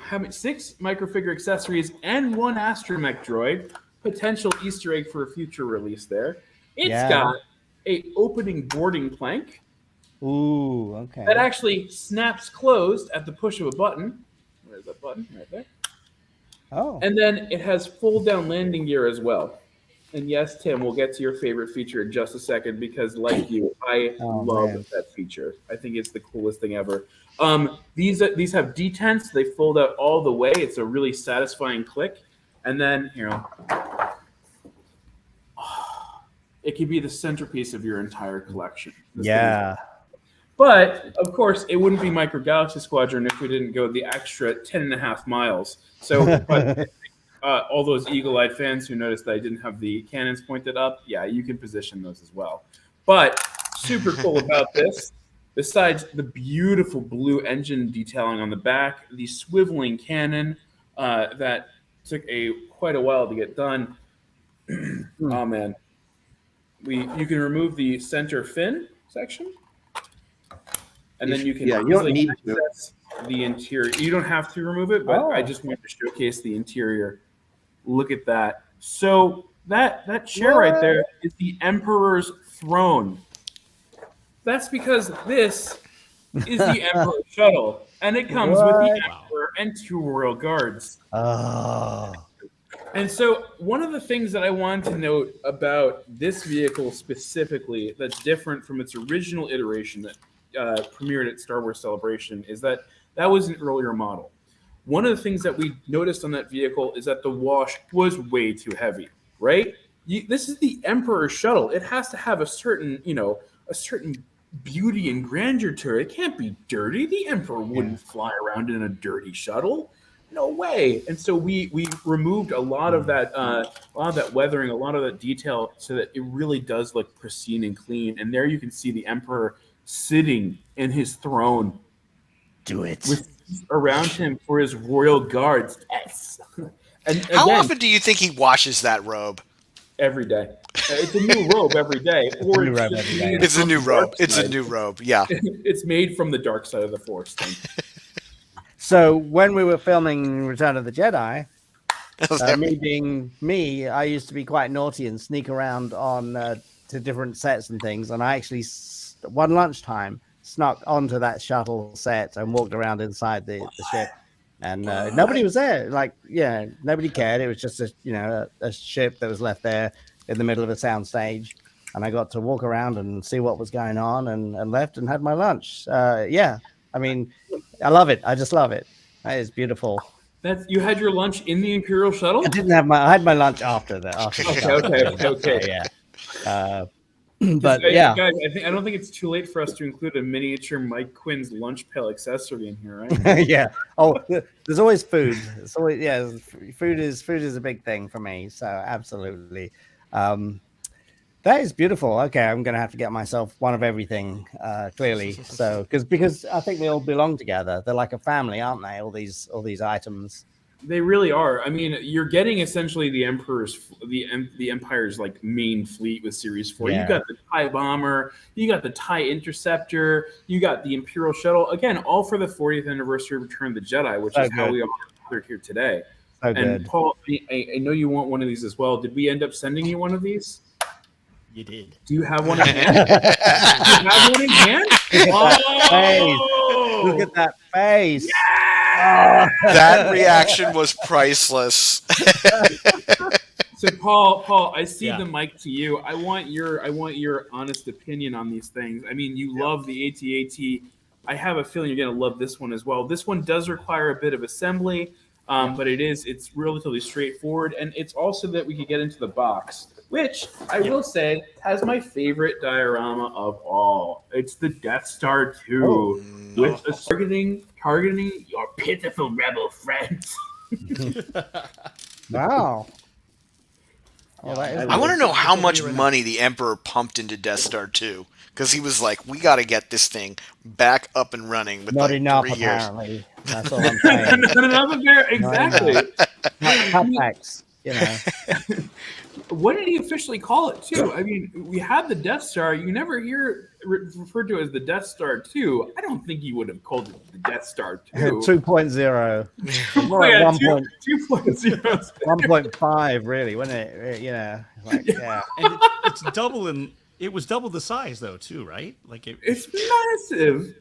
having 6 microfigure accessories and 1 astromech droid. Potential Easter egg for a future release there. It's got a opening boarding plank. Ooh, okay. That actually snaps closed at the push of a button. Where's that button? Right there. Oh. And then it has fold down landing gear as well. And yes, Tim, we'll get to your favorite feature in just a second because, like you, I love that feature. I think it's the coolest thing ever. These have detents. They fold out all the way. It's a really satisfying click. And then, you know, it could be the centerpiece of your entire collection. But, of course, it wouldn't be Microgalaxy Squadron if we didn't go the extra 10.5 miles. So, all those eagle-eyed fans who noticed that I didn't have the cannons pointed up, yeah, you can position those as well. But super cool about this, besides the beautiful blue engine detailing on the back, the swiveling cannon that took quite a while to get done. Oh, man. You can remove the center fin section. And then you can you don't need access the interior. You don't have to remove it, but I just wanted to showcase the interior. Look at that. So that chair right there is the Emperor's throne. That's because this is the Emperor's shuttle, and it comes with the Emperor and 2 royal guards. Oh. And so one of the things that I wanted to note about this vehicle specifically that's different from its original iteration that premiered at Star Wars Celebration is that was an earlier model. One of the things that we noticed on that vehicle is that the wash was way too heavy, right? This is the Emperor shuttle. It has to have a certain beauty and grandeur to it. It can't be dirty. The Emperor wouldn't fly around in a dirty shuttle. No way. And so we removed a lot of that weathering, a lot of that detail, so that it really does look pristine and clean. And there you can see the Emperor sitting in his throne. Do it. With around him for his royal guards. Yes. And How again, often do you think he washes that robe? every day. It's a new robe every day. Or It's a new robe. It's a new robe. Yeah. It's made from the dark side of the Force. So when we were filming Return of the Jedi, me being me, I used to be quite naughty and sneak around on to different sets and things. And I actually, one lunchtime, snuck onto that shuttle set and walked around inside the ship. And nobody was there. Like, yeah, nobody cared. It was just a ship that was left there in the middle of a soundstage. And I got to walk around and see what was going on and left and had my lunch. Yeah, I mean, I love it. I just love it. That is beautiful. You had your lunch in the Imperial shuttle? I had my lunch after that. Okay. Yeah. But yeah, guys, I don't think it's too late for us to include a miniature Mike Quinn's lunch pail accessory in here, right? Yeah. Oh, there's always food. It's always, yeah, food is a big thing for me. So absolutely, that is beautiful. Okay, I'm gonna have to get myself one of everything. Clearly, so because I think they all belong together. They're like a family, aren't they? All these items. They really are. I mean, you're getting essentially the Empire's like main fleet with Series 4. Yeah. You got the TIE Bomber, you got the TIE Interceptor, you got the Imperial Shuttle. Again, all for the 40th anniversary of Return of the Jedi, which is how we all gathered here today. So and Paul, I know you want one of these as well. Did we end up sending you one of these? You did. Do you have one in hand? Do you have one in hand? Oh! Look at that face. Yeah! That reaction was priceless. So Paul, I see the mic to you. I want your honest opinion on these things. I mean, you love the AT-AT. I have a feeling you're going to love this one as well. This one does require a bit of assembly, but it's relatively straightforward, and it's also that we could get into the box, which I will say has my favorite diorama of all. It's the Death Star 2 with targeting your pitiful rebel friends. Wow. I want to know how much money the Emperor pumped into Death Star 2, because he was like, we got to get this thing back up and running with not like enough 3 years. Apparently. That's all I'm saying. Not enough there, exactly. Cutbacks, you know. What did he officially call it, too? I mean, we had the Death Star. You never hear referred to as the Death Star 2. I don't think he would have called it the Death Star 2. 2.0. More yeah, 2.0. 1.5, really, wasn't it? You know, like, yeah. And it's double it was double the size, though, too, right? Like it's massive.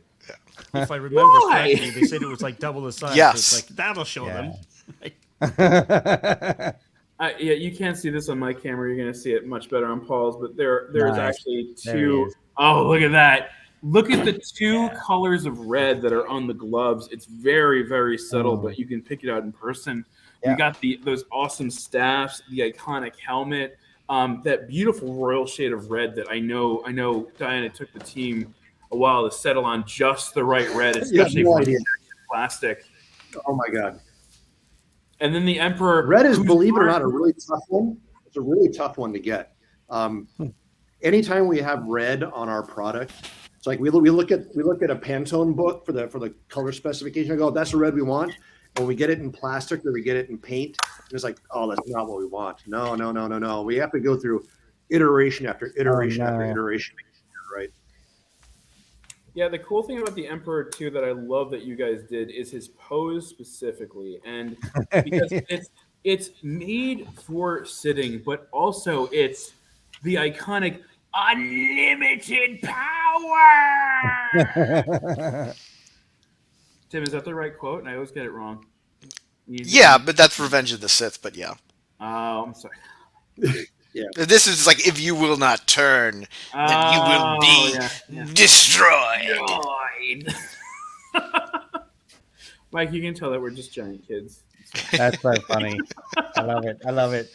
If I remember correctly, they said it was like double the size. Yes. So it's like, that'll show them. Yeah, you can't see this on my camera. You're going to see it much better on Paul's, but there's actually two. Oh, look at that. Look at the two colors of red that are on the gloves. It's very, very subtle, but you can pick it out in person. Yeah. You got those awesome staffs, the iconic helmet, that beautiful royal shade of red that I know, Diane, it took the team a while to settle on just the right red, especially for plastic. Oh, my God. And then the Emperor. Red is, believe it or not, a really tough one. It's a really tough one to get. Anytime we have red on our product, it's like we look at a Pantone book for the color specification. I go, that's the red we want. And when we get it in plastic or we get it in paint, it's like, oh, that's not what we want. No. We have to go through iteration after iteration after iteration, right? Yeah, the cool thing about the Emperor too that I love that you guys did is his pose specifically, and because it's made for sitting, but also it's the iconic unlimited power. Tim, is that the right quote? And I always get it wrong. Yeah, but that's Revenge of the Sith. But yeah. Oh, I'm sorry. This is like, if you will not turn, then you will be destroyed. Mike, you can tell that we're just giant kids. That's so funny. I love it. I love it.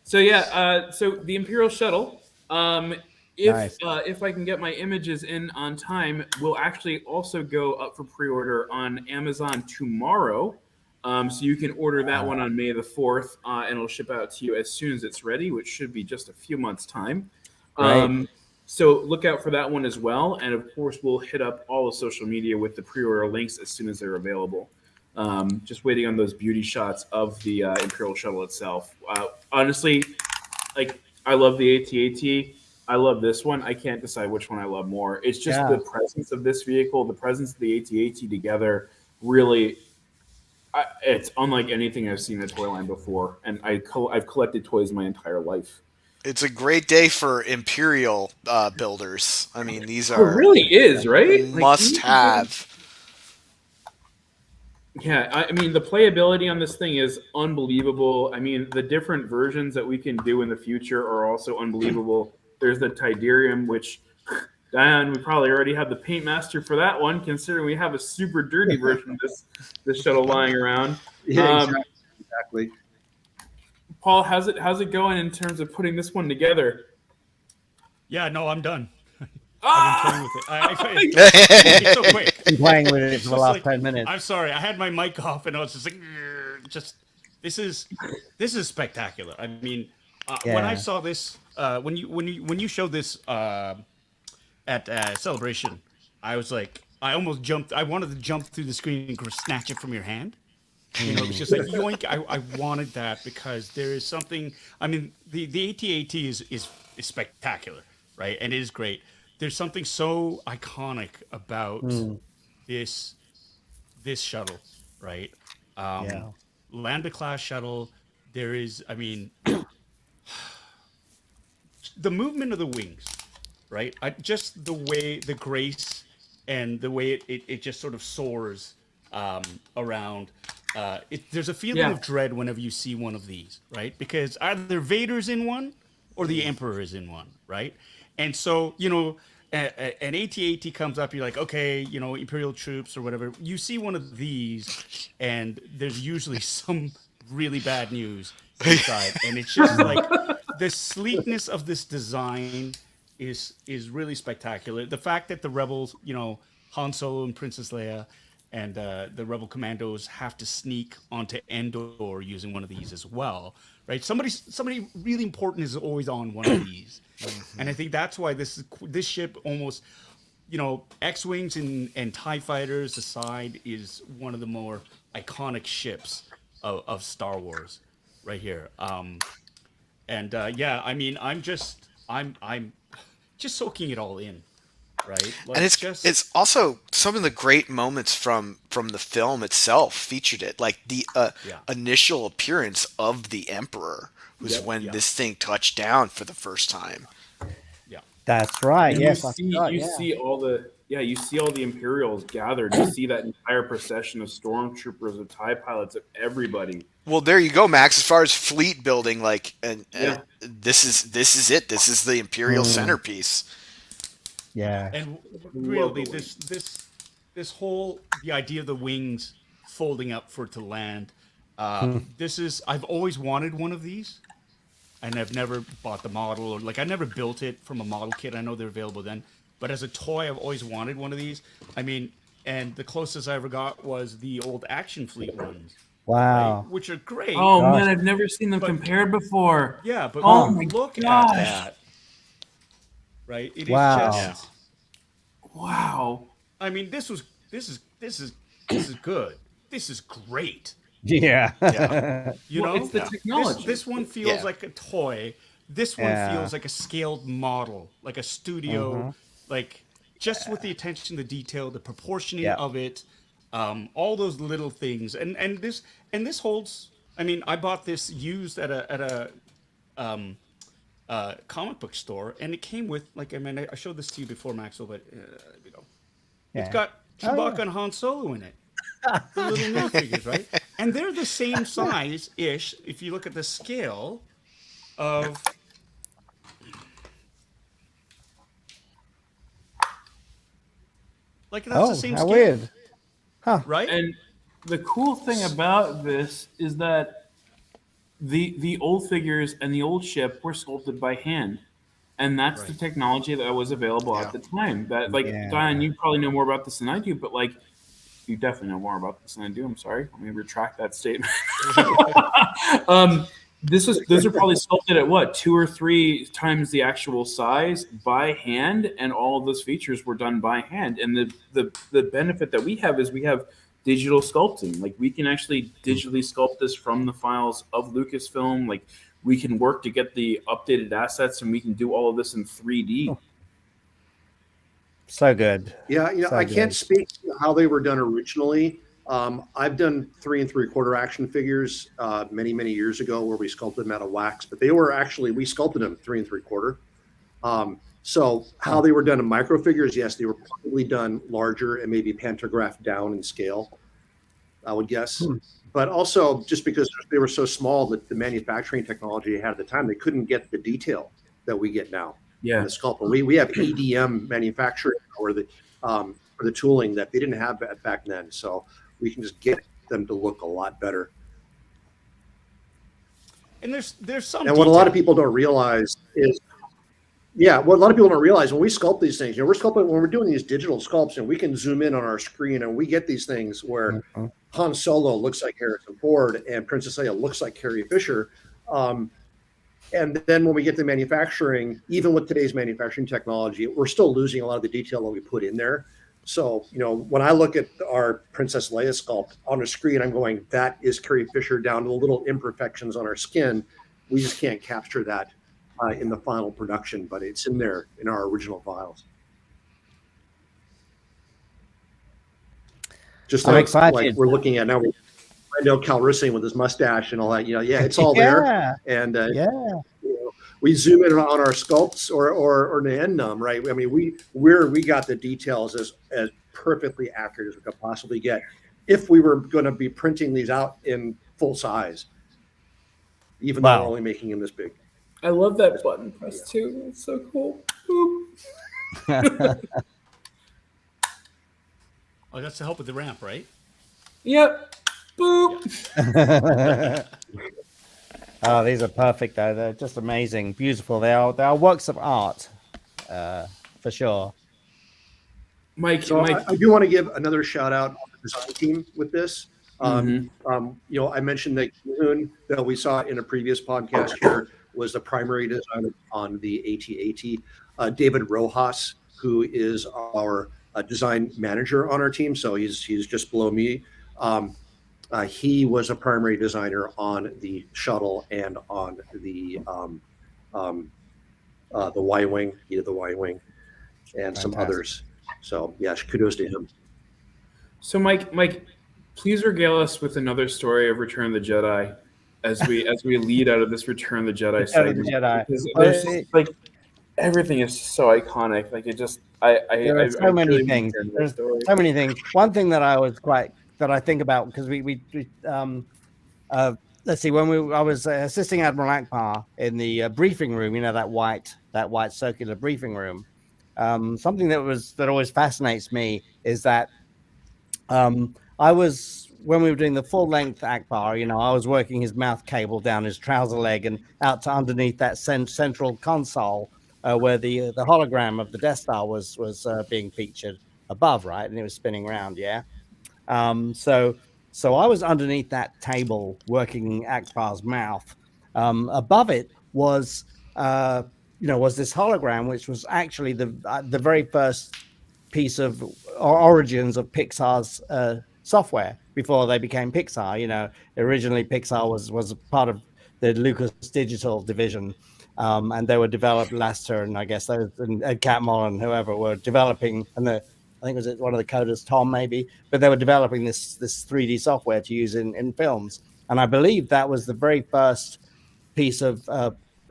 So yeah, so the Imperial Shuttle, Nice. if I can get my images in on time, will actually also go up for pre-order on Amazon tomorrow. So you can order that one on May the 4th, and it'll ship out to you as soon as it's ready, which should be just a few months' time. Great. So look out for that one as well. And of course, we'll hit up all the social media with the pre-order links as soon as they're available. Just waiting on those beauty shots of the Imperial Shuttle itself. Honestly, like, I love the AT-AT. I love this one. I can't decide which one I love more. It's just the presence of this vehicle, the presence of the AT-AT together, really, it's unlike anything I've seen in a toy line before. And I've collected toys my entire life. It's a great day for Imperial builders. I mean, these It are really is, right? must-have. Yeah, I mean, the playability on this thing is unbelievable. I mean, the different versions that we can do in the future are also unbelievable. There's the Tidarium, which, Dion, we probably already have the paint master for that one, considering we have a super dirty version of this shuttle lying around. Yeah, exactly. Paul, how's it going in terms of putting this one together? Yeah, no, I'm done. I've been playing with it. It's so quick. Been playing with it It's for the just last like, 10 minutes. I'm sorry, I had my mic off and I was just like, this is spectacular. I mean, when I saw this, when you showed this at Celebration, I was like, I almost jumped. I wanted to jump through the screen and snatch it from your hand. You know, it was just like yoink. I wanted that because there is something. I mean, the AT-AT is spectacular, right? And it is great. There's something so iconic about this shuttle, right? Lambda class shuttle. There is, I mean, the movement of the wings, right? Just the way, the grace, and the way it just sort of soars around. There's a feeling of dread whenever you see one of these, right? Because either Vader's in one or the Emperor is in one, right? And so, you know, an AT-AT comes up, you're like, okay, you know, Imperial troops or whatever. You see one of these, and there's usually some really bad news inside. And it's just like the sleekness of this design is really spectacular. The fact that the Rebels, you know, Han Solo and Princess Leia and the Rebel Commandos have to sneak onto Endor using one of these as well, right? Somebody really important is always on one of these, and I think that's why this ship almost, you know, X-wings and TIE fighters aside, is one of the more iconic ships of Star Wars, right here. Yeah, I mean, I'm just soaking it all in. Right, like, and it's also some of the great moments from the film itself featured it, like the initial appearance of the Emperor was when this thing touched down for the first time. Yeah, that's right. And yes, you see all the Imperials gathered. You see that entire procession of stormtroopers, of TIE pilots, of everybody. Well, there you go, Max. As far as fleet building, like, and this is it. This is the Imperial centerpiece. Yeah, and really, this whole, the idea of the wings folding up for it to land. I've always wanted one of these, and I've never bought the model, or like I never built it from a model kit. I know they're available then, but as a toy, I've always wanted one of these. I mean, and the closest I ever got was the old Action Fleet ones. Wow, right, which are great. Oh man, I've never seen them compared before. Yeah, but look at that. Right, it is just. Wow. I mean, this is good. This is great. Yeah. You know, it's the technology. This one feels like a toy. This one feels like a scaled model, like a studio, like just with the attention to detail, the proportioning of it, all those little things, and this holds. I mean, I bought this used at a comic book store, and it came with, like, I mean, I showed this to you before, Maxwell, but you know, it's got Chewbacca and Han Solo in it. The little minifigures, right? And they're the same size-ish if you look at the scale of... Like, that's the same how scale. weird. Huh. Right? And the cool thing about this is that the old figures and the old ship were sculpted by hand. And that's the technology that was available at the time. That, like, Dion, you probably know more about this than I do, but, like, you definitely know more about this than I do. I'm sorry. Let me retract that statement. Those are probably sculpted at what, 2 or 3 times the actual size by hand, and all of those features were done by hand. And the benefit that we have is we have digital sculpting. Like, we can actually digitally sculpt this from the files of Lucasfilm. Like, we can work to get the updated assets, and we can do all of this in 3D. So good. Yeah, you know, I can't speak to how they were done originally. I've done 3 3/4 action figures many, many years ago where we sculpted them out of wax, but they were actually, we sculpted them 3 3/4. So how they were done in micro figures, yes, they were probably done larger and maybe pantographed down in scale, I would guess. But also just because they were so small that the manufacturing technology they had at the time, they couldn't get the detail that we get now. Yeah, the sculpt. We have EDM manufacturing for the tooling that they didn't have back then. So we can just get them to look a lot better. And there's some. And what a lot of people don't realize is, what a lot of people don't realize when we sculpt these things, you know, when we're doing these digital sculpts, and we can zoom in on our screen and we get these things where Han Solo looks like Harrison Ford and Princess Leia looks like Carrie Fisher. And then when we get to manufacturing, even with today's manufacturing technology, we're still losing a lot of the detail that we put in there. So, you know, when I look at our Princess Leia sculpt on the screen, I'm going, that is Carrie Fisher, down to the little imperfections on our skin. We just can't capture that in the final production, but it's in there in our original files. Just I'm like, excited. like we're looking at now. I know Cal Rissing with his mustache and all that, you know, it's all there. And you know, we zoom in on our sculpts or Nien Nunb, right? I mean, we got the details as perfectly accurate as we could possibly get if we were going to be printing these out in full size, even though we're only making them this big. I love that button press too. It's so cool. Boop. Oh, that's to help with the ramp, right? Yep. Boop. Oh, these are perfect though. They're just amazing, beautiful. They are works of art, for sure. Mike, I do want to give another shout out on the design team with this. You know, I mentioned that Yoon, that we saw in a previous podcast here, was the primary designer on the AT-AT. David Rojas, who is our design manager on our team, so he's just below me. He was a primary designer on the shuttle and on the Y-wing. He did the Y-wing and some others. So yes, kudos to him. So Mike, please regale us with another story of Return of the Jedi as we lead out of this Return of the Jedi segment. Because like everything is so iconic. Like it just, there are so many things. There's so many things. One thing that I think about, because let's see, when I was assisting Admiral Akbar in the briefing room, you know, that white circular briefing room. Something that always fascinates me is that when we were doing the full length Akbar, you know, I was working his mouth cable down his trouser leg and out to underneath that central console where the hologram of the Death Star was being featured above, right, and it was spinning around, yeah. So I was underneath that table working Akbar's mouth. Above it was this hologram, which was actually the very first piece of origins of Pixar's software before they became Pixar. You know, originally Pixar was a part of the Lucas Digital division, and they were developed Laster, and I guess those and Ed Catmull and whoever were developing, and I think it was one of the coders, Tom maybe, but they were developing this 3D software to use in films. And I believe that was the very first piece of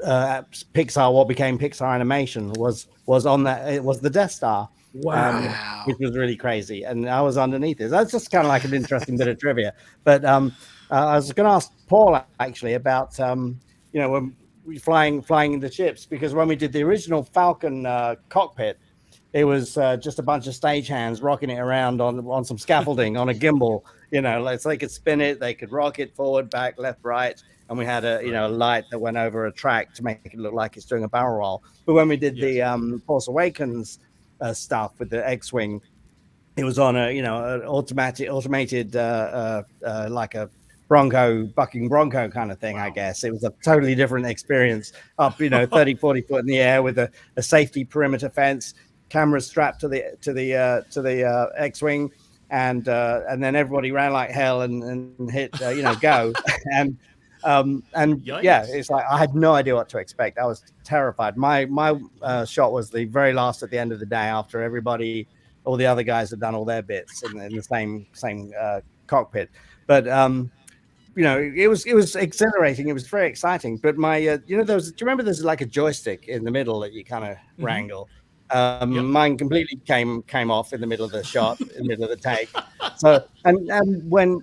Pixar, what became Pixar Animation, was on that. It was the Death Star. Wow. Which was really crazy, and I was underneath it. That's just kind of like an interesting bit of trivia. But I was going to ask Paul actually about when we flying the ships, because when we did the original Falcon cockpit, it was just a bunch of stagehands rocking it around on some scaffolding on a gimbal. So they could spin it, they could rock it forward, back, left, right, and we had a light that went over a track to make it look like it's doing a barrel roll. But when we did the Force Awakens stuff with the X-wing, it was on an automated like a bucking bronco kind of thing. Wow. I guess it was a totally different experience, up 30, 40 foot in the air with a safety perimeter fence, cameras strapped to the X-wing, and then everybody ran like hell and hit go. And yeah, it's like I had no idea what to expect. I was terrified. My shot was the very last at the end of the day, after all the other guys had done all their bits in the same cockpit. But it was exhilarating. It was very exciting. But my do you remember there's like a joystick in the middle that you kind of wrangle? Mine completely came off in the middle of the shot, in the middle of the take. So and when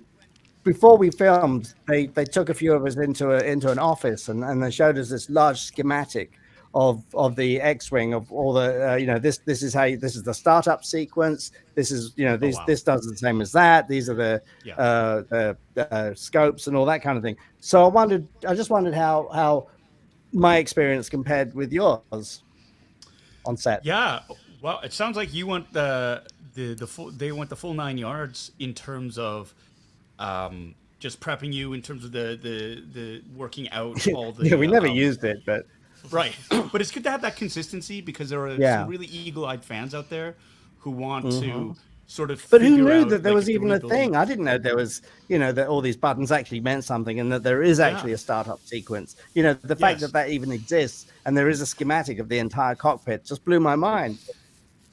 before we filmed, they took a few of us into an office and they showed us this large schematic of the X-wing, of all the this is the startup sequence. This is this does the same as that. These are the scopes and all that kind of thing. So I just wondered how my experience compared with yours on set. Yeah, well, it sounds like you went the full 9 yards in terms of just prepping you in terms of the working out all the. Yeah, we never used it, but right. But it's good to have that consistency, because there are some really eagle-eyed fans out there who want to sort of. But who knew that there was even a thing? I didn't know there was, that all these buttons actually meant something, and that there is actually a startup sequence. The fact that even exists, and there is a schematic of the entire cockpit, just blew my mind.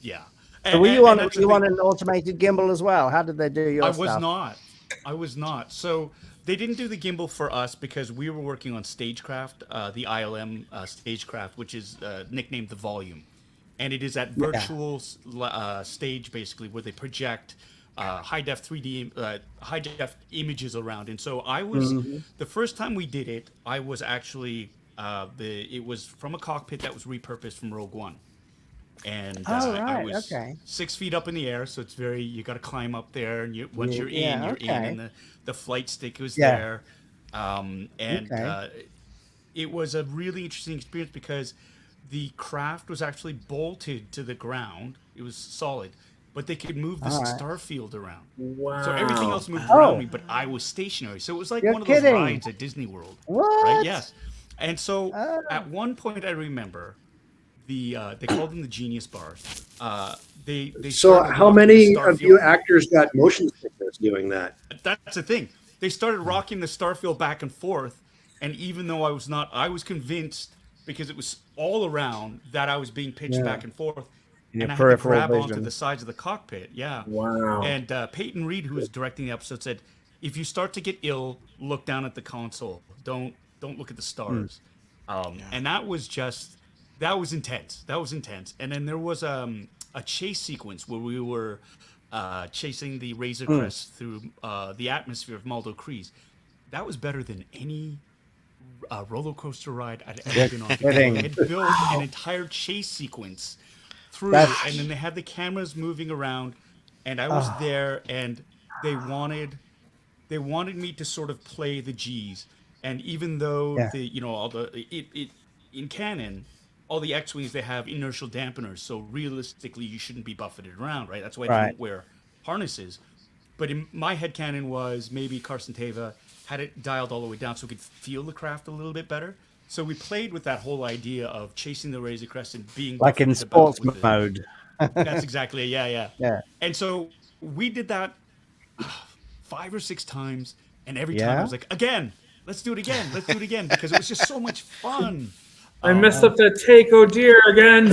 Yeah. So were you on an automated gimbal as well? How did they do your stuff? I was not. So they didn't do the gimbal for us because we were working on Stagecraft, the ILM Stagecraft, which is nicknamed the Volume. And it is that virtual stage, basically, where they project high-def 3D, high-def images around. And so I was, the first time we did it, I was actually, it was from a cockpit that was repurposed from Rogue One. And I was 6 feet up in the air, so it's you got to climb up there, and once you're in, and the flight stick was there. It was a really interesting experience because the craft was actually bolted to the ground. It was solid, but they could move the star field around. Wow. So everything else moved around me, but I was stationary. So it was like one of those rides at Disney World. What? Right? Yes. And so at one point I remember they called them the Genius Bars. So how many of you actors got motion sickness doing that? That's the thing. They started rocking the starfield back and forth, and even though I was convinced, because it was all around, that I was being pitched back and forth, and I had to grab onto the sides of the cockpit. Yeah. Wow. And Peyton Reed, who was directing the episode, said, "If you start to get ill, look down at the console. Don't look at the stars." And that was intense. That was intense. And then there was a chase sequence where we were chasing the Razor Crest through the atmosphere of Maldo Kreis. That was better than any roller coaster ride I'd ever been on. They had built an entire chase sequence through, and then they had the cameras moving around, and I was there, and they wanted me to sort of play the G's. And even though in canon, all the X-Wings, they have inertial dampeners, so realistically you shouldn't be buffeted around, right? That's why they don't wear harnesses. But in my headcanon was maybe Carson Teva had it dialed all the way down so we could feel the craft a little bit better. So we played with that whole idea of chasing the Razor Crest and being like in sports mode. That's exactly it. Yeah. And so we did that 5 or 6 times, and every time I was like, again, let's do it again, because it was just so much fun. I messed up that take, oh dear, again.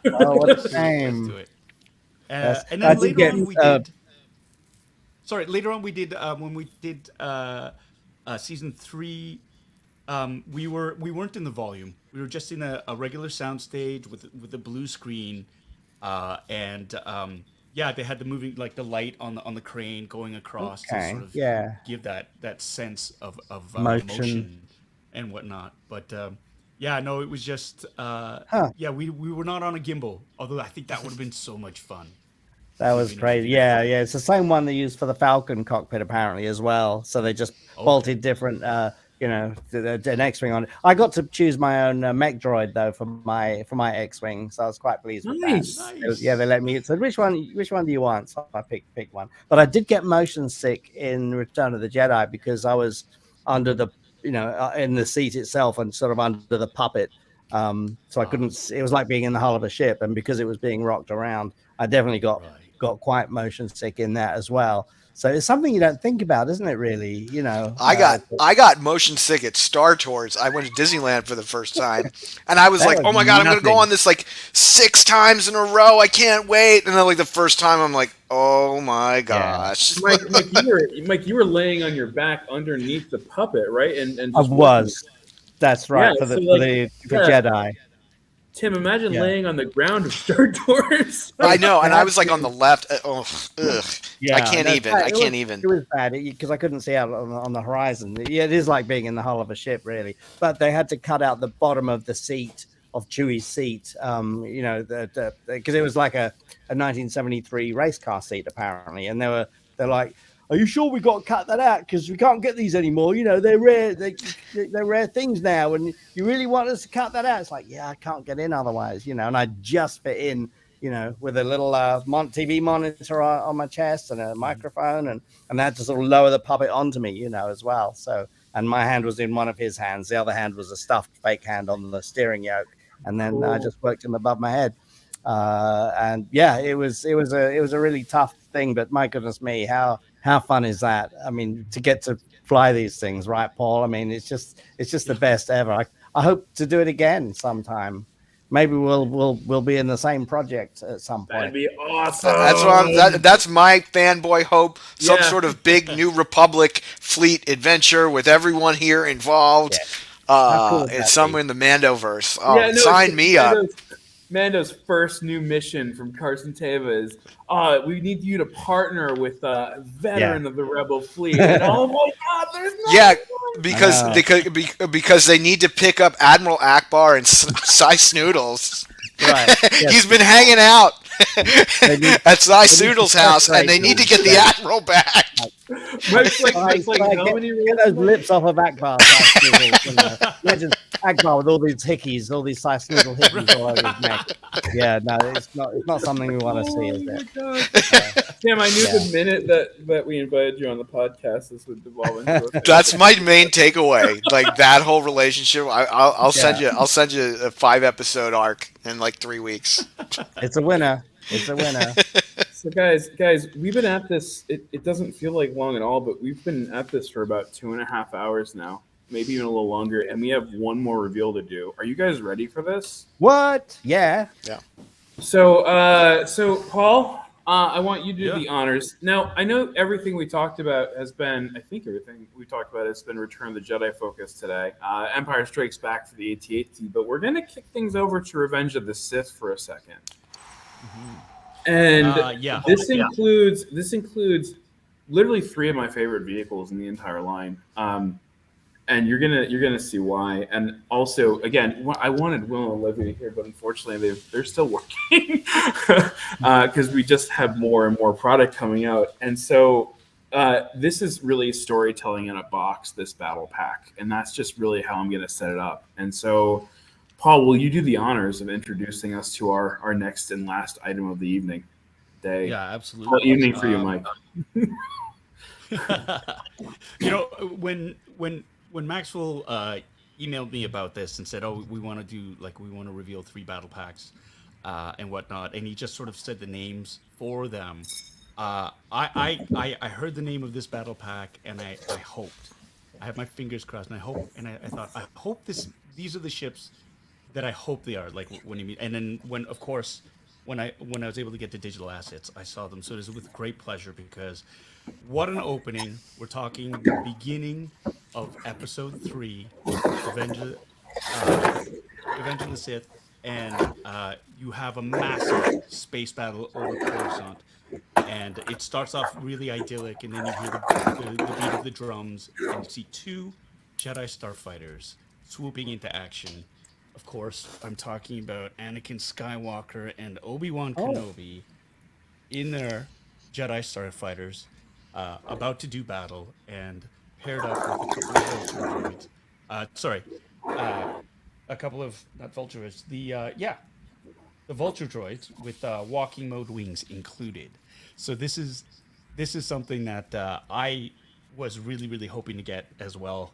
Oh, what a shame. And then later on we did. Sorry, later on we did when we did season 3 we weren't in the volume. We were just in a regular sound stage with a blue screen, and yeah, they had the moving like the light on the crane going across to Okay, sort of yeah, give that sense of motion. motion and whatnot. But yeah, no, it was just Huh. yeah, we were not on a gimbal. Although I think that would have been so much fun. That was Moving crazy. everything Yeah, around. yeah. It's the same one they used for the Falcon cockpit apparently as well. So they just Okay. bolted different, an X-wing on it. I got to choose my own mech droid though for my X-wing, so I was quite pleased with that. Nice. Yeah, they let me. It said which one do you want? So I picked one. But I did get motion sick in Return of the Jedi because I was under the in the seat itself and sort of under the puppet. So I couldn't. It was like being in the hull of a ship, and because it was being rocked around, I definitely got quite motion sick in that as well. So it's something you don't think about, isn't it? Really, I got motion sick at Star Tours. I went to Disneyland for the first time, and I was like, "Oh my god, I'm going to go on this like 6 times in a row. I can't wait!" And then like the first time, I'm like, "Oh my gosh!" Mike, you were laying on your back underneath the puppet, right? And I just was. That's right, Yeah, for so, like, the Jedi. Tim, imagine Yeah. laying on the ground of Star Tours. I know, and I was like on the left. Yeah, I can't no, even. it I was- can't even. It was bad because I couldn't see out on the horizon. Yeah, it is like being in the hull of a ship, really. But they had to cut out the bottom of the seat of Chewie's seat. Because it was like a 1973 race car seat apparently, and they're like, "Are you sure we got to cut that out? Because we can't get these anymore. They're rare. They're rare things now. And you really want us to cut that out?" It's like, yeah, I can't get in otherwise. And I just fit in. With a little TV monitor on my chest and a microphone, and I had to sort of lower the puppet onto me, as well. So, and my hand was in one of his hands. The other hand was a stuffed fake hand on the steering yoke, and then I just worked him above my head. And yeah, it was a really tough thing. But my goodness me, how fun is that? I mean, to get to fly these things, right, Paul? I mean, it's just the best ever. I hope to do it again sometime. Maybe we'll be in the same project at some point. That'd be awesome. That's my fanboy hope. Some Yeah. sort of big New Republic fleet adventure with everyone here involved. How cool would It's that somewhere be? in the Mandoverse. Oh, sign me up. Mando's first new mission from Carson Teva is, we need you to partner with a veteran of the Rebel fleet. And oh my God, there's no Yeah, because they need to pick up Admiral Akbar and Cy Snoodles. Right. Yes. He's been hanging out at Cy to Snoodles' house, and they separate need to them. get the Admiral back. Mike's like, how many get those lips off of Akbar. Imagine Akbar with all these hickeys, all these size snoodle hickeys all over his neck. Yeah, no, it's not something we want to see, is it? Tim, I knew the minute that we invited you on the podcast, this would devolve into a thing. That's my main takeaway. Like that whole relationship. I'll send you. I'll send you a 5-episode arc in like 3 weeks. It's a winner. It's a winner. So guys, we've been at this. It doesn't feel like long at all, but we've been at this for about 2.5 hours now, maybe even a little longer, and we have one more reveal to do. Are you guys ready for this? What? Yeah. So, Paul, I want you to do the honors. Now, I know everything we talked about has been. I think everything we talked about has been Return of the Jedi focus today. Empire Strikes Back for the AT-AT, but we're gonna kick things over to Revenge of the Sith for a second. And this includes literally 3 of my favorite vehicles in the entire line, and you're gonna see why. And also, again, I wanted Will and Olivia here, but unfortunately they're still working because we just have more and more product coming out. And so this is really storytelling in a box. This battle pack, and that's just really how I'm gonna set it up. And so, Paul, will you do the honors of introducing us to our next and last item of the evening? Yeah, absolutely. Well, evening for you, Mike. When Maxwell emailed me about this and said, "Oh, we want to reveal 3 battle packs and whatnot," and he just sort of said the names for them. I heard the name of this battle pack, and I hoped. I have my fingers crossed, and I thought, I hope these are the ships that I hope they are. Like when you meet, and then when, of course, when I was able to get the digital assets, I saw them. So it is with great pleasure because what an opening. We're talking the beginning of episode 3, Revenge of, Revenge of the Sith, and you have a massive space battle over Coruscant. And it starts off really idyllic, and then you hear the beat of the drums, and you see 2 Jedi starfighters swooping into action. Of course, I'm talking about Anakin Skywalker and Obi-Wan Kenobi in their Jedi starfighters, about to do battle, and paired up with a couple of vulture droids. A couple of not vulture droids. The vulture droids with walking mode wings included. So this is something that I was really hoping to get as well.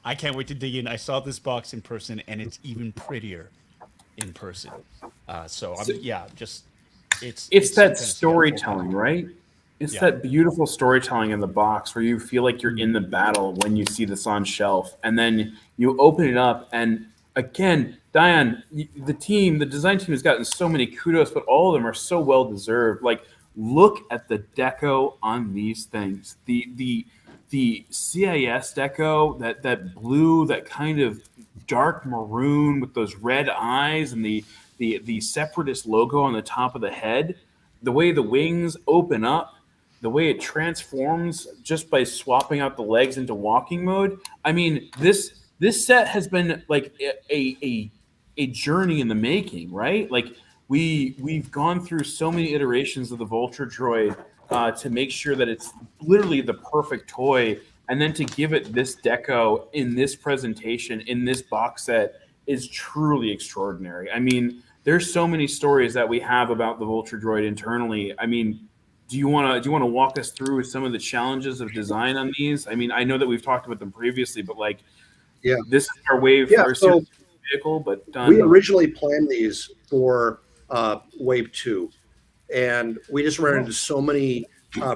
I can't wait to dig in. I saw this box in person, and it's even prettier in person. It's that storytelling, right? It's Yeah. that beautiful storytelling in the box where you feel like you're in the battle when you see this on shelf, and then you open it up, and again, Dion, the design team has gotten so many kudos, but all of them are so well deserved. Like, look at the deco on these things. The CIS deco, that blue, that kind of dark maroon with those red eyes, and the separatist logo on the top of the head, the way the wings open up, the way it transforms just by swapping out the legs into walking mode. I mean, this set has been like a journey in the making, right? Like we've gone through so many iterations of the Vulture droid to make sure that it's literally the perfect toy, and then to give it this deco in this presentation in this box set is truly extraordinary. I mean, there's so many stories that we have about the Vulture droid internally. I mean, do you want to walk us through some of the challenges of design on these? I mean, I know that we've talked about them previously, but like, this is our wave first vehicle. But we originally planned these for wave 2, and we just ran into so many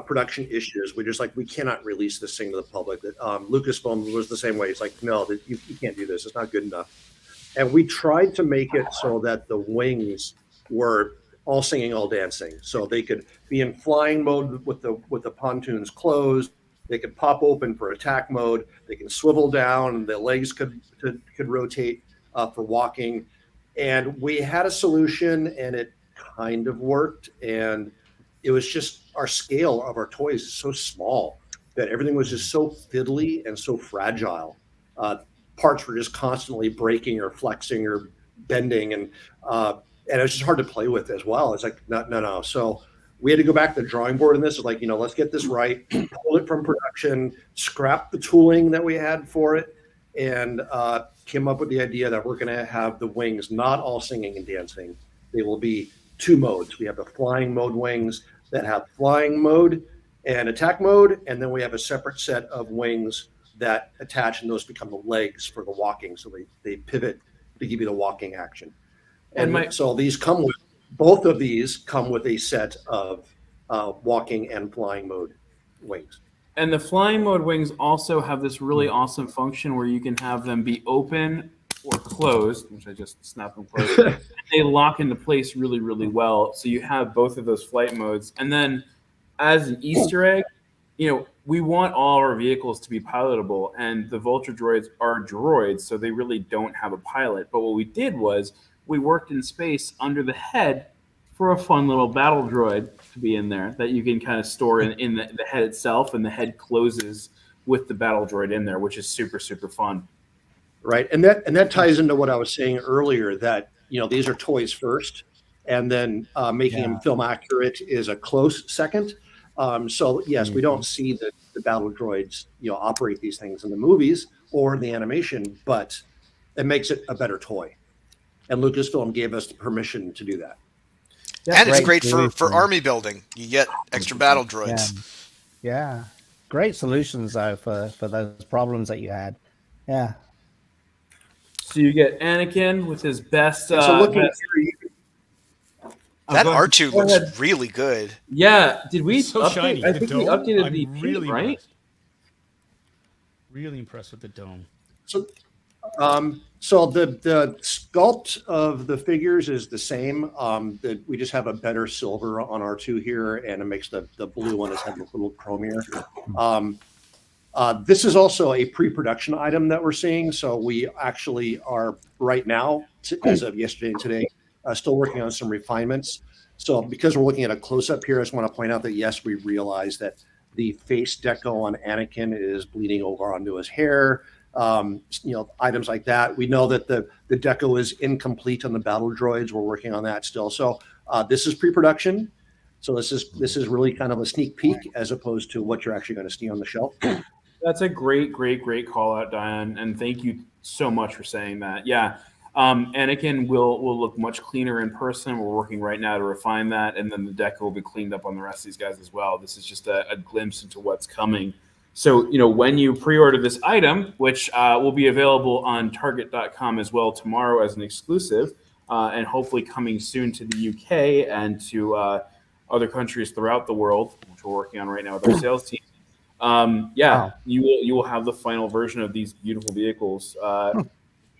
production issues. We cannot release this thing to the public. That Lucasfilm was the same way. It's like, no, you can't do this. It's not good enough. And we tried to make it so that the wings were all singing, all dancing, so they could be in flying mode with the pontoons closed. They could pop open for attack mode. They can swivel down, and the legs could rotate for walking. And we had a solution, and it kind of worked. And it was just our scale of our toys is so small that everything was just so fiddly and so fragile. Parts were just constantly breaking or flexing or bending, and it was just hard to play with as well. It's like, no. So we had to go back to the drawing board in this. It's like, let's get this right, pull it from production, scrap the tooling that we had for it, and came up with the idea that we're going to have the wings not all singing and dancing. They will be 2 modes. We have the flying mode wings that have flying mode and attack mode, and then we have a separate set of wings that attach, and those become the legs for the walking. So they pivot to give you the walking action. So both of these come with a set of walking and flying mode wings. And the flying mode wings also have this really awesome function where you can have them be open or closed, which I just snapped them closed. They lock into place really, really well. So you have both of those flight modes. And then as an Easter egg, we want all our vehicles to be pilotable, and the Vulture droids are droids, so they really don't have a pilot. But what we did was we worked in space under the head for a fun little battle droid to be in there that you can kind of store in the head itself, and the head closes with the battle droid in there, which is super, super fun. Right, and that ties into what I was saying earlier, that these are toys first, and then making them film accurate is a close second. So yes, we don't see the battle droids operate these things in the movies or in the animation, but it makes it a better toy. And Lucasfilm gave us the permission to do that. And it's great for army building. You get extra battle droids. Yeah. Great solutions though for those problems that you had. Yeah. So you get Anakin with his best. So looking at that R2 looks really good. Yeah. Did we so shiny. I think we updated the really right? Really impressed with the dome. So the sculpt of the figures is the same. We just have a better silver on our two here, and it makes the blue one has had a little chromier. This is also a pre-production item that we're seeing. So we actually are right now, as of yesterday and today, still working on some refinements. So because we're looking at a close-up here, I just want to point out that, yes, we realize that the face deco on Anakin is bleeding over onto his hair. Items like that. We know that the deco is incomplete on the battle droids. We're working on that still. So this is pre-production. So this is really kind of a sneak peek as opposed to what you're actually going to see on the shelf. That's a great call out, Dion, and thank you so much for saying that. Yeah, Anakin will look much cleaner in person. We're working right now to refine that, and then the deco will be cleaned up on the rest of these guys as well. This is just a glimpse into what's coming. So, when you pre-order this item, which will be available on Target.com as well tomorrow as an exclusive, and hopefully coming soon to the UK and to other countries throughout the world, which we're working on right now with our sales team. Wow. You will have the final version of these beautiful vehicles. The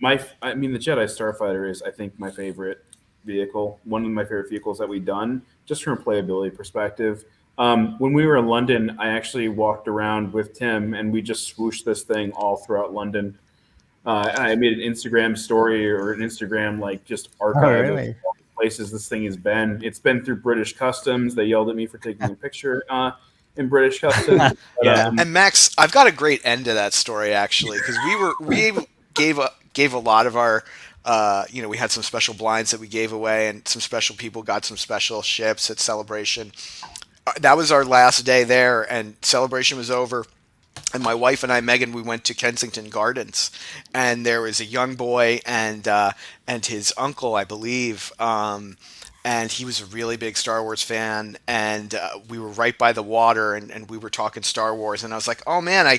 Jedi Starfighter is, I think, my favorite vehicle. One of my favorite vehicles that we've done, just from a playability perspective. When we were in London, I actually walked around with Tim, and we just swooshed this thing all throughout London. I made an Instagram story or an Instagram just archive of all the places this thing has been. It's been through British Customs. They yelled at me for taking a picture in British Customs. Yeah. And Max, I've got a great end to that story actually, because we gave a lot of our we had some special blinds that we gave away, and some special people got some special ships at Celebration. That was our last day there, and Celebration was over. And my wife and I, Megan, we went to Kensington Gardens, and there was a young boy and his uncle, I believe, and he was a really big Star Wars fan, and we were right by the water, and we were talking Star Wars, and I was like, oh man, I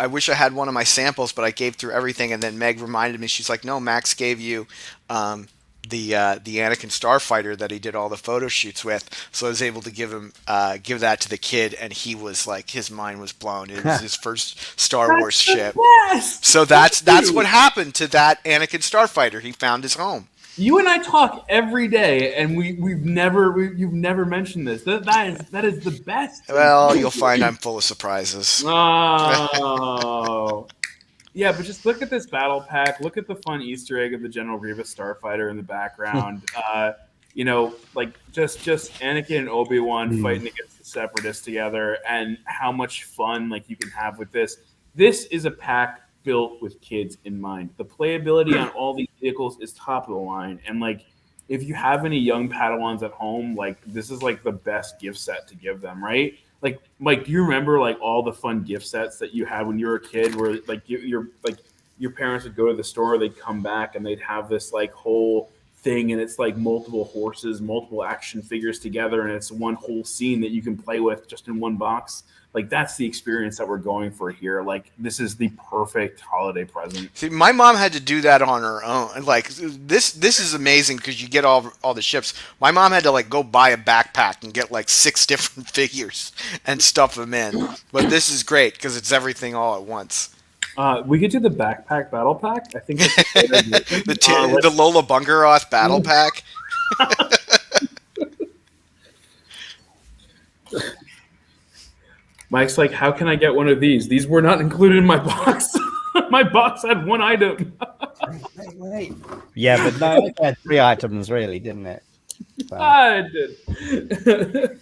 wish I had one of my samples, but I gave through everything. And then Meg reminded me, she's like, no, Max gave you the Anakin Starfighter that he did all the photo shoots with, so I was able to give that to the kid, and he was like, his mind was blown. It was his first Star Wars ship. So that's what happened to that Anakin Starfighter. He found his home. You and I talk every day, and you've never mentioned this. That is the best. Well, you'll find I'm full of surprises. Oh. Yeah, but just look at this battle pack. Look at the fun Easter egg of the General Grievous Starfighter in the background. Just Anakin and Obi-Wan fighting against the Separatists together, and how much fun you can have with this. This is a pack built with kids in mind. The playability on all these vehicles is top of the line, and if you have any young Padawans at home, this is the best gift set to give them, right? Mike, do you remember all the fun gift sets that you had when you were a kid, where your parents would go to the store, they'd come back, and they'd have this whole thing, and it's multiple horses, multiple action figures together, and it's one whole scene that you can play with just in one box. That's the experience that we're going for here. This is the perfect holiday present. See, my mom had to do that on her own. This is amazing because you get all the ships. My mom had to go buy a backpack and get 6 different figures and stuff them in. But this is great because it's everything all at once. We could do the backpack battle pack. I think that's a good idea. The Lola Bungeroth battle pack. Mike's like, how can I get one of these? These were not included in my box. My box had one item. Wait. Yeah, but no, it had 3 items, really, didn't it? So. It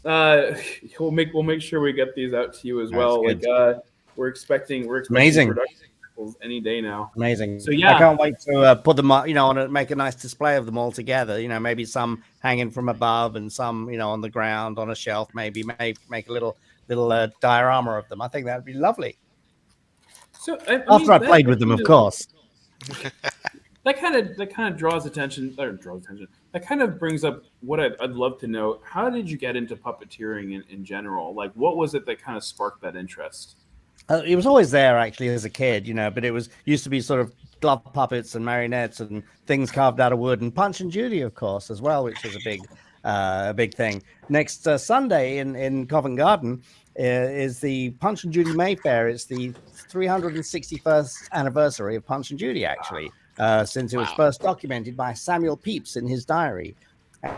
did. We'll make sure we get these out to you as well. We're expecting amazing production any day now. Amazing. So yeah, I can't wait to put them up, on make a nice display of them all together. Maybe some hanging from above and some, on the ground on a shelf. Maybe make a little diorama of them. I think that'd be lovely. So after I played with them, of course. That kind of draws attention. That kind of brings up what I'd love to know. How did you get into puppeteering in general? What was it that kind of sparked that interest? It was always there actually as a kid, but it used to be sort of glove puppets and marionettes and things carved out of wood, and Punch and Judy, of course, as well, which was a big thing. Next Sunday in Covent Garden, is the Punch and Judy Mayfair. It's the 361st anniversary of Punch and Judy, actually, since it was first documented by Samuel Pepys in his diary.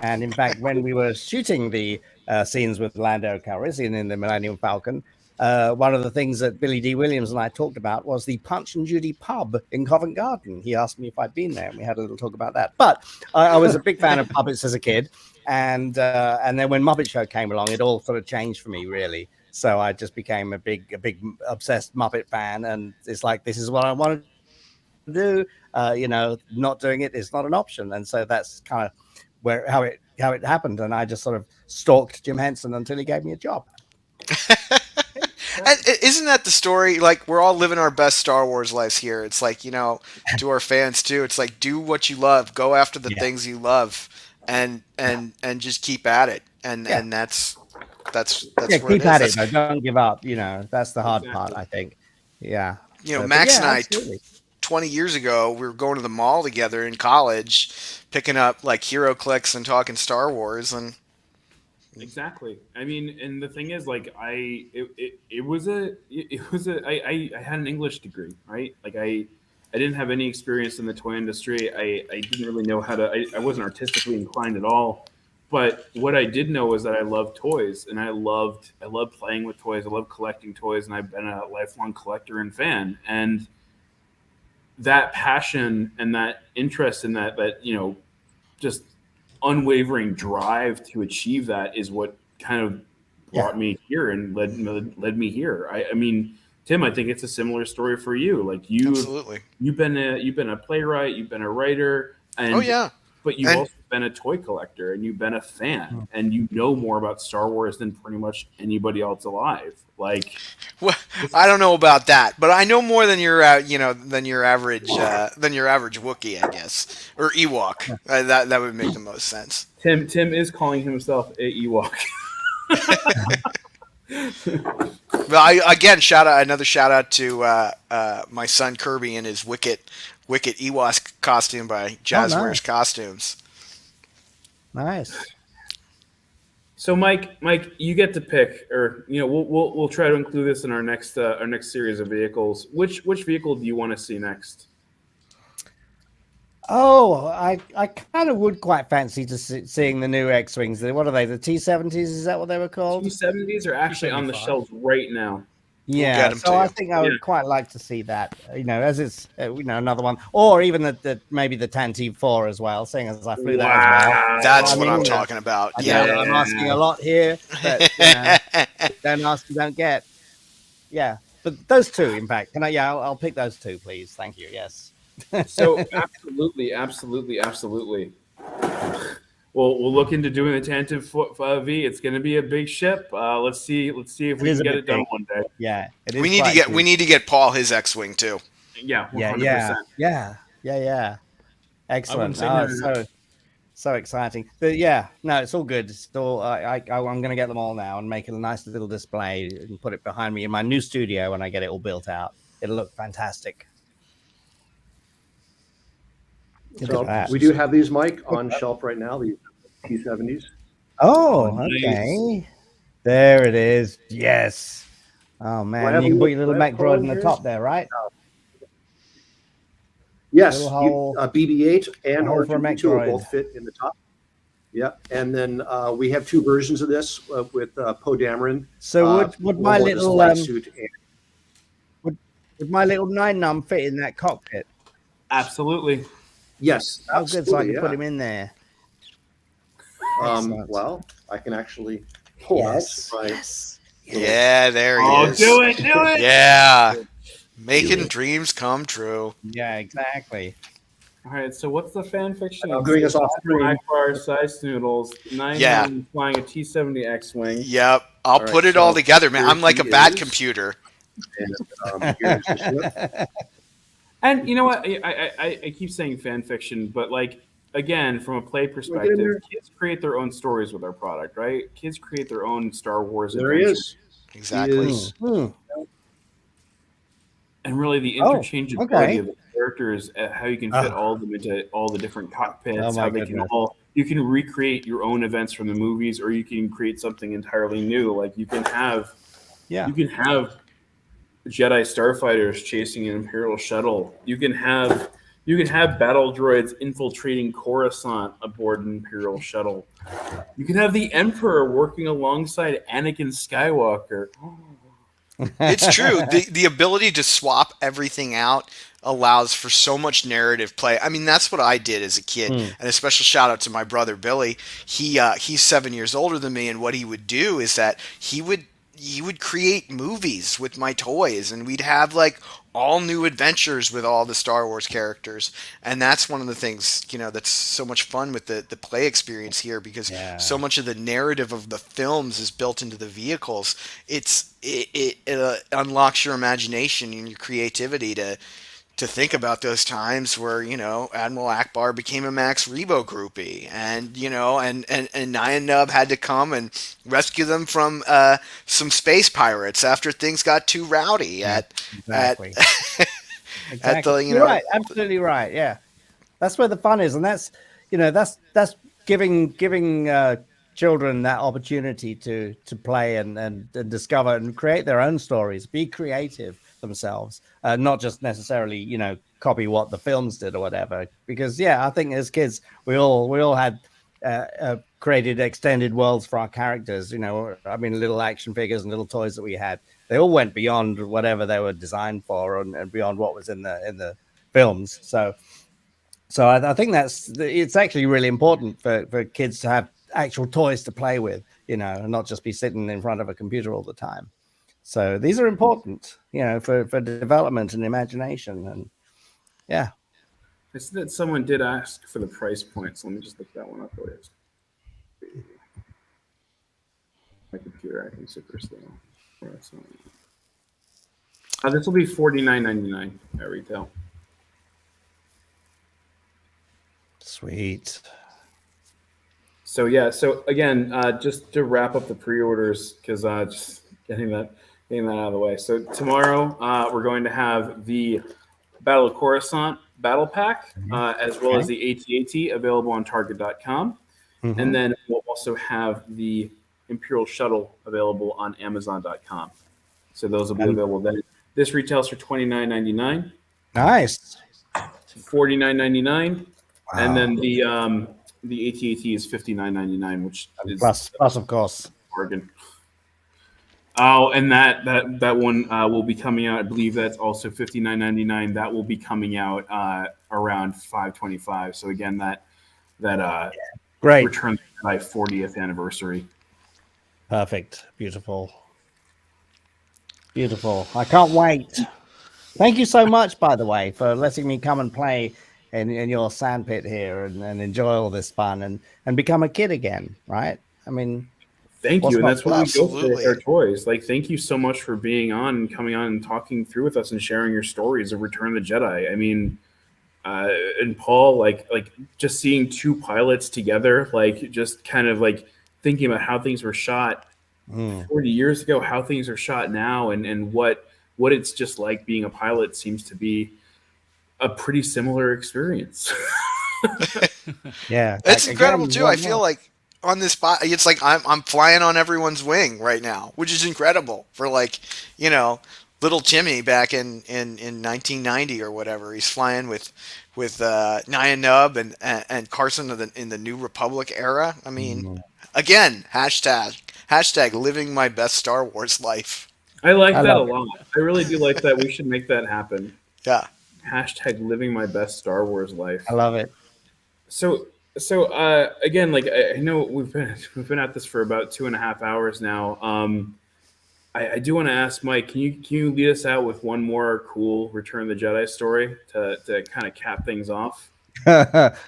And in fact, when we were shooting the scenes with Lando Calrissian in the Millennium Falcon, one of the things that Billy D. Williams and I talked about was the Punch and Judy pub in Covent Garden. He asked me if I'd been there, and we had a little talk about that. But I was a big fan of puppets as a kid, and then when Muppet Show came along, it all sort of changed for me, really. So I just became a big obsessed Muppet fan, and it's like, this is what I want to do. Not doing it is not an option, and so that's kind of how it happened. And I just sort of stalked Jim Henson until he gave me a job. And isn't that the story? Like, we're all living our best Star Wars lives here. It's like, to our fans too. It's like, do what you love, go after the things you love, and just keep at it. And that's keep at it. Though. Don't give up. That's the hard part, I think. Yeah. Max and I, absolutely. 20 years ago, we were going to the mall together in college, picking up like hero clicks and talking Star Wars. And exactly. I mean, and the thing is, like, I had an English degree, right? Like, I didn't have any experience in the toy industry. I didn't really know how to. I wasn't artistically inclined at all. But what I did know was that I loved toys, and I loved playing with toys. I love collecting toys, and I've been a lifelong collector and fan. And that passion and that interest in that just unwavering drive to achieve that is what kind of brought me here and led me here. I mean, Tim, I think it's a similar story for you. Like, absolutely, you've been a playwright, you've been a writer, and but you've also been a toy collector, and you've been a fan, and you know more about Star Wars than pretty much anybody else alive. Like, well, I don't know about that, but I know more than your average Wookiee, I guess, or Ewok. That would make the most sense. Tim is calling himself a Ewok. Well, again, another shout out to my son Kirby and his Wicket Ewok costume by Jazwares Costumes. Nice. So, Mike, you get to pick, or we'll try to include this in our next series of vehicles. Which vehicle do you want to see next? Oh, I kind of would quite fancy seeing the new X-wings. What are they? The T-70s? Is that what they were called? T-70s are actually on the shelves right now. Yeah, so I think I would quite like to see that, as it's, another one, or even maybe the Tantive 4 as well, seeing as I flew that as well. That's what I'm talking about. Yeah, I'm asking a lot here, but don't ask, you don't get. Yeah, but those two, in fact, I'll pick those two, please. Thank you. Yes. So absolutely. We'll look into doing the Tantive V. It's going to be a big ship. Let's see if we can get it done one day. Yeah, it is. We need to get Paul his X-wing too. Yeah, 100%. Yeah. Excellent. So exciting. But it's all good. It's all, I'm going to get them all now and make a nice little display and put it behind me in my new studio when I get it all built out. It'll look fantastic. So we do have these, Mike, on shelf right now, these T-70s. Oh, okay. There it is. Yes. Oh, man. You can put your little mech droid in the top there, right? Yes. BB-8 and R2 will both fit in the top. Yeah. And then we have two versions of this with Poe Dameron. So would my little would my little Nien Nunb fit in that cockpit? Absolutely. Yes. Oh, good. So I can put him in there. Well, I can actually pull out. Yeah, there he is. Do it. Yeah. Making dreams come true. Yeah, exactly. All right, so what's the fan fiction? I'm doing this off screen. Size noodles. Nien Nunb flying a T-70 X-wing. Yep. I'll put it all together, man. I'm like a bat computer. And here's the ship. And you know what? I keep saying fan fiction, but like, again, from a play perspective, kids create their own stories with our product, right? Kids create their own Star Wars adventures. There he is. Exactly. And really the interchangeability of the characters, how you can fit all of them into all the different cockpits, how they can you can recreate your own events from the movies, or you can create something entirely new. Like, you can have Yeah. You can have Jedi starfighters chasing an Imperial shuttle. You can have battle droids infiltrating Coruscant aboard an Imperial shuttle. You can have the Emperor working alongside Anakin Skywalker. It's true. The ability to swap everything out allows for so much narrative play. I mean, that's what I did as a kid. And a special shout out to my brother Billy. He's 7 years older than me, and what he would do is that he would create movies with my toys, and we'd have like all new adventures with all the Star Wars characters. And that's one of the things, that's so much fun with the play experience here, because so much of the narrative of the films is built into the vehicles. It unlocks your imagination and your creativity to think about those times where, Admiral Akbar became a Max Rebo groupie, and Nien Nunb had to come and rescue them from some space pirates after things got too rowdy Exactly. at the, You're right, absolutely right. Yeah, that's where the fun is, and that's giving children that opportunity to play and discover and create their own stories, be creative themselves, not just necessarily copy what the films did or whatever. Because I think as kids we all had created extended worlds for our characters. Little action figures and little toys that we had, they all went beyond whatever they were designed for and beyond what was in the films. So I think it's actually really important for kids to have actual toys to play with, and not just be sitting in front of a computer all the time. So these are important, for development and imagination. And I see that someone did ask for the price point, so let me just look that one up. What is my computer? I think super slow. This will be $49.99 at retail. Sweet. So again, just to wrap up the pre-orders, because just getting that out of the way. So tomorrow we're going to have the Battle of Coruscant Battle Pack, as well as the AT-AT available on Target.com. And then we'll also have the Imperial Shuttle available on Amazon.com. So those will be available then. This retails for $29.99. Nice. $49.99. Wow. And then the AT-AT is $59.99, which is plus of course bargain. Oh, and that one will be coming out. I believe that's also $59.99. That will be coming out around $5.25. So again, that great Return by 40th anniversary. Perfect. Beautiful. I can't wait. Thank you so much, by the way, for letting me come and play in your sandpit here and enjoy all this fun and become a kid again, right? I mean, thank you. And that's what we go for with our toys. Like, thank you so much for being on and coming on and talking through with us and sharing your stories of Return of the Jedi. I mean, and Paul, like just seeing two pilots together, like just kind of like thinking about how things were shot 40 years ago, how things are shot now, and what it's just like being a pilot seems to be a pretty similar experience. Yeah, it's incredible too. I feel like on this spot, it's like I'm flying on everyone's wing right now, which is incredible for little Timmy back in 1990 or whatever. He's flying with Nien Nunb and Carson in the New Republic era. I mean, again, hashtag living my best Star Wars life. I like that a lot. I really do like that. We should make that happen. Yeah. Hashtag living my best Star Wars life. I love it. So again, like I know we've been at this for about 2.5 hours now. I do want to ask Mike, can you lead us out with one more cool Return of the Jedi story to kind of cap things off?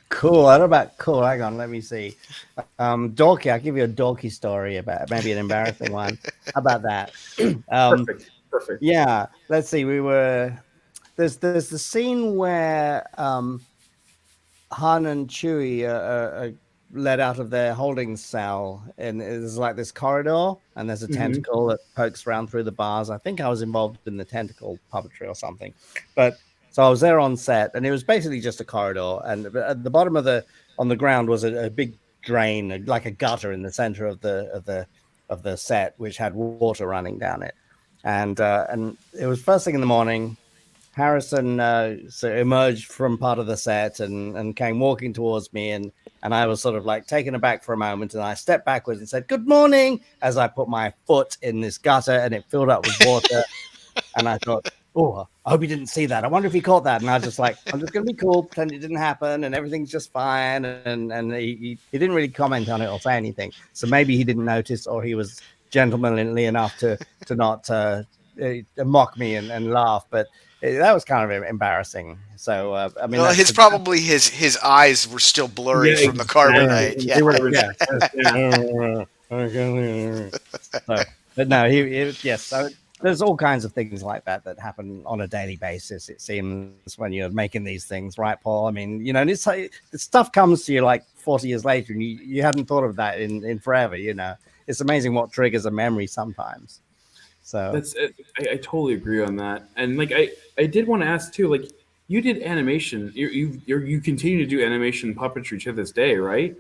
Cool. I don't know about cool. Hang on, let me see. Dorky. I'll give you a dorky story about maybe an embarrassing one. How about that? Perfect. Yeah. Let's see. There's the scene where Han and Chewie are let out of their holding cell, and there's like this corridor, and there's a tentacle that pokes around through the bars. I think I was involved in the tentacle puppetry or something, so I was there on set, and it was basically just a corridor, and at the bottom on the ground was a big drain, like a gutter in the center of the set, which had water running down it. and it was first thing in the morning. Harrison so emerged from part of the set and came walking towards me, and I was sort of like taken aback for a moment, and I stepped backwards and said, "Good morning," as I put my foot in this gutter and it filled up with water. And I thought, oh, I hope he didn't see that. I wonder if he caught that. And I was just like, I'm just going to be cool, pretend it didn't happen, and everything's just fine. And he didn't really comment on it or say anything. So maybe he didn't notice, or he was gentlemanly enough to not mock me and laugh. But that was kind of embarrassing. So I mean, well, his eyes were still blurry from the carbonite. So, but no, yes. So there's all kinds of things like that happen on a daily basis. It seems when you're making these things, right, Paul? I mean, you know, and it's like the stuff comes to you like 40 years later, and you hadn't thought of that in forever. You know, it's amazing what triggers a memory sometimes. So that's it. I totally agree on that. And like I did want to ask too, like you did animation, you continue to do animation puppetry to this day, right?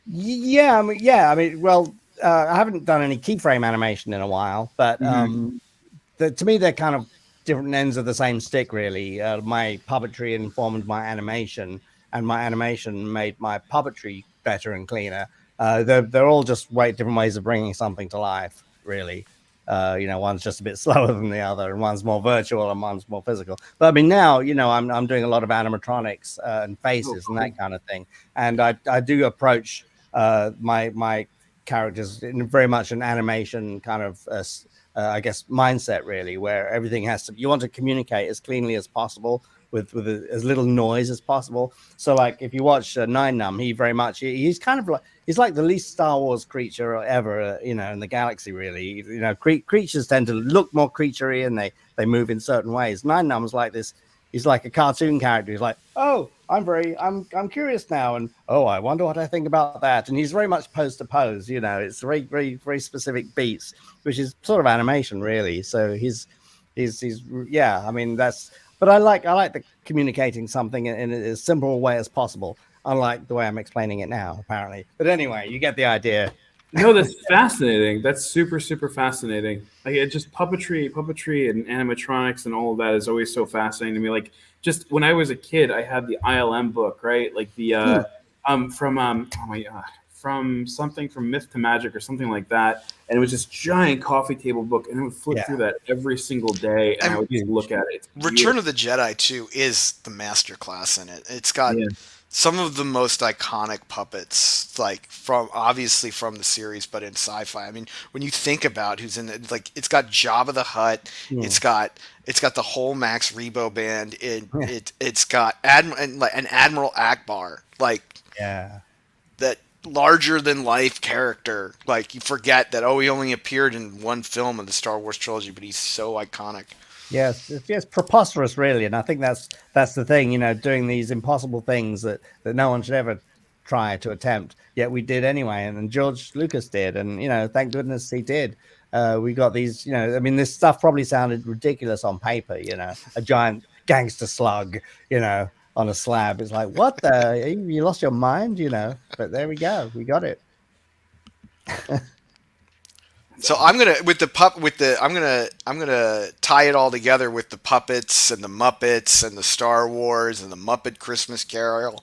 Yeah, I mean, well, I haven't done any keyframe animation in a while, but to me they're kind of different ends of the same stick, really. My puppetry informed my animation, and my animation made my puppetry better and cleaner. They're all just different ways of bringing something to life, really. You know, one's just a bit slower than the other, and one's more virtual and one's more physical. But I mean, now, you know, I'm doing a lot of animatronics and faces and that kind of thing. And I do approach my characters in very much an animation kind of, I guess, mindset, really, where everything you want to communicate as cleanly as possible with as little noise as possible. So like if you watch Nien Nunb, he's kind of like, he's like the least Star Wars creature ever, you know, in the galaxy, really. You know, creatures tend to look more creaturey and they move in certain ways. Nien Nunb's like this. He's like a cartoon character. He's like, oh, I'm curious now, and oh, I wonder what I think about that. And he's very much pose to pose. You know, it's very, very, very specific beats, which is sort of animation, really. So he's yeah. I mean, but I like the communicating something in as simple a way as possible, unlike the way I'm explaining it now, apparently. But anyway, you get the idea. No, that's fascinating. That's super, super fascinating. Like it just puppetry and animatronics and all of that is always so fascinating to me. Like just when I was a kid, I had the ILM book, right? Like the from something from Myth to Magic or something like that. And it was this giant coffee table book, and I would flip through that every single day, and I would just look at it. Return of the Jedi 2 is the masterclass in it. It's got some of the most iconic puppets, like obviously from the series, but in sci-fi. I mean, when you think about who's in it, like it's got Jabba the Hutt, it's got the whole Max Rebo band. It's got an Admiral Akbar, like that larger than life character. Like you forget that he only appeared in one film of the Star Wars trilogy, but he's so iconic. Yes, it's preposterous, really, and I think that's the thing, you know, doing these impossible things that no one should ever try to attempt, yet we did anyway, and George Lucas did, and you know, thank goodness he did. We got these, you know, I mean, this stuff probably sounded ridiculous on paper, you know, a giant gangster slug, you know, on a slab. It's like, what the? You lost your mind, you know? But there we go, we got it. So I'm gonna tie it all together with the puppets and the Muppets and the Star Wars and the Muppet Christmas Carol,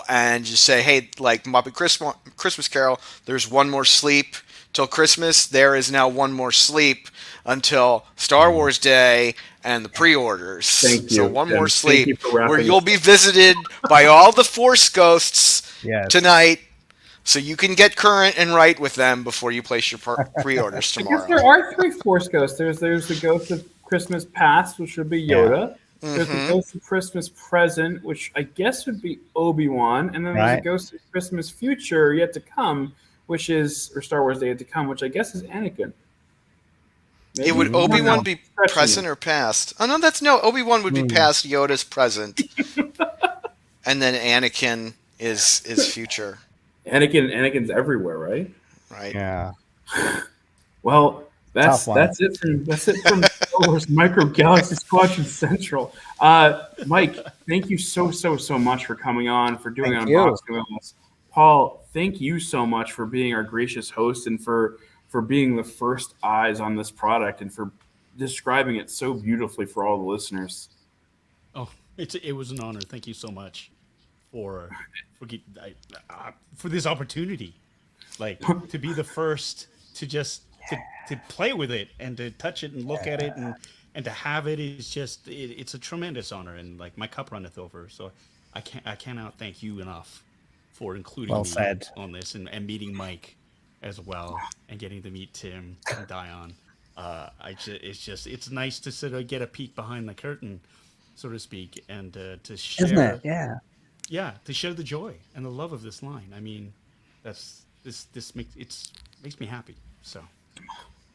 and just say, hey, like Muppet Christmas Carol, there's one more sleep till Christmas. There is now one more sleep until Star Wars Day and the pre-orders. Thank you. So one more sleep where you'll up. be visited by all the Force ghosts tonight. So you can get current and right with them before you place your pre-orders tomorrow. I guess there are 3 Force ghosts. There's the ghost of Christmas past, which would be Yoda. There's the ghost of Christmas present, which I guess would be Obi-Wan. And then there's a ghost of Christmas future yet to come, or Star Wars Day yet to come, which I guess is Anakin. Maybe. Would Obi-Wan be present or past? Oh, no, Obi-Wan would be past, Yoda's present. And then Anakin is future. Anakin's everywhere, right? Right. Yeah. Well, that's it from Wars Microgalaxy Squadron Central. Mike, thank you so much for coming on, for doing unboxing with us. Paul, thank you so much for being our gracious host and for for being the first eyes on this product and for describing it so beautifully for all the listeners. Oh, it was an honor. Thank you so much for this opportunity, like to be the first to just to play with it and to touch it and look at it and to have it is just it's a tremendous honor, and like my cup runneth over. So I cannot thank you enough for including Well me said. on this and meeting Mike as well and getting to meet Tim and Dion. It's nice to sort of get a peek behind the curtain, so to speak, and to share. Isn't it? Yeah. Yeah, to share the joy and the love of this line. I mean, this makes me happy. So,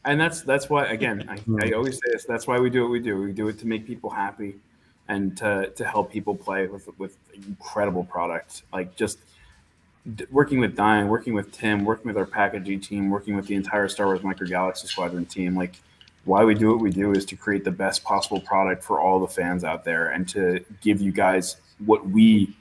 and that's why, again, I always say this. That's why we do what we do. We do it to make people happy, and to help people play with incredible product. Like just working with Dion, working with Tim, working with our packaging team, working with the entire Star Wars Microgalaxy Squadron team. Like, why we do what we do is to create the best possible product for all the fans out there, and to give you guys what we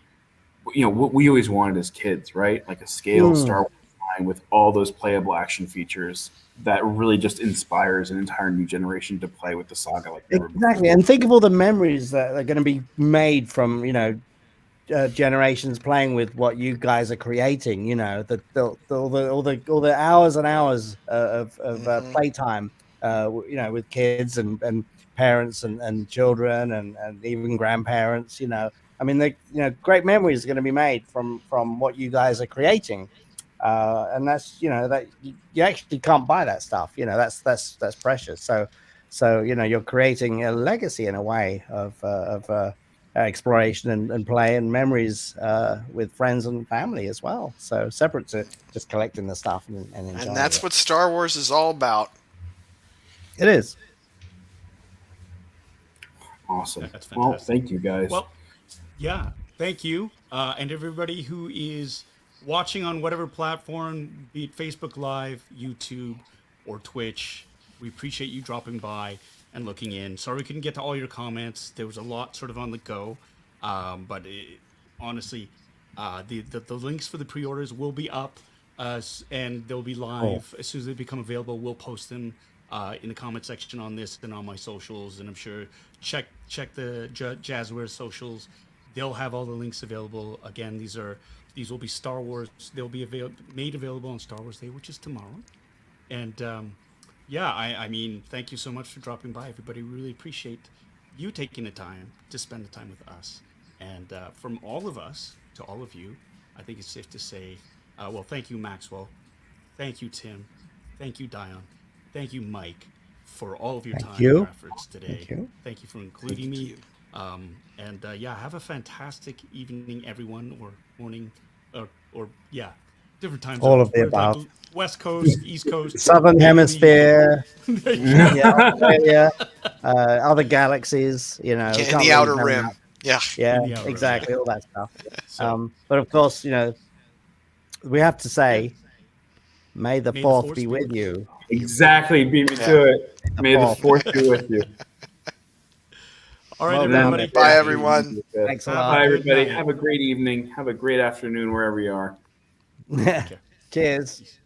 always wanted as kids, right? Like a scaled Star Wars line with all those playable action features that really just inspires an entire new generation to play with the saga like never exactly. before. And think of all the memories that are going to be made from generations playing with what you guys are creating. All the hours and hours of playtime. With kids and parents and children and even grandparents. I mean, great memories are going to be made from what you guys are creating, and that's that you actually can't buy that stuff. That's precious. So you're creating a legacy in a way of exploration and play and memories with friends and family as well. So separate to just collecting the stuff and enjoying And that's it. what Star Wars is all about. It is. Awesome. That's Well, fantastic. thank you guys. Well, yeah, thank you, and everybody who is watching on whatever platform, be it Facebook Live, YouTube, or Twitch. We appreciate you dropping by and looking in. Sorry we couldn't get to all your comments. There was a lot sort of on the go, but honestly, the links for the pre-orders will be up, and they'll be live as soon as they become available. We'll post them in the comment section on this and on my socials, and I'm sure check the Jazwares socials. They'll have all the links available. Again, these will be Star Wars. They'll be made available on Star Wars Day, which is tomorrow. And I mean, thank you so much for dropping by, everybody. We really appreciate you taking the time to spend the time with us. And from all of us to all of you, I think it's safe to say, well, thank you, Maxwell. Thank you, Tim. Thank you, Dion. Thank you, Mike, for all of your time and your efforts today. Thank you for including me. Have a fantastic evening, everyone, or morning, or different times. All of the above. Like West Coast, East Coast, Southern Hemisphere, Australia, other galaxies. In the outer rim. Yeah, exactly, all that stuff. But of course, we have to say, may the fourth be with you. Exactly, beat me to it. May the fourth be with you. All right, everybody. Bye, everyone. Thanks a lot. Bye, everybody. Have a great evening. Have a great afternoon wherever you are. Cheers.